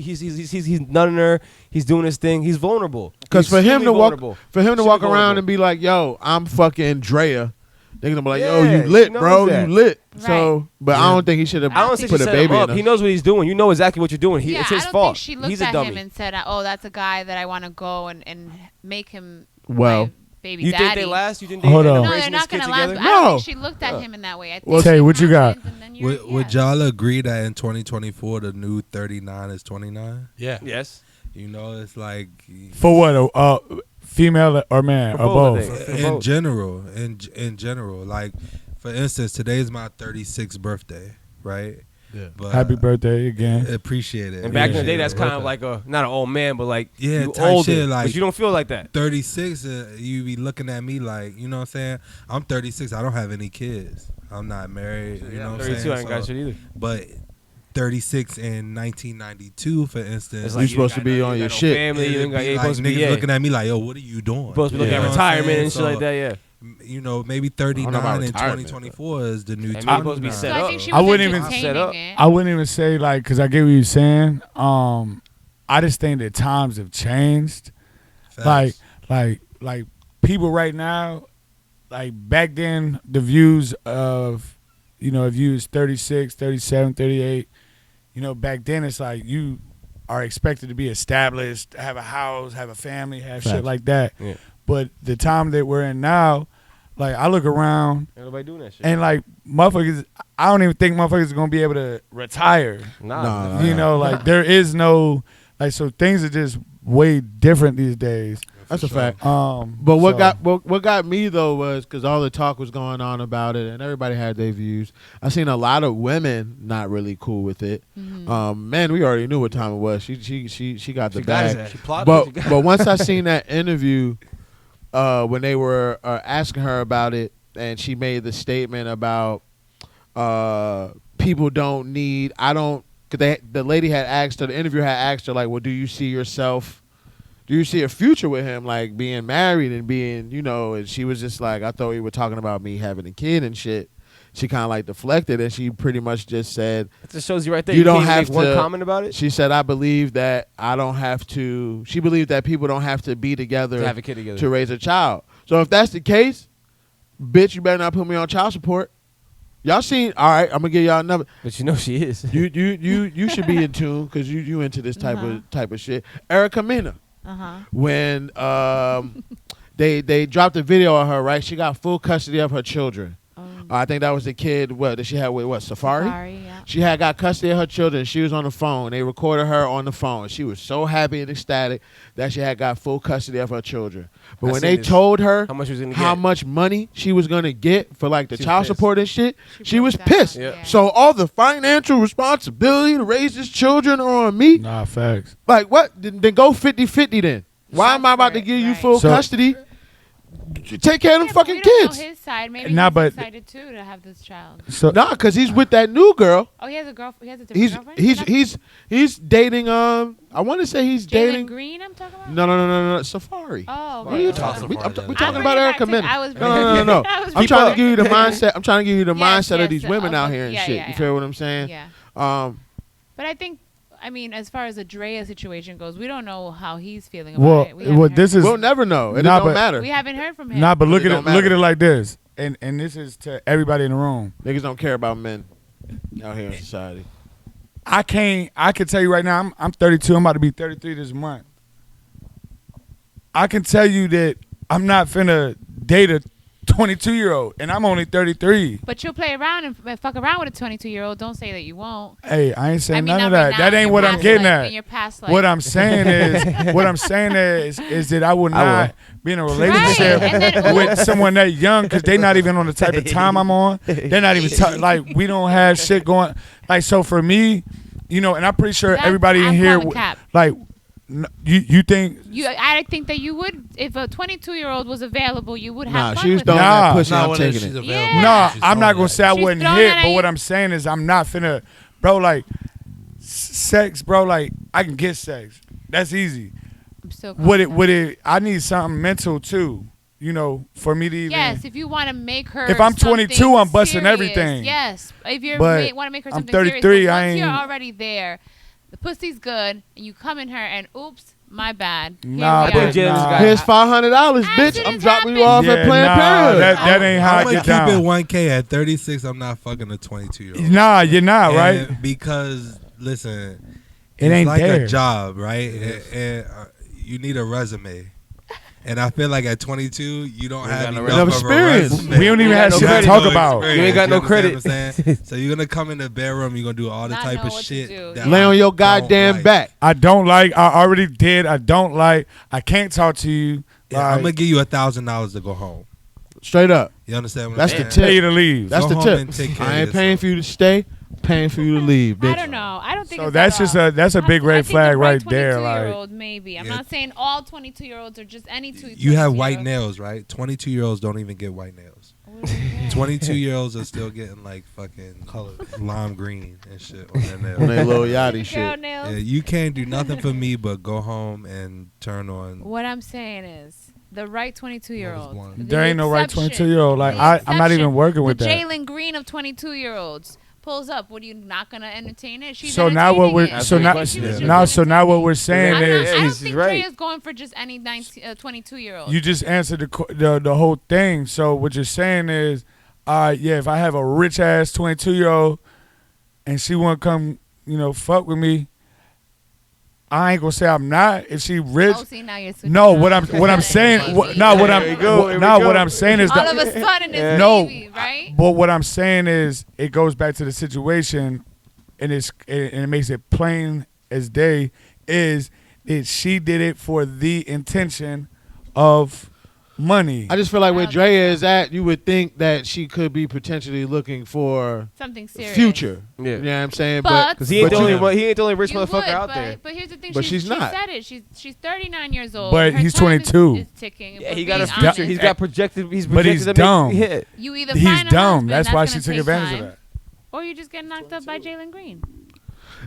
Speaker 1: nutting her. He's doing his thing. He's vulnerable.
Speaker 2: Because
Speaker 1: He's
Speaker 2: for him to
Speaker 1: extremely
Speaker 2: walk,
Speaker 1: vulnerable.
Speaker 2: for him to
Speaker 1: Extremely
Speaker 2: walk around
Speaker 1: vulnerable.
Speaker 2: and be like, "Yo, I'm fucking Draya," they're gonna be like, "Yo,
Speaker 1: Yeah,
Speaker 2: you
Speaker 1: she
Speaker 2: lit,
Speaker 1: knows
Speaker 2: bro,
Speaker 1: that.
Speaker 2: you lit."
Speaker 3: Right.
Speaker 2: So, but I don't think he should have
Speaker 1: I don't think
Speaker 2: put
Speaker 1: she
Speaker 2: a
Speaker 1: set
Speaker 2: baby
Speaker 1: him
Speaker 2: in
Speaker 1: up.
Speaker 2: us.
Speaker 1: He knows what he's doing. You know exactly what you're doing.
Speaker 3: yeah,
Speaker 1: It's his
Speaker 3: I don't
Speaker 1: fault.
Speaker 3: think she looked
Speaker 1: He's a
Speaker 3: at
Speaker 1: dummy.
Speaker 3: him and said, "Oh, that's a guy that I want to go and make him
Speaker 2: Well,
Speaker 3: my baby
Speaker 1: You
Speaker 3: daddy."
Speaker 1: think they last? You think they
Speaker 4: Hold
Speaker 1: end
Speaker 4: on.
Speaker 1: up
Speaker 3: No, they're
Speaker 1: raising
Speaker 3: not
Speaker 1: this kid
Speaker 3: gonna last.
Speaker 1: together?
Speaker 3: But I don't
Speaker 2: No.
Speaker 3: think she looked at him in that way. I think
Speaker 2: Well,
Speaker 4: Tay,
Speaker 3: it
Speaker 4: what you got?
Speaker 3: happens, and then you're-
Speaker 5: Would
Speaker 3: yeah.
Speaker 5: y'all agree that in 2024 the new 39 is 29?
Speaker 6: Yeah.
Speaker 1: Yes.
Speaker 5: You know, it's like
Speaker 4: For what? Female or man
Speaker 1: For
Speaker 4: or
Speaker 1: both, I
Speaker 4: both?
Speaker 1: think.
Speaker 5: in
Speaker 1: both.
Speaker 5: general, in general, like for instance, today's my 36th birthday, right?
Speaker 6: Yeah.
Speaker 5: But
Speaker 4: Happy birthday again.
Speaker 5: appreciate it.
Speaker 1: And back in the
Speaker 5: Appreciate
Speaker 1: day,
Speaker 5: it.
Speaker 1: that's kind of like not an old man, but like
Speaker 5: Yeah,
Speaker 1: you
Speaker 5: type
Speaker 1: older,
Speaker 5: shit, like-
Speaker 1: but you don't feel like that.
Speaker 5: 36. You be looking at me like, you know what I'm saying? I'm 36. I don't have any kids. I'm not married. You know what I'm
Speaker 1: 32,
Speaker 5: saying?
Speaker 1: I ain't got shit either.
Speaker 5: But 36 in 1992, for instance,
Speaker 1: It's
Speaker 2: You
Speaker 1: like
Speaker 2: supposed to be on your shit.
Speaker 1: Family, you ain't got, you ain't
Speaker 5: like
Speaker 1: supposed to be
Speaker 5: niggas
Speaker 1: yeah.
Speaker 5: looking at me like, yo, what are you doing?
Speaker 1: supposed to be looking
Speaker 5: You
Speaker 1: at
Speaker 5: know what I'm
Speaker 1: retirement
Speaker 5: saying?
Speaker 1: and shit
Speaker 5: So,
Speaker 1: like that. Yeah.
Speaker 5: You know, maybe
Speaker 2: I don't know
Speaker 5: 39
Speaker 2: about
Speaker 5: in
Speaker 2: retirement,
Speaker 5: 2024 is the new
Speaker 1: And we
Speaker 5: 29.
Speaker 1: supposed to be
Speaker 3: So
Speaker 1: set
Speaker 3: I
Speaker 1: up.
Speaker 3: think she
Speaker 4: I
Speaker 3: was
Speaker 4: wouldn't even
Speaker 3: entertaining
Speaker 1: set up.
Speaker 3: it.
Speaker 4: I wouldn't even say like, because I get what you're saying. I just think that times have changed.
Speaker 5: Facts.
Speaker 4: Like people right now, like back then, the views of, if you was 36, 37, 38, back then it's like you are expected to be established, have a house, have a family, have shit like that.
Speaker 1: Yeah.
Speaker 4: But the time that we're in now, like I look around
Speaker 1: Ain't nobody doing that shit.
Speaker 4: and like motherfuckers, I don't even think motherfuckers are gonna be able to retire.
Speaker 1: Nah.
Speaker 4: Like there is no, like, so things are just way different these days.
Speaker 2: That's a fact.
Speaker 4: But
Speaker 2: what got me though was because all the talk was going on about it and everybody had their views. I seen a lot of women not really cool with it. Men, we already knew what time it was. She got the bag.
Speaker 6: She plotted.
Speaker 2: But once I seen that interview, when they were asking her about it, and she made the statement about people don't need. The lady had asked her. The interviewer had asked her like, "Well, do you see yourself? Do you see a future with him, like being married and being, And she was just like, "I thought we were talking about me having a kid and shit." She kind of like deflected, and she pretty much just said,
Speaker 1: It just shows you right there.
Speaker 2: You don't
Speaker 1: can't
Speaker 2: have
Speaker 1: make one
Speaker 2: to-
Speaker 1: comment about it.
Speaker 2: She said, "I believe that I don't have to." She believed that people don't have to be together
Speaker 1: To have a kid together.
Speaker 2: to raise a child. So if that's the case, bitch, you better not put me on child support. Y'all seen? All right, I'm gonna give y'all another.
Speaker 1: But she is.
Speaker 2: You should be in tune because you into this type of shit. Erica Mena. When they dropped a video of her, right? She got full custody of her children. I think that was the kid. What did she have with Safari?
Speaker 3: Safari, yeah.
Speaker 2: She had got custody of her children. She was on the phone. They recorded her on the phone. She was so happy and ecstatic that she had got full custody of her children. But when they told her how much money she was gonna get for like the child support and shit, she was pissed.
Speaker 1: Yeah.
Speaker 2: So all the financial responsibility to raise his children are on me.
Speaker 4: Nah, facts.
Speaker 2: Like what? Then go 50-50 then. Why am I about to give you full custody? Take care of them fucking
Speaker 3: we don't
Speaker 2: kids.
Speaker 3: know his side. Maybe
Speaker 4: Nah,
Speaker 3: he's
Speaker 4: but-
Speaker 3: excited too to have this child.
Speaker 4: So
Speaker 2: Because he's with that new girl.
Speaker 3: Oh, he has a girlfriend. He has a different
Speaker 2: He's
Speaker 3: girlfriend.
Speaker 2: he's dating. I want to say he's
Speaker 3: Jalen
Speaker 2: dating.
Speaker 3: Green. I'm talking about.
Speaker 2: No. Safari.
Speaker 3: Oh,
Speaker 2: What are you
Speaker 3: okay.
Speaker 2: talking? We
Speaker 6: I'm
Speaker 2: talking
Speaker 3: bringing
Speaker 2: about
Speaker 3: it
Speaker 2: Erica
Speaker 3: back to-
Speaker 2: Mena.
Speaker 3: I was
Speaker 2: No.
Speaker 3: bringing- I was
Speaker 2: I'm trying to
Speaker 3: bringing-
Speaker 2: give you the mindset. I'm trying to give you the
Speaker 3: Yes,
Speaker 2: mindset
Speaker 3: yes,
Speaker 2: of these women
Speaker 3: okay.
Speaker 2: out here and
Speaker 3: Yeah,
Speaker 2: shit.
Speaker 3: yeah,
Speaker 2: You
Speaker 3: yeah.
Speaker 2: feel what I'm saying?
Speaker 3: Yeah. But I think, as far as the Draya situation goes, we don't know how he's feeling about it. We haven't
Speaker 4: this
Speaker 3: heard-
Speaker 4: is
Speaker 2: We'll never know. It
Speaker 4: Nah,
Speaker 2: don't
Speaker 4: but-
Speaker 2: matter.
Speaker 3: We haven't heard from him.
Speaker 4: nah, but look
Speaker 2: But
Speaker 4: at
Speaker 2: it
Speaker 4: it.
Speaker 2: don't
Speaker 4: Look at
Speaker 2: matter.
Speaker 4: it like this, and this is to everybody in the room.
Speaker 2: Niggas don't care about men out here in society.
Speaker 4: I can tell you right now, I'm 32. I'm about to be 33 this month. I can tell you that I'm not finna date a 22-year-old, and I'm only 33.
Speaker 3: But you'll play around and fuck around with a 22-year-old. Don't say that you won't.
Speaker 4: Hey, I ain't saying none
Speaker 3: not
Speaker 4: of
Speaker 3: right
Speaker 4: that.
Speaker 3: now,
Speaker 4: That
Speaker 3: in
Speaker 4: ain't
Speaker 3: your
Speaker 4: what I'm
Speaker 3: past
Speaker 4: getting
Speaker 3: life,
Speaker 4: at.
Speaker 3: In your past life.
Speaker 4: What I'm saying is that I will not be in a relationship
Speaker 3: And then,
Speaker 4: with someone that young because they're not even on the type of time I'm on. They're not even like we don't have shit going. Like so for me, and I'm pretty sure
Speaker 3: That's-
Speaker 4: everybody in
Speaker 3: I'm
Speaker 4: here
Speaker 3: calling cap.
Speaker 4: like you think.
Speaker 3: I think that you would, if a 22-year-old was available, you would have
Speaker 2: Nah,
Speaker 3: fun
Speaker 2: she was
Speaker 3: with
Speaker 2: throwing
Speaker 3: him.
Speaker 2: that pussy.
Speaker 6: Not
Speaker 2: I'm
Speaker 6: when
Speaker 2: taking
Speaker 6: she's
Speaker 2: it.
Speaker 6: available.
Speaker 3: Yeah.
Speaker 4: No,
Speaker 6: She's
Speaker 4: I'm not
Speaker 6: throwing
Speaker 4: gonna
Speaker 6: that.
Speaker 4: say I
Speaker 3: She's
Speaker 4: wouldn't
Speaker 3: throwing
Speaker 4: hit,
Speaker 3: that
Speaker 4: but
Speaker 3: at
Speaker 4: what
Speaker 3: you.
Speaker 4: I'm saying is I'm not finna, bro. Like sex, bro. Like I can get sex. That's easy.
Speaker 3: I'm still
Speaker 4: Would
Speaker 3: calling
Speaker 4: it? I need something mental too. For me to even.
Speaker 3: Yes, if you want to make her.
Speaker 4: If I'm 22,
Speaker 3: something
Speaker 4: I'm busting
Speaker 3: serious,
Speaker 4: everything.
Speaker 3: Yes, if you
Speaker 4: But
Speaker 3: want to make her
Speaker 4: I'm
Speaker 3: something
Speaker 4: 33,
Speaker 3: serious, but
Speaker 4: I
Speaker 3: once you're
Speaker 4: ain't-
Speaker 3: already there, the pussy's good, and you come in her, and oops, my bad. Here
Speaker 4: Nah,
Speaker 3: we
Speaker 4: but
Speaker 3: are.
Speaker 1: Jalen just got-
Speaker 2: Here's $500, bitch. I'm
Speaker 3: Accidents
Speaker 2: dropping you
Speaker 3: happen.
Speaker 2: off at Planned Parenthood.
Speaker 4: that ain't how
Speaker 5: I'm
Speaker 4: I
Speaker 5: gonna
Speaker 4: get
Speaker 5: keep it
Speaker 4: down.
Speaker 5: 1K at 36. I'm not fucking a 22-year-old.
Speaker 4: Nah, you're not right.
Speaker 5: Because listen,
Speaker 4: It
Speaker 5: it's
Speaker 4: ain't
Speaker 5: like
Speaker 4: there.
Speaker 5: a job, right? And you need a resume. And I feel like at 22, you don't have
Speaker 1: got no
Speaker 5: enough of a
Speaker 2: experience.
Speaker 5: resume.
Speaker 4: We don't even
Speaker 1: You
Speaker 4: have
Speaker 1: got
Speaker 4: shit
Speaker 1: no
Speaker 4: to
Speaker 1: credit.
Speaker 4: talk about.
Speaker 1: You ain't got no
Speaker 5: understand what
Speaker 1: credit.
Speaker 5: I'm saying? So you're gonna come in the bedroom, you're gonna do all the
Speaker 3: Not
Speaker 5: type
Speaker 3: know
Speaker 5: of
Speaker 3: what to
Speaker 5: shit.
Speaker 3: do.
Speaker 5: That
Speaker 2: Lay
Speaker 5: I
Speaker 2: on your
Speaker 5: don't
Speaker 2: goddamn
Speaker 5: like.
Speaker 2: back.
Speaker 4: I don't like. I already did. I don't like. I can't talk to you.
Speaker 5: Yeah, I'm gonna
Speaker 4: Like,
Speaker 5: give you $1,000 to go home.
Speaker 2: Straight up.
Speaker 5: You understand what
Speaker 2: That's
Speaker 5: I'm
Speaker 2: the
Speaker 5: saying?
Speaker 4: tell you to leave.
Speaker 2: That's
Speaker 5: Go
Speaker 2: the
Speaker 5: home
Speaker 2: tip.
Speaker 5: and take care
Speaker 2: I
Speaker 5: of
Speaker 2: ain't paying
Speaker 5: yourself.
Speaker 2: for you to stay. Paying for you to leave, bitch.
Speaker 3: I don't know. I don't think
Speaker 4: So
Speaker 3: it's
Speaker 4: that's
Speaker 3: that
Speaker 4: just
Speaker 3: off.
Speaker 4: that's a big
Speaker 3: I
Speaker 4: red
Speaker 3: think
Speaker 4: flag
Speaker 3: the
Speaker 4: right there.
Speaker 3: 22-year-old,
Speaker 4: Like
Speaker 3: maybe. I'm
Speaker 5: Yeah.
Speaker 3: not saying all 22-year-olds are just any two.
Speaker 5: You have white
Speaker 3: 22-year-olds.
Speaker 5: nails, right? 22-year-olds don't even get white nails. 22-year-olds are still getting like fucking lime green and shit on their
Speaker 2: On
Speaker 5: nails.
Speaker 2: that little yachty
Speaker 3: Girl
Speaker 2: shit.
Speaker 3: nails.
Speaker 5: Yeah, you can't do nothing for me but go home and turn on.
Speaker 3: What I'm saying is the right 22-year-old.
Speaker 5: What was
Speaker 3: The
Speaker 4: there ain't no right
Speaker 3: exception.
Speaker 4: 22-year-old. Like
Speaker 3: The
Speaker 4: I'm not even
Speaker 3: exception.
Speaker 4: working with
Speaker 3: the
Speaker 4: that.
Speaker 3: Jalen Green of 22-year-olds. pulls up, what are you not gonna entertain it? She's
Speaker 4: So now what we're
Speaker 3: now
Speaker 4: what we're saying
Speaker 3: I
Speaker 4: is
Speaker 3: don't
Speaker 1: he's
Speaker 3: think
Speaker 1: right.
Speaker 3: Draya's going for just any 22-year-old.
Speaker 4: you just answered the whole thing. So what you're saying is, if I have a rich ass 22-year-old and she want to come, fuck with me, I ain't gonna say I'm not. If she rich,
Speaker 3: See, now you're switching
Speaker 4: no.
Speaker 3: up.
Speaker 4: What I'm saying, what I'm saying is
Speaker 3: all
Speaker 4: that
Speaker 3: of a sudden it's
Speaker 4: no.
Speaker 3: baby, right?
Speaker 4: But what I'm saying is, it goes back to the situation, and it makes it plain as day. Is that she did it for the intention of money?
Speaker 2: I just feel like where Draya is at, you would think that she could be potentially looking for
Speaker 3: Something serious.
Speaker 2: future.
Speaker 1: Yeah.
Speaker 2: You know what I'm saying?
Speaker 3: But-
Speaker 1: Because he ain't the
Speaker 2: you-
Speaker 1: only rich
Speaker 3: You
Speaker 1: motherfucker
Speaker 3: would,
Speaker 1: out there.
Speaker 3: But here's the thing.
Speaker 2: But
Speaker 3: she
Speaker 2: she's not.
Speaker 3: She said it. She's 39 years old.
Speaker 4: But
Speaker 3: Her
Speaker 4: he's
Speaker 3: time
Speaker 4: 22.
Speaker 3: Is ticking.
Speaker 1: Yeah,
Speaker 3: If
Speaker 1: he
Speaker 3: we're
Speaker 1: got a
Speaker 3: being
Speaker 1: future.
Speaker 3: honest.
Speaker 1: He's got projected. He's
Speaker 4: But
Speaker 1: projected
Speaker 4: he's
Speaker 1: to make
Speaker 4: dumb.
Speaker 1: hit.
Speaker 3: You either
Speaker 4: He's
Speaker 3: find a
Speaker 4: dumb.
Speaker 3: husband
Speaker 4: That's why she
Speaker 3: gonna
Speaker 4: took
Speaker 3: take
Speaker 4: advantage
Speaker 3: time,
Speaker 4: of that.
Speaker 3: or you just get knocked up by Jalen Green.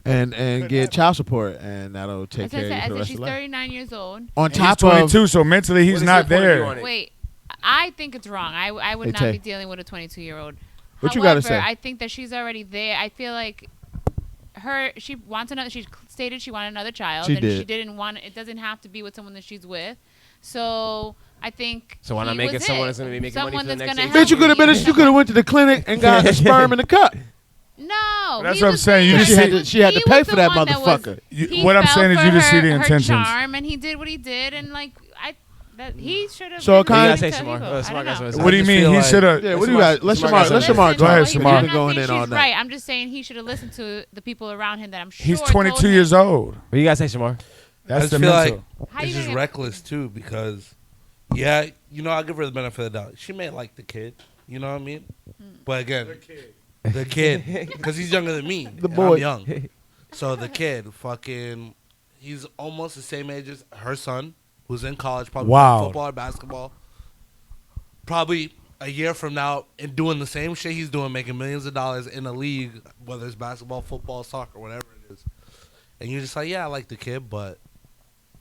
Speaker 2: and get child support, and that'll take
Speaker 3: As
Speaker 2: care
Speaker 3: I
Speaker 2: of you
Speaker 3: said,
Speaker 2: for the rest
Speaker 3: she's
Speaker 2: of life.
Speaker 3: 39 years old.
Speaker 2: On
Speaker 4: And he's
Speaker 2: top
Speaker 4: 22,
Speaker 2: of
Speaker 4: so mentally he's
Speaker 1: What is
Speaker 4: not
Speaker 1: his point of view
Speaker 4: there.
Speaker 1: on it?
Speaker 3: Wait, I think it's wrong. I would
Speaker 2: Hey,
Speaker 3: not
Speaker 2: Tay.
Speaker 3: be dealing with a 22-year-old.
Speaker 2: What you
Speaker 3: However,
Speaker 2: gotta say?
Speaker 3: I think that she's already there. I feel like she wants another. She stated she wanted another child.
Speaker 2: She
Speaker 3: and
Speaker 2: did.
Speaker 3: She didn't want. It doesn't have to be with someone that she's with. So I think.
Speaker 1: So why not
Speaker 3: he
Speaker 1: make
Speaker 3: was
Speaker 1: it someone that's gonna be making money
Speaker 3: Someone
Speaker 1: for the
Speaker 3: that's
Speaker 1: next
Speaker 3: gonna
Speaker 1: 8
Speaker 3: help
Speaker 2: bitch, you could have been. You could have went to the clinic and got a sperm in the cup.
Speaker 3: No,
Speaker 4: That's
Speaker 3: he
Speaker 4: what I'm
Speaker 3: was
Speaker 4: saying. You
Speaker 3: there.
Speaker 4: just
Speaker 2: she had to
Speaker 3: He
Speaker 2: pay
Speaker 3: was
Speaker 2: for
Speaker 3: the
Speaker 2: that
Speaker 3: one that was-
Speaker 2: motherfucker.
Speaker 3: he
Speaker 4: What I'm
Speaker 3: fell
Speaker 4: saying is
Speaker 3: for
Speaker 4: you just see the
Speaker 3: her
Speaker 4: intentions.
Speaker 3: charm, and he did what he did, and he should have.
Speaker 2: So
Speaker 3: been
Speaker 2: Kanye-
Speaker 3: listening
Speaker 1: You gotta say
Speaker 3: to
Speaker 1: Shamar.
Speaker 3: Hugo. I
Speaker 1: Shamar
Speaker 3: don't
Speaker 1: got
Speaker 3: know.
Speaker 1: something to
Speaker 4: What do you
Speaker 6: just
Speaker 4: mean?
Speaker 6: feel
Speaker 4: He
Speaker 6: like-
Speaker 4: should have.
Speaker 2: Yeah, what do you got? Let
Speaker 1: Shamar
Speaker 2: Shamar.
Speaker 1: got
Speaker 2: Let
Speaker 1: something.
Speaker 2: Shamar.
Speaker 4: Go ahead,
Speaker 2: talk.
Speaker 4: Shamar.
Speaker 2: You've
Speaker 3: I'm
Speaker 2: been
Speaker 3: not
Speaker 2: going
Speaker 3: saying
Speaker 2: in all
Speaker 3: she's
Speaker 2: night.
Speaker 3: right. I'm just saying he should have listened to the people around him that I'm sure.
Speaker 4: He's
Speaker 3: told
Speaker 4: 22
Speaker 3: him.
Speaker 4: years old.
Speaker 1: What you gotta say, Shamar?
Speaker 6: I
Speaker 4: That's
Speaker 6: just
Speaker 4: the
Speaker 6: feel
Speaker 4: mental.
Speaker 6: like
Speaker 3: How you
Speaker 6: it's just
Speaker 3: gonna get-
Speaker 6: reckless too, because I'll give her the benefit of the doubt. She may like the kid, you know what I mean? But again, the kid, because he's younger than me.
Speaker 2: The
Speaker 6: and
Speaker 2: boy.
Speaker 6: I'm young. So the kid, he's almost the same age as her son, who's in college, probably
Speaker 4: Wow.
Speaker 6: playing football or basketball. Probably a year from now, and doing the same shit he's doing, making millions of dollars in a league, whether it's basketball, football, soccer, whatever it is. And you're just like, yeah, I like the kid, but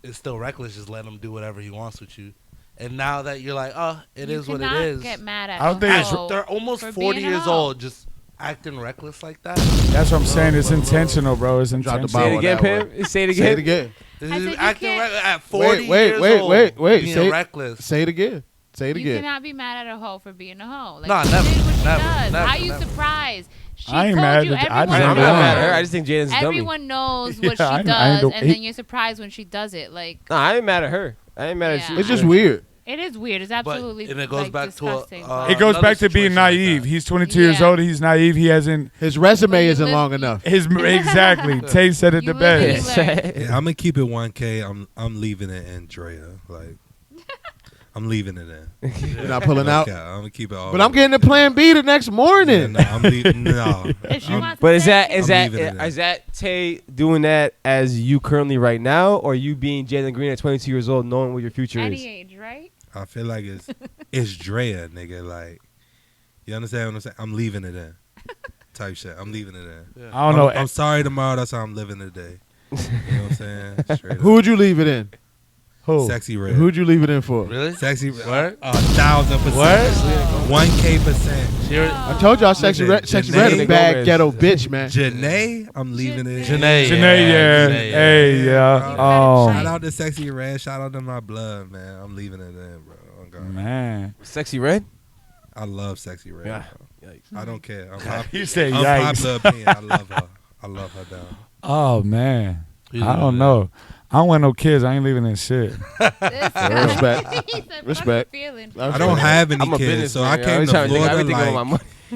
Speaker 6: it's still reckless. Just let him do whatever he wants with you. And now that you're like, it is what it is.
Speaker 3: Get mad at
Speaker 4: I don't think
Speaker 6: At-
Speaker 4: it's-
Speaker 3: Hugo
Speaker 6: they're almost
Speaker 3: for
Speaker 6: 40
Speaker 3: being a
Speaker 6: years
Speaker 3: hoe.
Speaker 6: old, just acting reckless like that.
Speaker 4: That's what I'm saying. It's intentional, bro. It's
Speaker 2: Drop the
Speaker 4: intentional.
Speaker 1: Say it
Speaker 2: Ball
Speaker 1: again,
Speaker 2: that
Speaker 1: Pim. Say it
Speaker 2: Say it
Speaker 1: again.
Speaker 2: again.
Speaker 6: This
Speaker 3: I
Speaker 6: is
Speaker 3: said you
Speaker 6: acting
Speaker 3: can't-
Speaker 6: at 40
Speaker 2: Wait,
Speaker 6: years
Speaker 2: wait,
Speaker 6: old.
Speaker 2: wait.
Speaker 6: Being
Speaker 2: Say it.
Speaker 6: reckless.
Speaker 2: Say it again. Say it
Speaker 3: You
Speaker 2: again.
Speaker 3: cannot be mad at a hoe for being a hoe. Like,
Speaker 6: Nah,
Speaker 3: she
Speaker 6: never,
Speaker 3: did what she
Speaker 6: never,
Speaker 3: does.
Speaker 6: never,
Speaker 3: How you
Speaker 6: never.
Speaker 3: surprised? She
Speaker 4: I ain't
Speaker 3: told
Speaker 4: mad
Speaker 3: you.
Speaker 4: at-
Speaker 3: Everyone
Speaker 4: I
Speaker 1: I'm not
Speaker 4: Yeah.
Speaker 1: mad at her. I just think Jaden's dummy.
Speaker 3: Everyone knows what
Speaker 4: Yeah, I
Speaker 3: she
Speaker 4: ain't
Speaker 3: does,
Speaker 4: go-
Speaker 3: and then you're surprised when she does it. Like,
Speaker 1: Nah, I ain't mad at her. I ain't mad at
Speaker 3: Yeah.
Speaker 1: you.
Speaker 2: It's just weird.
Speaker 3: it is weird. It's absolutely
Speaker 6: and it goes
Speaker 3: like,
Speaker 6: back to a-
Speaker 3: disgusting.
Speaker 4: It goes
Speaker 6: another
Speaker 4: back to being
Speaker 6: situation like
Speaker 4: naive.
Speaker 6: that.
Speaker 4: He's 22 years
Speaker 3: Yeah.
Speaker 4: old. He's naive. He hasn't
Speaker 2: His resume
Speaker 3: But you
Speaker 2: isn't
Speaker 3: live-
Speaker 2: long enough.
Speaker 4: exactly. Tay said it
Speaker 3: You
Speaker 4: the
Speaker 3: live and
Speaker 4: best.
Speaker 3: you learn.
Speaker 5: Yeah, I'm gonna keep it 1K. I'm leaving it in Draya. Like, I'm leaving it in.
Speaker 2: You're not pulling out.
Speaker 5: Okay, I'm gonna keep it all.
Speaker 2: But I'm getting to Plan B the next morning.
Speaker 5: Yeah, no, I'm leaving. No,
Speaker 3: If she
Speaker 5: I'm-
Speaker 3: wants
Speaker 1: But
Speaker 3: to
Speaker 1: is
Speaker 3: stay,
Speaker 1: that
Speaker 3: she
Speaker 1: is
Speaker 3: can.
Speaker 5: I'm
Speaker 1: that
Speaker 5: leaving it
Speaker 1: is that Tay doing that as you currently right now, or you being Jalen Green at 22 years old, knowing what your future
Speaker 3: Any
Speaker 1: is?
Speaker 3: age, right?
Speaker 5: I feel like it's Draya, nigga. Like, you understand what I'm saying? I'm leaving it in. Type shit. I'm leaving it in.
Speaker 4: I don't know.
Speaker 5: I'm sorry tomorrow. That's how I'm living today. You know what I'm saying? Straight
Speaker 2: Who would you leave it in?
Speaker 4: Who?
Speaker 5: Sexy red.
Speaker 2: Who'd you leave it in for?
Speaker 6: Really?
Speaker 5: Sexy
Speaker 6: What?
Speaker 5: 1,000%. 1K%.
Speaker 2: I told y'all Sexy
Speaker 5: Listen,
Speaker 2: Red, Sexy
Speaker 5: Janae
Speaker 2: Red is bad
Speaker 1: Gomez.
Speaker 2: ghetto bitch, man.
Speaker 5: Janae, I'm leaving it.
Speaker 6: Janae.
Speaker 4: Janae, yeah.
Speaker 6: Janae,
Speaker 4: Hey, yeah.
Speaker 3: Shout
Speaker 5: Shout
Speaker 4: Oh,
Speaker 5: out to Sexy Red. Shout out to my blood, man. I'm leaving it in, bro. Oh, God.
Speaker 4: man.
Speaker 1: Sexy red?
Speaker 5: I love Sexy Red.
Speaker 1: Yeah.
Speaker 5: bro. I don't care. I'm
Speaker 4: You say
Speaker 5: I'm
Speaker 4: yikes.
Speaker 5: popular opinion. I love her. I love her down.
Speaker 4: Oh, man.
Speaker 6: You
Speaker 4: I don't know. I don't want no kids. I ain't leaving this shit.
Speaker 2: Respect.
Speaker 3: He said, "Fuck
Speaker 2: Respect.
Speaker 3: the feeling."
Speaker 5: I don't have any
Speaker 1: I'm a
Speaker 5: kids,
Speaker 1: business
Speaker 5: so
Speaker 1: man,
Speaker 5: I
Speaker 1: yo.
Speaker 5: came
Speaker 1: I'm
Speaker 5: to
Speaker 1: trying think
Speaker 5: Florida
Speaker 1: everything on my
Speaker 5: like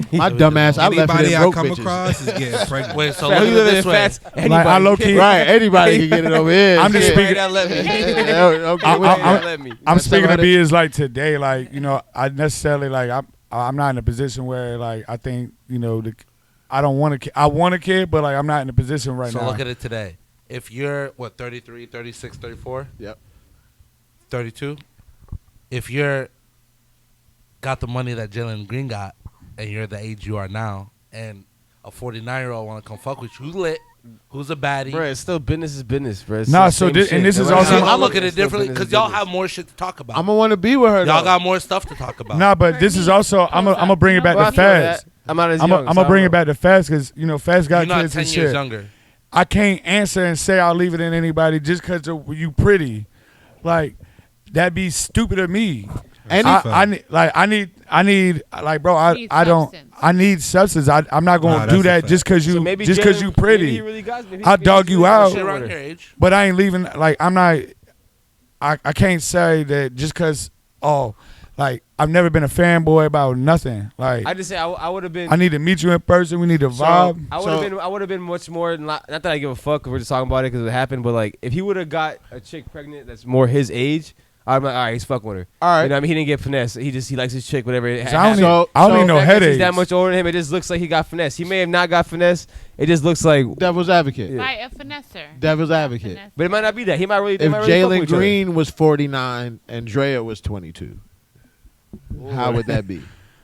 Speaker 1: money.
Speaker 2: My dumb ass, I left it
Speaker 5: anybody
Speaker 2: in
Speaker 5: I
Speaker 2: broke
Speaker 5: come
Speaker 2: bitches.
Speaker 5: across is getting pregnant.
Speaker 6: Wait, so
Speaker 1: Fat,
Speaker 6: look
Speaker 1: you
Speaker 6: at
Speaker 1: live
Speaker 6: it
Speaker 1: in
Speaker 6: this way.
Speaker 1: Fats,
Speaker 4: Like,
Speaker 1: anybody
Speaker 4: I low key,
Speaker 2: Right, anybody can get it over here.
Speaker 4: I'm just
Speaker 2: Shit.
Speaker 4: speaking-
Speaker 1: That let me.
Speaker 2: Yeah, okay,
Speaker 4: I'm-
Speaker 2: wait.
Speaker 4: I'm-
Speaker 1: Let me.
Speaker 4: I'm
Speaker 2: That's
Speaker 4: speaking to
Speaker 2: somebody-
Speaker 4: be is like today, like, you know, I necessarily like I'm not in a position where like I think, you know, I don't want a kid. I want a kid, but like I'm not in a position right
Speaker 6: So
Speaker 4: now.
Speaker 6: look at it today. If you're, 33, 36, 34?
Speaker 2: Yep.
Speaker 6: 32? If you're got the money that Jalen Green got, and you're the age you are now, and a 49-year-old want to come fuck with you, who's lit, who's a baddie?
Speaker 1: Bro, it's still business is business, bro. It's
Speaker 4: Nah,
Speaker 1: the
Speaker 4: so
Speaker 1: same
Speaker 4: this-
Speaker 1: shit.
Speaker 4: and this is
Speaker 1: No matter
Speaker 4: also-
Speaker 1: how
Speaker 6: I'll
Speaker 1: you
Speaker 6: look at it
Speaker 1: it's still
Speaker 6: differently
Speaker 1: business
Speaker 6: because
Speaker 1: is
Speaker 6: y'all
Speaker 1: business.
Speaker 6: have more shit to talk about.
Speaker 2: I'm gonna want to be with her.
Speaker 6: Y'all
Speaker 2: though.
Speaker 6: got more stuff to talk about.
Speaker 4: Nah, but this is also I'm gonna bring it back
Speaker 1: Well, I
Speaker 4: to
Speaker 1: feel
Speaker 4: Fats.
Speaker 1: that. I'm not as
Speaker 4: I'm
Speaker 1: young.
Speaker 4: gonna bring it back to Fats because Fats got
Speaker 6: You're not
Speaker 4: kids
Speaker 6: 10
Speaker 4: and
Speaker 6: years
Speaker 4: shit.
Speaker 6: younger.
Speaker 4: I can't answer and say I'll leave it in anybody just because you pretty. Like that'd be stupid of me.
Speaker 2: And
Speaker 4: I need bro.
Speaker 3: Need
Speaker 4: I don't.
Speaker 3: substance.
Speaker 4: I need substance. I'm not gonna
Speaker 5: Nah,
Speaker 4: do
Speaker 5: that's a
Speaker 4: that
Speaker 5: fact.
Speaker 4: just because
Speaker 1: So
Speaker 4: you
Speaker 1: maybe
Speaker 4: you pretty.
Speaker 1: Maybe he really got, maybe
Speaker 4: I'll dog you out.
Speaker 6: Shit around your age.
Speaker 4: But I ain't leaving. Like I'm not. I can't say that just because. I've never been a fanboy about nothing. Like
Speaker 1: I just say I would have been.
Speaker 4: I need to meet you in person. We need to vibe.
Speaker 1: I would have been much more. Not that I give a fuck. We're just talking about it because it happened. But like, if he would have got a chick pregnant that's more his age, I'm like, all right, he's fucking with her.
Speaker 2: All right.
Speaker 1: You know what I mean? He didn't get finesse. He likes his chick, whatever.
Speaker 4: So I don't need no
Speaker 1: He's
Speaker 4: headaches.
Speaker 1: that much older than him. It just looks like he got finesse. He may have not got finesse. It just looks like.
Speaker 2: Devil's advocate.
Speaker 1: Yeah.
Speaker 3: By a finesser.
Speaker 2: Devil's advocate.
Speaker 3: Finesse.
Speaker 1: But it might not be that. He might really. they
Speaker 2: If
Speaker 1: might really fuck
Speaker 2: Jalen
Speaker 1: with each other.
Speaker 2: Green was 49 and Draya was 22, how would that be?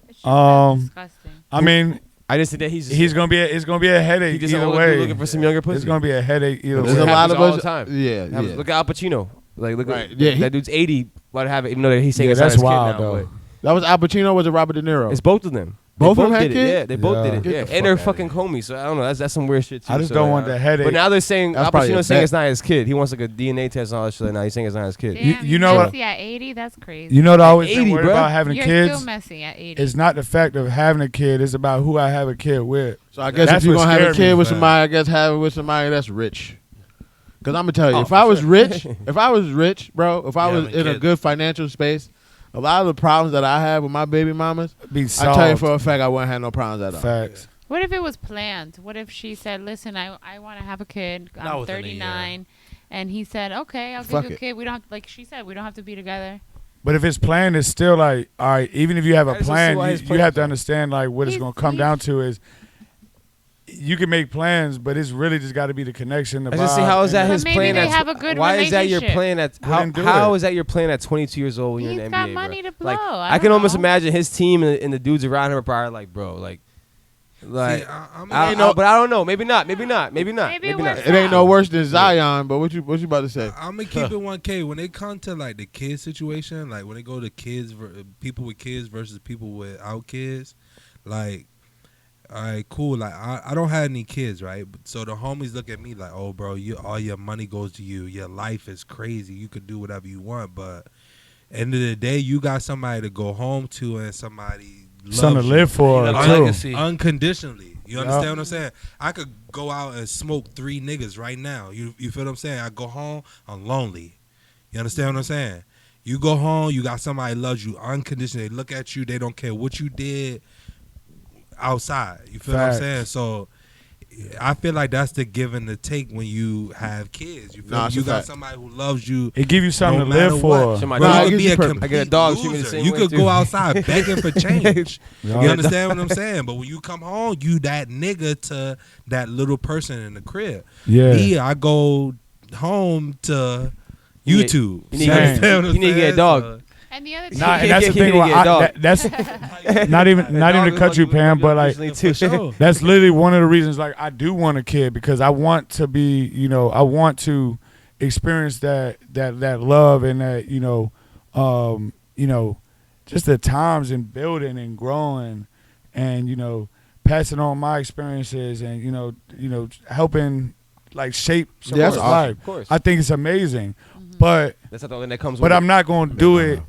Speaker 3: It's just disgusting.
Speaker 4: I mean,
Speaker 1: I just said that he's
Speaker 4: it's gonna be a headache
Speaker 1: he just
Speaker 4: either
Speaker 1: older dude
Speaker 4: way.
Speaker 1: looking for some younger pussy.
Speaker 4: It's gonna be a headache either
Speaker 2: There's
Speaker 4: way.
Speaker 2: a lot
Speaker 1: happens
Speaker 2: of
Speaker 1: all
Speaker 2: us.
Speaker 1: the time.
Speaker 2: Yeah, yeah.
Speaker 1: Look at Al Pacino. Like look
Speaker 2: Right,
Speaker 1: at
Speaker 2: yeah.
Speaker 1: that dude's 80. About to have it, even though he's saying
Speaker 4: Yeah,
Speaker 1: it's not
Speaker 4: that's
Speaker 1: his
Speaker 4: wild,
Speaker 1: kid now.
Speaker 4: though.
Speaker 1: But
Speaker 2: That was Al Pacino. Or was it Robert De Niro?
Speaker 1: it's both of them.
Speaker 2: Both
Speaker 1: They
Speaker 2: of them had
Speaker 1: did it.
Speaker 2: kids?
Speaker 1: Yeah, they both
Speaker 4: Yeah.
Speaker 1: did it.
Speaker 2: Get
Speaker 1: Yeah,
Speaker 2: the
Speaker 1: and they're
Speaker 2: fuck outta
Speaker 1: fucking homies. So I don't know. That's some weird shit too.
Speaker 4: I just
Speaker 1: so,
Speaker 4: don't want the headache.
Speaker 1: But now they're saying
Speaker 2: That's
Speaker 1: Al
Speaker 2: probably a
Speaker 1: Pacino's saying
Speaker 2: bet.
Speaker 1: it's not his kid. He wants like a DNA test and all that shit. Now he's saying it's not his kid.
Speaker 3: Damn,
Speaker 4: you know what-
Speaker 3: messy at 80? That's crazy.
Speaker 4: You know what I always
Speaker 1: 80,
Speaker 4: been worried
Speaker 1: bruh.
Speaker 4: about having
Speaker 3: You're
Speaker 4: kids?
Speaker 3: still messy at 80.
Speaker 4: It's not the fact of having a kid. It's about who I have a kid with.
Speaker 2: So I guess
Speaker 4: That's
Speaker 2: if you're
Speaker 4: what
Speaker 2: gonna have a
Speaker 4: scared
Speaker 2: kid
Speaker 4: me,
Speaker 2: with
Speaker 5: man.
Speaker 2: somebody, I guess have it with somebody that's rich. Because I'm gonna tell you,
Speaker 1: Oh,
Speaker 2: if I
Speaker 1: for
Speaker 2: was
Speaker 1: sure.
Speaker 2: rich, if I was rich, bro, if I
Speaker 6: Yeah,
Speaker 2: was
Speaker 6: having
Speaker 2: in a
Speaker 6: kids.
Speaker 2: good financial space, a lot of the problems that I have with my baby mamas,
Speaker 4: Be
Speaker 2: I
Speaker 4: solved.
Speaker 2: tell you for a fact, I wouldn't have no problems at all.
Speaker 4: Facts.
Speaker 3: What if it was planned? What if she said, "Listen, I want to have a kid.
Speaker 6: Not
Speaker 3: I'm
Speaker 6: within a
Speaker 3: 39," and he said, "Okay, I'll
Speaker 2: Fuck
Speaker 3: give you a
Speaker 2: it.
Speaker 3: kid. We don't have, like she said, we don't have to be together."
Speaker 4: But if it's planned, it's still like, all right, even if you have
Speaker 1: I
Speaker 4: a
Speaker 1: just don't see
Speaker 4: plan,
Speaker 1: why
Speaker 4: you,
Speaker 1: his
Speaker 4: you
Speaker 1: plans
Speaker 4: have to
Speaker 1: are-
Speaker 4: understand like what it's
Speaker 3: He's-
Speaker 4: going to come
Speaker 3: he's-
Speaker 4: down to is you can make plans, but it's really just got to be the connection. The
Speaker 1: I just see
Speaker 4: vibe,
Speaker 1: how is that
Speaker 4: and
Speaker 3: But
Speaker 1: his
Speaker 3: maybe
Speaker 1: plan?
Speaker 3: they
Speaker 1: at
Speaker 3: have a good
Speaker 1: why is that your
Speaker 3: relationship.
Speaker 1: plan? At
Speaker 4: Wouldn't do
Speaker 1: how
Speaker 4: it.
Speaker 1: is that your plan at 22 years old when you're
Speaker 3: He's
Speaker 1: in the
Speaker 3: got
Speaker 1: NBA?
Speaker 3: money
Speaker 1: bro?
Speaker 3: to
Speaker 1: Like,
Speaker 3: blow.
Speaker 1: I
Speaker 3: I
Speaker 1: can
Speaker 3: don't
Speaker 1: almost
Speaker 3: know.
Speaker 1: imagine his team and the dudes around him are probably like, bro, like.
Speaker 5: I'm
Speaker 1: But I don't know. Maybe not. Maybe not. Maybe not.
Speaker 3: Maybe it
Speaker 1: Maybe not.
Speaker 3: works
Speaker 2: It ain't no
Speaker 3: out.
Speaker 2: worse than Zion, but what you about to say?
Speaker 5: I'm gonna keep it 1K when it comes to like the kids situation. Like when it go to kids, people with kids versus people without kids. Like, all right, cool. Like I don't have any kids, right? So the homies look at me like, oh, bro, all your money goes to you. Your life is crazy. You could do whatever you want, but end of the day, you got somebody to go home to and somebody
Speaker 4: something
Speaker 5: loves
Speaker 4: to
Speaker 5: you.
Speaker 4: live for
Speaker 6: You got a
Speaker 4: too.
Speaker 6: legacy.
Speaker 5: Unconditionally. You
Speaker 4: Yup.
Speaker 5: understand what I'm saying? I could go out and smoke 3 niggas right now. You feel what I'm saying? I go home, I'm lonely. You understand what I'm saying? You go home, you got somebody that loves you unconditionally. They look at you, they don't care what you did outside. You feel what I'm
Speaker 4: Facts.
Speaker 5: saying? So I feel like that's the give and the take when you have kids. You feel
Speaker 2: Nah,
Speaker 5: me?
Speaker 2: it's
Speaker 5: You
Speaker 2: a
Speaker 5: got
Speaker 2: fact.
Speaker 5: somebody who loves you.
Speaker 4: It give you something
Speaker 5: no
Speaker 4: to live
Speaker 5: matter
Speaker 4: for.
Speaker 5: what.
Speaker 1: Somebody-
Speaker 5: Bro,
Speaker 2: Nah,
Speaker 5: you
Speaker 2: it
Speaker 5: could
Speaker 2: gives
Speaker 5: be
Speaker 2: you
Speaker 5: a
Speaker 2: purpose.
Speaker 5: complete
Speaker 1: I get a dog, shoot me the
Speaker 5: loser.
Speaker 1: same
Speaker 5: You
Speaker 1: way,
Speaker 5: could
Speaker 1: too.
Speaker 5: go outside begging for change.
Speaker 4: Yeah.
Speaker 5: You understand what I'm saying? But when you come home, you that nigga to that little person in the crib.
Speaker 4: Yeah.
Speaker 5: Me, I go home to
Speaker 1: You need-
Speaker 5: YouTube.
Speaker 1: you need-
Speaker 4: Same.
Speaker 5: understand what I'm
Speaker 1: you need to get a
Speaker 5: saying?
Speaker 1: dog.
Speaker 5: So-
Speaker 3: And the other
Speaker 4: Nah,
Speaker 3: thing,
Speaker 4: and that's the
Speaker 1: You
Speaker 4: thing.
Speaker 1: need to get a dog.
Speaker 4: That's not even to cut you, Pam, but like
Speaker 5: For sure.
Speaker 4: that's literally one of the reasons. Like I do want a kid because I want to be, I want to experience that love and that, just the times and building and growing, and passing on my experiences and helping like shape
Speaker 2: Yeah, that's
Speaker 4: someone's
Speaker 2: awesome.
Speaker 4: life.
Speaker 1: Of course.
Speaker 4: I think it's amazing, but
Speaker 1: That's not the only thing that comes with
Speaker 4: but
Speaker 1: it.
Speaker 4: I'm not gonna do it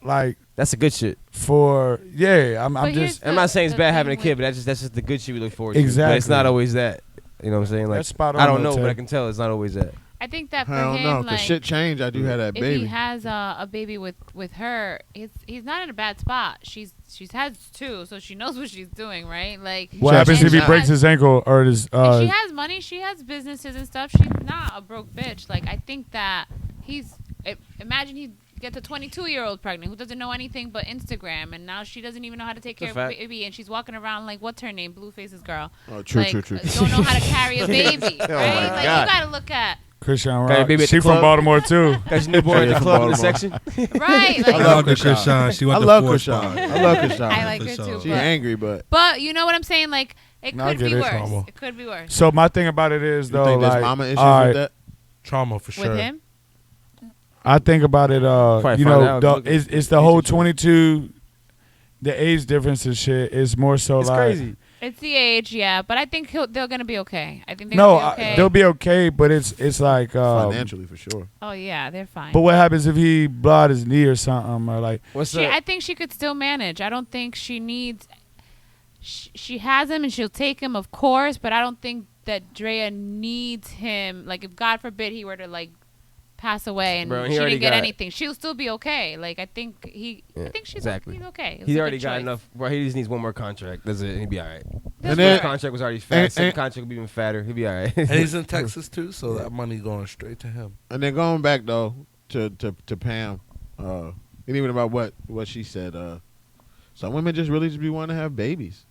Speaker 4: like
Speaker 1: That's the good shit.
Speaker 4: for I'm
Speaker 3: But here's
Speaker 4: just
Speaker 1: I'm not saying it's
Speaker 3: the
Speaker 1: bad
Speaker 3: thing
Speaker 1: having a
Speaker 3: with-
Speaker 1: kid, but that's just the good shit we look forward to. But it's
Speaker 4: Exactly.
Speaker 1: not always that. You know what I'm saying? Like
Speaker 4: that's spot on.
Speaker 1: I don't
Speaker 4: though,
Speaker 1: know, but
Speaker 4: Ted.
Speaker 1: I can tell it's not always that.
Speaker 3: I think that for
Speaker 2: I don't
Speaker 3: him,
Speaker 2: know,
Speaker 3: like,
Speaker 2: cause shit changed. I do have that
Speaker 3: if
Speaker 2: baby.
Speaker 3: he has a baby with her, he's not in a bad spot. She's has 2, so she knows what she's doing, right? Like
Speaker 4: What
Speaker 2: She
Speaker 4: happens
Speaker 2: has-
Speaker 4: if he
Speaker 3: she
Speaker 4: breaks
Speaker 3: has-
Speaker 4: his ankle or his?
Speaker 3: and she has money. She has businesses and stuff. She's not a broke bitch. Like I think that imagine he gets a 22-year-old pregnant who doesn't know anything but Instagram, and now she doesn't even know how to take care
Speaker 1: That's
Speaker 3: of
Speaker 1: a
Speaker 3: a
Speaker 1: fact.
Speaker 3: baby, and she's walking around like what's her name, Blueface's girl.
Speaker 2: Oh, true,
Speaker 3: like,
Speaker 2: true, true.
Speaker 3: Don't know how to carry a baby, right?
Speaker 1: my
Speaker 3: Like
Speaker 1: God.
Speaker 3: you gotta look at
Speaker 4: Christian
Speaker 1: Got your
Speaker 4: Rock.
Speaker 1: baby at
Speaker 4: She
Speaker 1: the
Speaker 4: from
Speaker 1: club?
Speaker 4: Baltimore too.
Speaker 1: Got your newborn at
Speaker 2: Yeah,
Speaker 1: the
Speaker 2: from
Speaker 1: club in the
Speaker 2: Baltimore.
Speaker 1: section.
Speaker 3: right.
Speaker 2: I
Speaker 3: Like,
Speaker 2: love
Speaker 5: the
Speaker 2: Krishan.
Speaker 5: Krishan. She
Speaker 2: I
Speaker 5: went
Speaker 2: love
Speaker 5: to 4
Speaker 2: Krishan.
Speaker 5: spot.
Speaker 2: I love Krishan.
Speaker 3: I like her
Speaker 5: For
Speaker 3: too.
Speaker 5: sure.
Speaker 2: She
Speaker 3: but-
Speaker 2: angry, but
Speaker 3: But you know what I'm saying? Like it
Speaker 4: No, I
Speaker 3: could
Speaker 4: get
Speaker 3: be
Speaker 4: it,
Speaker 3: worse.
Speaker 4: Trauma.
Speaker 3: It could be worse.
Speaker 4: So my thing about it is
Speaker 2: you
Speaker 4: though,
Speaker 2: think there's
Speaker 4: like,
Speaker 2: mama issues
Speaker 4: all right,
Speaker 2: with that?
Speaker 6: Trauma for sure.
Speaker 3: With him,
Speaker 4: I think about it.
Speaker 1: Probably find out. Look at
Speaker 4: It's the whole
Speaker 1: research.
Speaker 4: 22. the age difference and shit is more so
Speaker 1: It's
Speaker 4: like
Speaker 1: crazy.
Speaker 3: It's the age, yeah, but I think they're gonna be okay. I think they're
Speaker 4: no,
Speaker 3: gonna be okay.
Speaker 4: they'll be okay, but it's like
Speaker 2: Financially, for sure.
Speaker 3: Oh yeah, they're fine.
Speaker 4: But what happens if he blowed his knee or something or like?
Speaker 1: What's the?
Speaker 3: I think she could still manage. I don't think she needs. She has him and she'll take him, of course, but I don't think that Draya needs him. Like, if God forbid he were to like pass away and
Speaker 1: Bro, he
Speaker 3: she
Speaker 1: already
Speaker 3: didn't get
Speaker 1: got-
Speaker 3: anything, she'll still be okay. Like, I think I think he's
Speaker 1: exactly.
Speaker 3: okay. It was
Speaker 1: He's
Speaker 3: a
Speaker 1: already
Speaker 3: good
Speaker 1: got
Speaker 3: choice.
Speaker 1: enough. Bro, he just needs one more contract. That's it. He'll be all right.
Speaker 3: That's
Speaker 2: then-
Speaker 1: First contract was already fat. Second contract will be even fatter. He'll be all right.
Speaker 6: And he's in Texas too, so that money going straight to him.
Speaker 2: And then going back though to Pam, and even about what she said, some women just really just be wanting to have babies.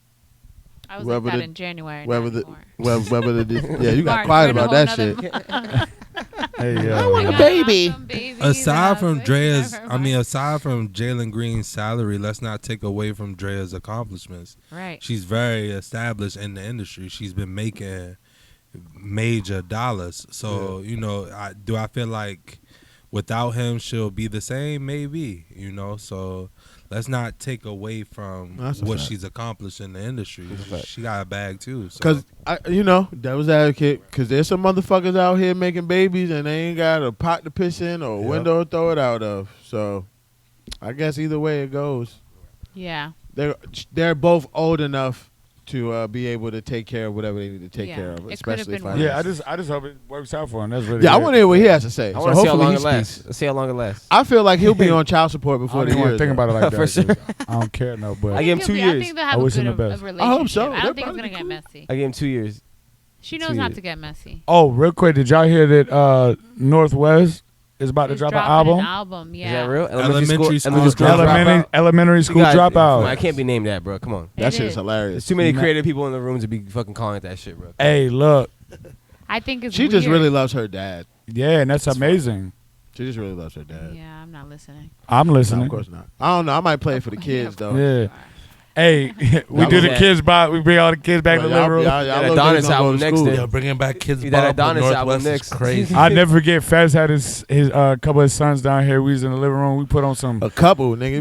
Speaker 3: I was
Speaker 2: whether
Speaker 3: like that
Speaker 2: the-
Speaker 3: in January.
Speaker 2: Whether
Speaker 3: not
Speaker 2: the
Speaker 3: anymore.
Speaker 2: whether the yeah, you got
Speaker 3: March,
Speaker 2: quiet
Speaker 3: we're in a
Speaker 2: about
Speaker 3: whole
Speaker 2: that
Speaker 3: nother-
Speaker 2: shit.
Speaker 4: Hey,
Speaker 2: I want a
Speaker 3: I
Speaker 2: baby.
Speaker 3: got some babies.
Speaker 5: Aside from
Speaker 3: Never
Speaker 5: Drea's,
Speaker 3: mind.
Speaker 5: aside from Jalen Green's salary, let's not take away from Drea's accomplishments.
Speaker 3: Right.
Speaker 5: She's very established in the industry. She's been making major dollars. So, I feel like without him, she'll be the same? Maybe, So let's not take away from
Speaker 2: That's a
Speaker 5: what
Speaker 2: fact.
Speaker 5: she's accomplished in the industry. She got a bag too. So.
Speaker 2: Because devil's advocate. Because there's some motherfuckers out here making babies and they ain't got a pot to piss in or a window to throw it out of. So I guess either way it goes,
Speaker 3: Yeah.
Speaker 2: they're both old enough to be able to take care of whatever they need to take
Speaker 3: Yeah.
Speaker 2: care of,
Speaker 3: It could've
Speaker 2: especially
Speaker 3: been worse.
Speaker 2: financially.
Speaker 4: Yeah, I just hope it works out for him. That's really
Speaker 2: Yeah, I
Speaker 4: it.
Speaker 2: want to hear what he has to say.
Speaker 1: I
Speaker 2: So
Speaker 1: want to see how
Speaker 2: hopefully
Speaker 1: long
Speaker 2: he
Speaker 1: it lasts.
Speaker 2: speaks.
Speaker 1: Let's see how long it lasts.
Speaker 2: I feel like he'll be on child support
Speaker 4: I
Speaker 2: before
Speaker 4: don't
Speaker 2: the
Speaker 4: even want
Speaker 2: year.
Speaker 4: to think about it like
Speaker 1: For
Speaker 4: that.
Speaker 1: sure.
Speaker 4: 'Cause I don't care no, but
Speaker 1: I give him 2
Speaker 3: I
Speaker 1: years.
Speaker 3: think they'll
Speaker 4: I
Speaker 3: have a
Speaker 4: wish him
Speaker 3: good
Speaker 4: the
Speaker 3: of
Speaker 4: best.
Speaker 3: a
Speaker 2: I hope
Speaker 3: relationship.
Speaker 2: so.
Speaker 3: I
Speaker 2: They'll
Speaker 3: don't think it's
Speaker 2: probably
Speaker 3: gonna
Speaker 2: be
Speaker 3: get
Speaker 2: cool.
Speaker 3: messy.
Speaker 1: I give him 2 years.
Speaker 3: She knows
Speaker 1: 2
Speaker 3: not
Speaker 1: years.
Speaker 3: to get messy.
Speaker 4: oh, real quick, did y'all hear that Northwest is about to
Speaker 3: She's
Speaker 4: drop an
Speaker 3: dropping
Speaker 4: album?
Speaker 3: An album, yeah.
Speaker 1: Is that real?
Speaker 5: Elementary school
Speaker 4: Elementary school dropout.
Speaker 1: Man, I can't be named that, bro. Come on.
Speaker 2: That
Speaker 3: It
Speaker 2: shit
Speaker 3: is.
Speaker 2: is hilarious.
Speaker 1: There's too many
Speaker 4: Ma-
Speaker 1: creative people in the room to be fucking calling it that shit, bro.
Speaker 4: Hey, look.
Speaker 3: I think it's
Speaker 2: She just
Speaker 3: weird.
Speaker 2: really loves her dad.
Speaker 4: Yeah, and that's amazing.
Speaker 2: She just really loves her dad.
Speaker 3: Yeah, I'm not listening.
Speaker 4: I'm
Speaker 2: No,
Speaker 4: listening.
Speaker 2: of course not. I don't know. I might play it for the kids though.
Speaker 4: Yeah. Hey, we
Speaker 2: Y'all
Speaker 4: do
Speaker 2: was
Speaker 4: the
Speaker 1: at-
Speaker 4: kids box. We bring all the kids back to the living room.
Speaker 2: Y'all
Speaker 1: That
Speaker 2: little
Speaker 1: Adonis
Speaker 2: niggas gonna go
Speaker 1: album
Speaker 2: to
Speaker 1: next
Speaker 2: school.
Speaker 1: then.
Speaker 6: Yo, bringing back kids.
Speaker 1: That
Speaker 6: Bob with
Speaker 1: Adonis album
Speaker 6: Northwest is
Speaker 1: next.
Speaker 6: crazy.
Speaker 4: I never forget. Fez had his couple of his sons down here. We was in the living room. We put on some.
Speaker 2: A couple, nigga.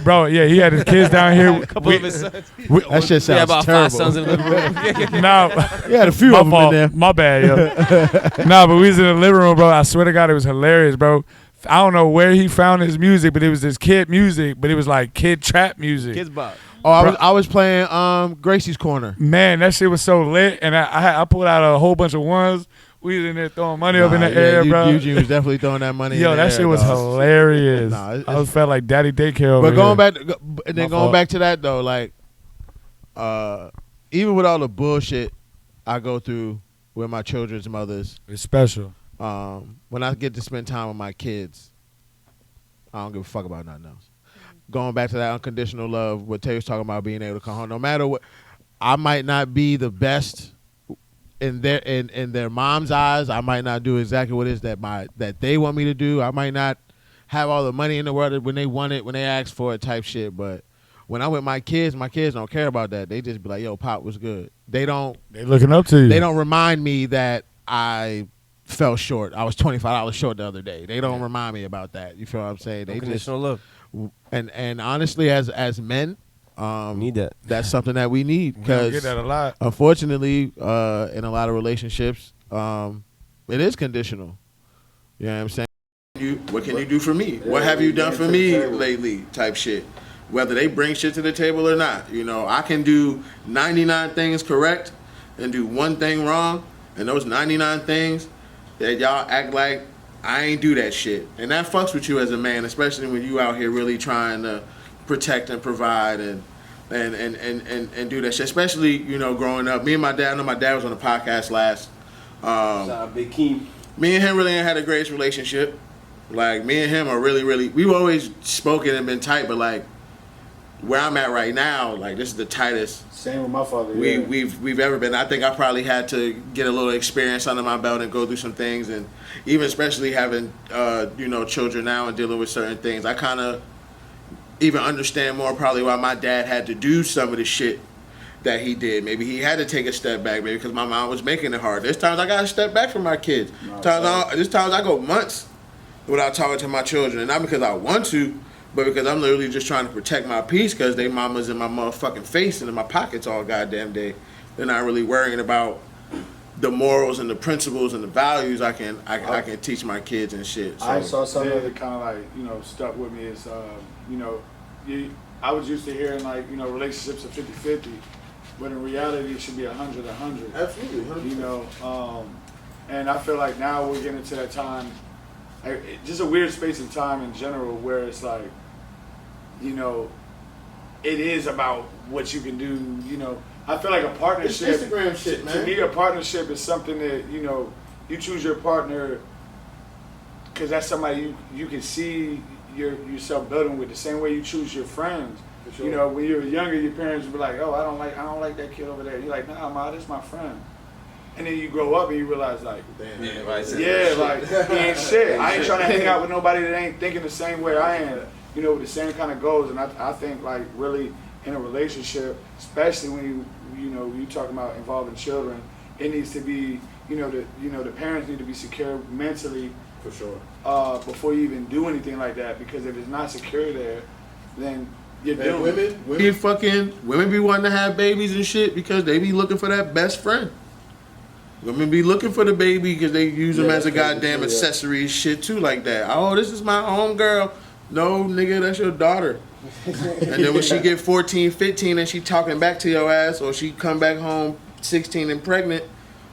Speaker 4: Bro, yeah, he had his kids down here.
Speaker 1: A couple of his sons.
Speaker 2: That shit
Speaker 1: Yeah,
Speaker 2: sounds
Speaker 1: about
Speaker 2: terrible.
Speaker 1: 5 sons in the living room.
Speaker 4: No,
Speaker 2: You had a few
Speaker 4: my
Speaker 2: of them in
Speaker 4: fault.
Speaker 2: there.
Speaker 4: My bad, yo. No, but we was in the living room, bro. I swear to God, it was hilarious, bro. I don't know where he found his music, but it was this kid music, but it was like kid trap music.
Speaker 1: Kids Bob.
Speaker 2: Oh, I was playing Gracie's Corner.
Speaker 4: Man, that shit was so lit, and I pulled out a whole bunch of ones. We was in there throwing money up in the
Speaker 2: Nah,
Speaker 4: air, bro.
Speaker 2: Eugene was definitely throwing that money.
Speaker 4: Yo,
Speaker 2: in the
Speaker 4: that
Speaker 2: air,
Speaker 4: shit was
Speaker 2: dog.
Speaker 4: hilarious.
Speaker 2: Nah, it's-
Speaker 4: I was felt like daddy daycare over
Speaker 2: But going
Speaker 4: here.
Speaker 2: back, and then
Speaker 4: My
Speaker 2: going
Speaker 4: fault.
Speaker 2: back to that though, like, even with all the bullshit I go through with my children's mothers,
Speaker 4: It's special.
Speaker 2: when I get to spend time with my kids, I don't give a fuck about nothing else. Going back to that unconditional love, what Tay was talking about, being able to come home, no matter what, I might not be the best in their mom's eyes. I might not do exactly what it is that they want me to do. I might not have all the money in the world when they want it, when they ask for it, type shit. But when I'm with my kids don't care about that. They just be like, "Yo, Pop, what's good?" They
Speaker 4: looking up to you.
Speaker 2: They don't remind me that I fell short. I was $25 short the other day. They don't remind me about that. You feel what I'm saying? They just
Speaker 1: Unconditional love.
Speaker 2: and honestly, as men,
Speaker 1: Need that.
Speaker 2: that's something that we need
Speaker 4: We don't get
Speaker 2: because
Speaker 4: that a lot.
Speaker 2: unfortunately, in a lot of relationships, it is conditional. You know what I'm saying? What can you do for me? What have you done for me lately? Type shit. Whether they bring shit to the table or not, I can do 99 things correct and do one thing wrong, and those 99 things that y'all act like I ain't do that shit, and that fucks with you as a man, especially when you out here really trying to protect and provide and do that shit. Especially growing up, me and my dad. I know my dad was on the podcast last.
Speaker 1: Big Keem.
Speaker 2: Me and him really ain't had the greatest relationship. Like me and him are really we've always spoken and been tight, but like where I'm at right now, like this is the tightest
Speaker 4: Same with my father.
Speaker 2: we've ever been. I think I probably had to get a little experience under my belt and go through some things, and even especially having children now and dealing with certain things, I kind of even understand more probably why my dad had to do some of the shit that he did. Maybe he had to take a step back, maybe because my mom was making it hard. There's times I gotta step back from my kids. There's times I go months without talking to my children, and not because I want to, but because I'm literally just trying to protect my peace because they mamas in my motherfucking face and in my pockets all goddamn day. They're not really worrying about the morals and the principles and the values I can teach my kids and shit. So.
Speaker 4: I saw something that kind of like, stuck with me is, I was used to hearing like, relationships are 50-50, but in reality it should be 100-100.
Speaker 2: Absolutely.
Speaker 4: And I feel like now we're getting to that time, just a weird space of time in general where it's like, it is about what you can do, I feel like a partnership.
Speaker 2: It's Instagram shit, man.
Speaker 4: To me, a partnership is something that you choose your partner because that's somebody you can see yourself building with. The same way you choose your friends. Sure. When you were younger, your parents would be like, "Oh, I don't like that kid over there." You're like, "Nah, ma, this my friend." And then you grow up and you realize like,
Speaker 2: damn,
Speaker 4: like he ain't shit. I ain't trying to hang out with nobody that ain't thinking the same way I am. With the same kind of goals. And I think like really. In a relationship, especially when you talking about involving children, it needs to be the parents need to be secure mentally
Speaker 2: for sure
Speaker 4: before you even do anything like that. Because if it's not secure there, then you're
Speaker 2: doing
Speaker 4: women
Speaker 2: be wanting to have babies and shit because they be looking for that best friend. Women be looking for the baby because they use them as a goddamn accessory shit too like that. Oh, this is my home girl. No, nigga, that's your daughter. And then when she get 14, 15 and she talking back to your ass or she come back home 16 and pregnant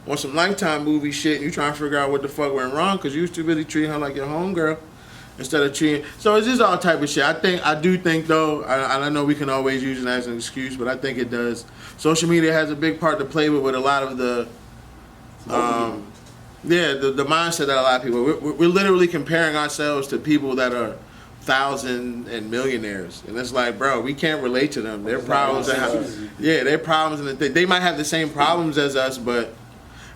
Speaker 2: on some Lifetime movie shit and you trying to figure out what the fuck went wrong because you used to really treat her like your homegirl instead of treating... So it's just all type of shit. I do think though, I know we can always use it as an excuse, but I think it does. Social media has a big part to play with a lot of the... the mindset that a lot of people... We're literally comparing ourselves to people that are... thousands and millionaires, and it's like, bro, we can't relate to them. Their problems, their problems, and they might have the same problems as us, but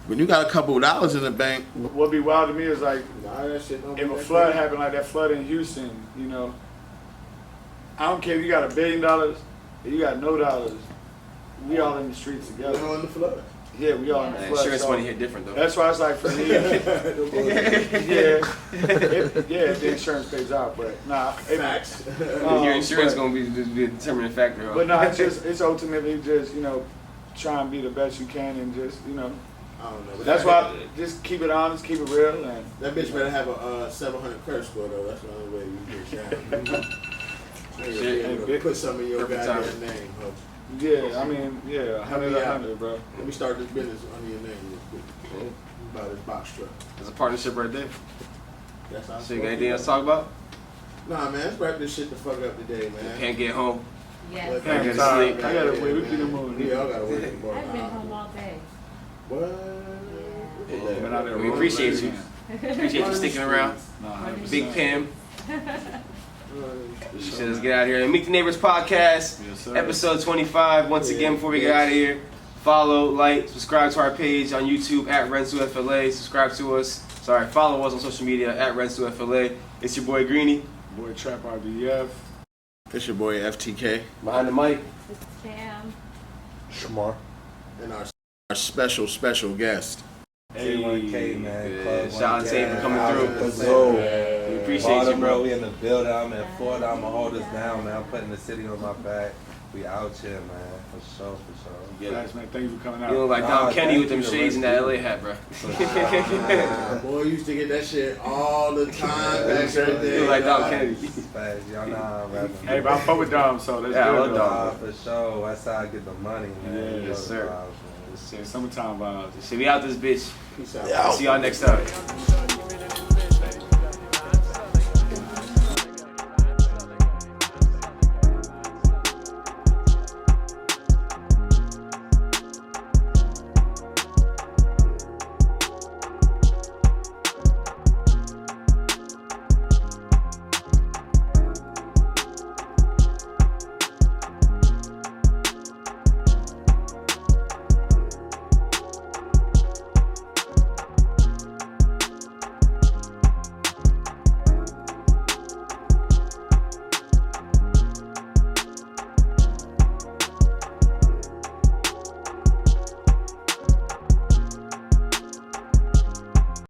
Speaker 2: when you got a couple of dollars in the bank,
Speaker 4: what'd be wild to me is like, if a flood happened like that flood in Houston, I don't care if you got $1 billion, if you got no dollars, we all in the streets together.
Speaker 2: We're on the flood.
Speaker 4: Yeah, we all in the flood.
Speaker 1: Insurance money hit different though.
Speaker 4: That's why it's like for me, if the insurance pays out, but nah,
Speaker 2: facts.
Speaker 1: Your insurance gonna be the determining factor.
Speaker 4: But no, it's ultimately just try and be the best you can and just
Speaker 2: I don't know.
Speaker 4: That's why just keep it honest, keep it real, and
Speaker 2: that bitch better have a 700 credit score though. That's the only way you get put some in your goddamn name. Huh?
Speaker 4: Yeah, I mean, 100, bro.
Speaker 2: Let me start this business under your name real quick. Buy this box truck.
Speaker 1: There's a partnership right there.
Speaker 2: That's how.
Speaker 1: So you got anything else to talk about?
Speaker 2: Nah, man, let's wrap this shit the fuck up today, man.
Speaker 1: Can't get home.
Speaker 3: Yes.
Speaker 1: Can't get to sleep.
Speaker 4: I gotta wait. We be in the mood.
Speaker 2: Yeah, I gotta work tomorrow.
Speaker 3: I've been home all day.
Speaker 2: What?
Speaker 1: Yeah. We appreciate you. Appreciate you sticking around. Big Pim. So let's get out of here. And Meet the Neighbors Podcast, episode 25. Once again, before we get out of here, follow, like, subscribe to our page on YouTube at RensuFLA. Subscribe to us. Follow us on social media at RensuFLA. It's your boy Greeny.
Speaker 4: Boy Trap RBF.
Speaker 2: It's your boy FTK.
Speaker 1: Behind the mic.
Speaker 3: It's Cam.
Speaker 6: Shamar.
Speaker 2: And our special guest.
Speaker 5: K1K, man.
Speaker 1: Shout out to you for coming through.
Speaker 5: Let's go.
Speaker 1: We appreciate you, bro.
Speaker 5: We in the building. I'm in Florida. I'm going to hold us down, man. I'm putting the city on my back. We out here, man. For sure.
Speaker 4: Thanks, man. Thank you for coming out.
Speaker 1: You look like Tom Kenny with them shades and that LA hat, bro.
Speaker 2: Boy, used to get that shit all the time back in the day.
Speaker 1: You look like Tom Kenny.
Speaker 5: Y'all know how I'm rapping.
Speaker 4: Hey, but I fuck with Dom, so that's
Speaker 1: Yeah, I
Speaker 4: good.
Speaker 1: love Dom.
Speaker 5: For sure. That's how I get the money, man.
Speaker 4: Yes,
Speaker 1: sir.
Speaker 4: Summertime vibes.
Speaker 1: Shit, we out this bitch.
Speaker 2: Peace out.
Speaker 1: See y'all next time.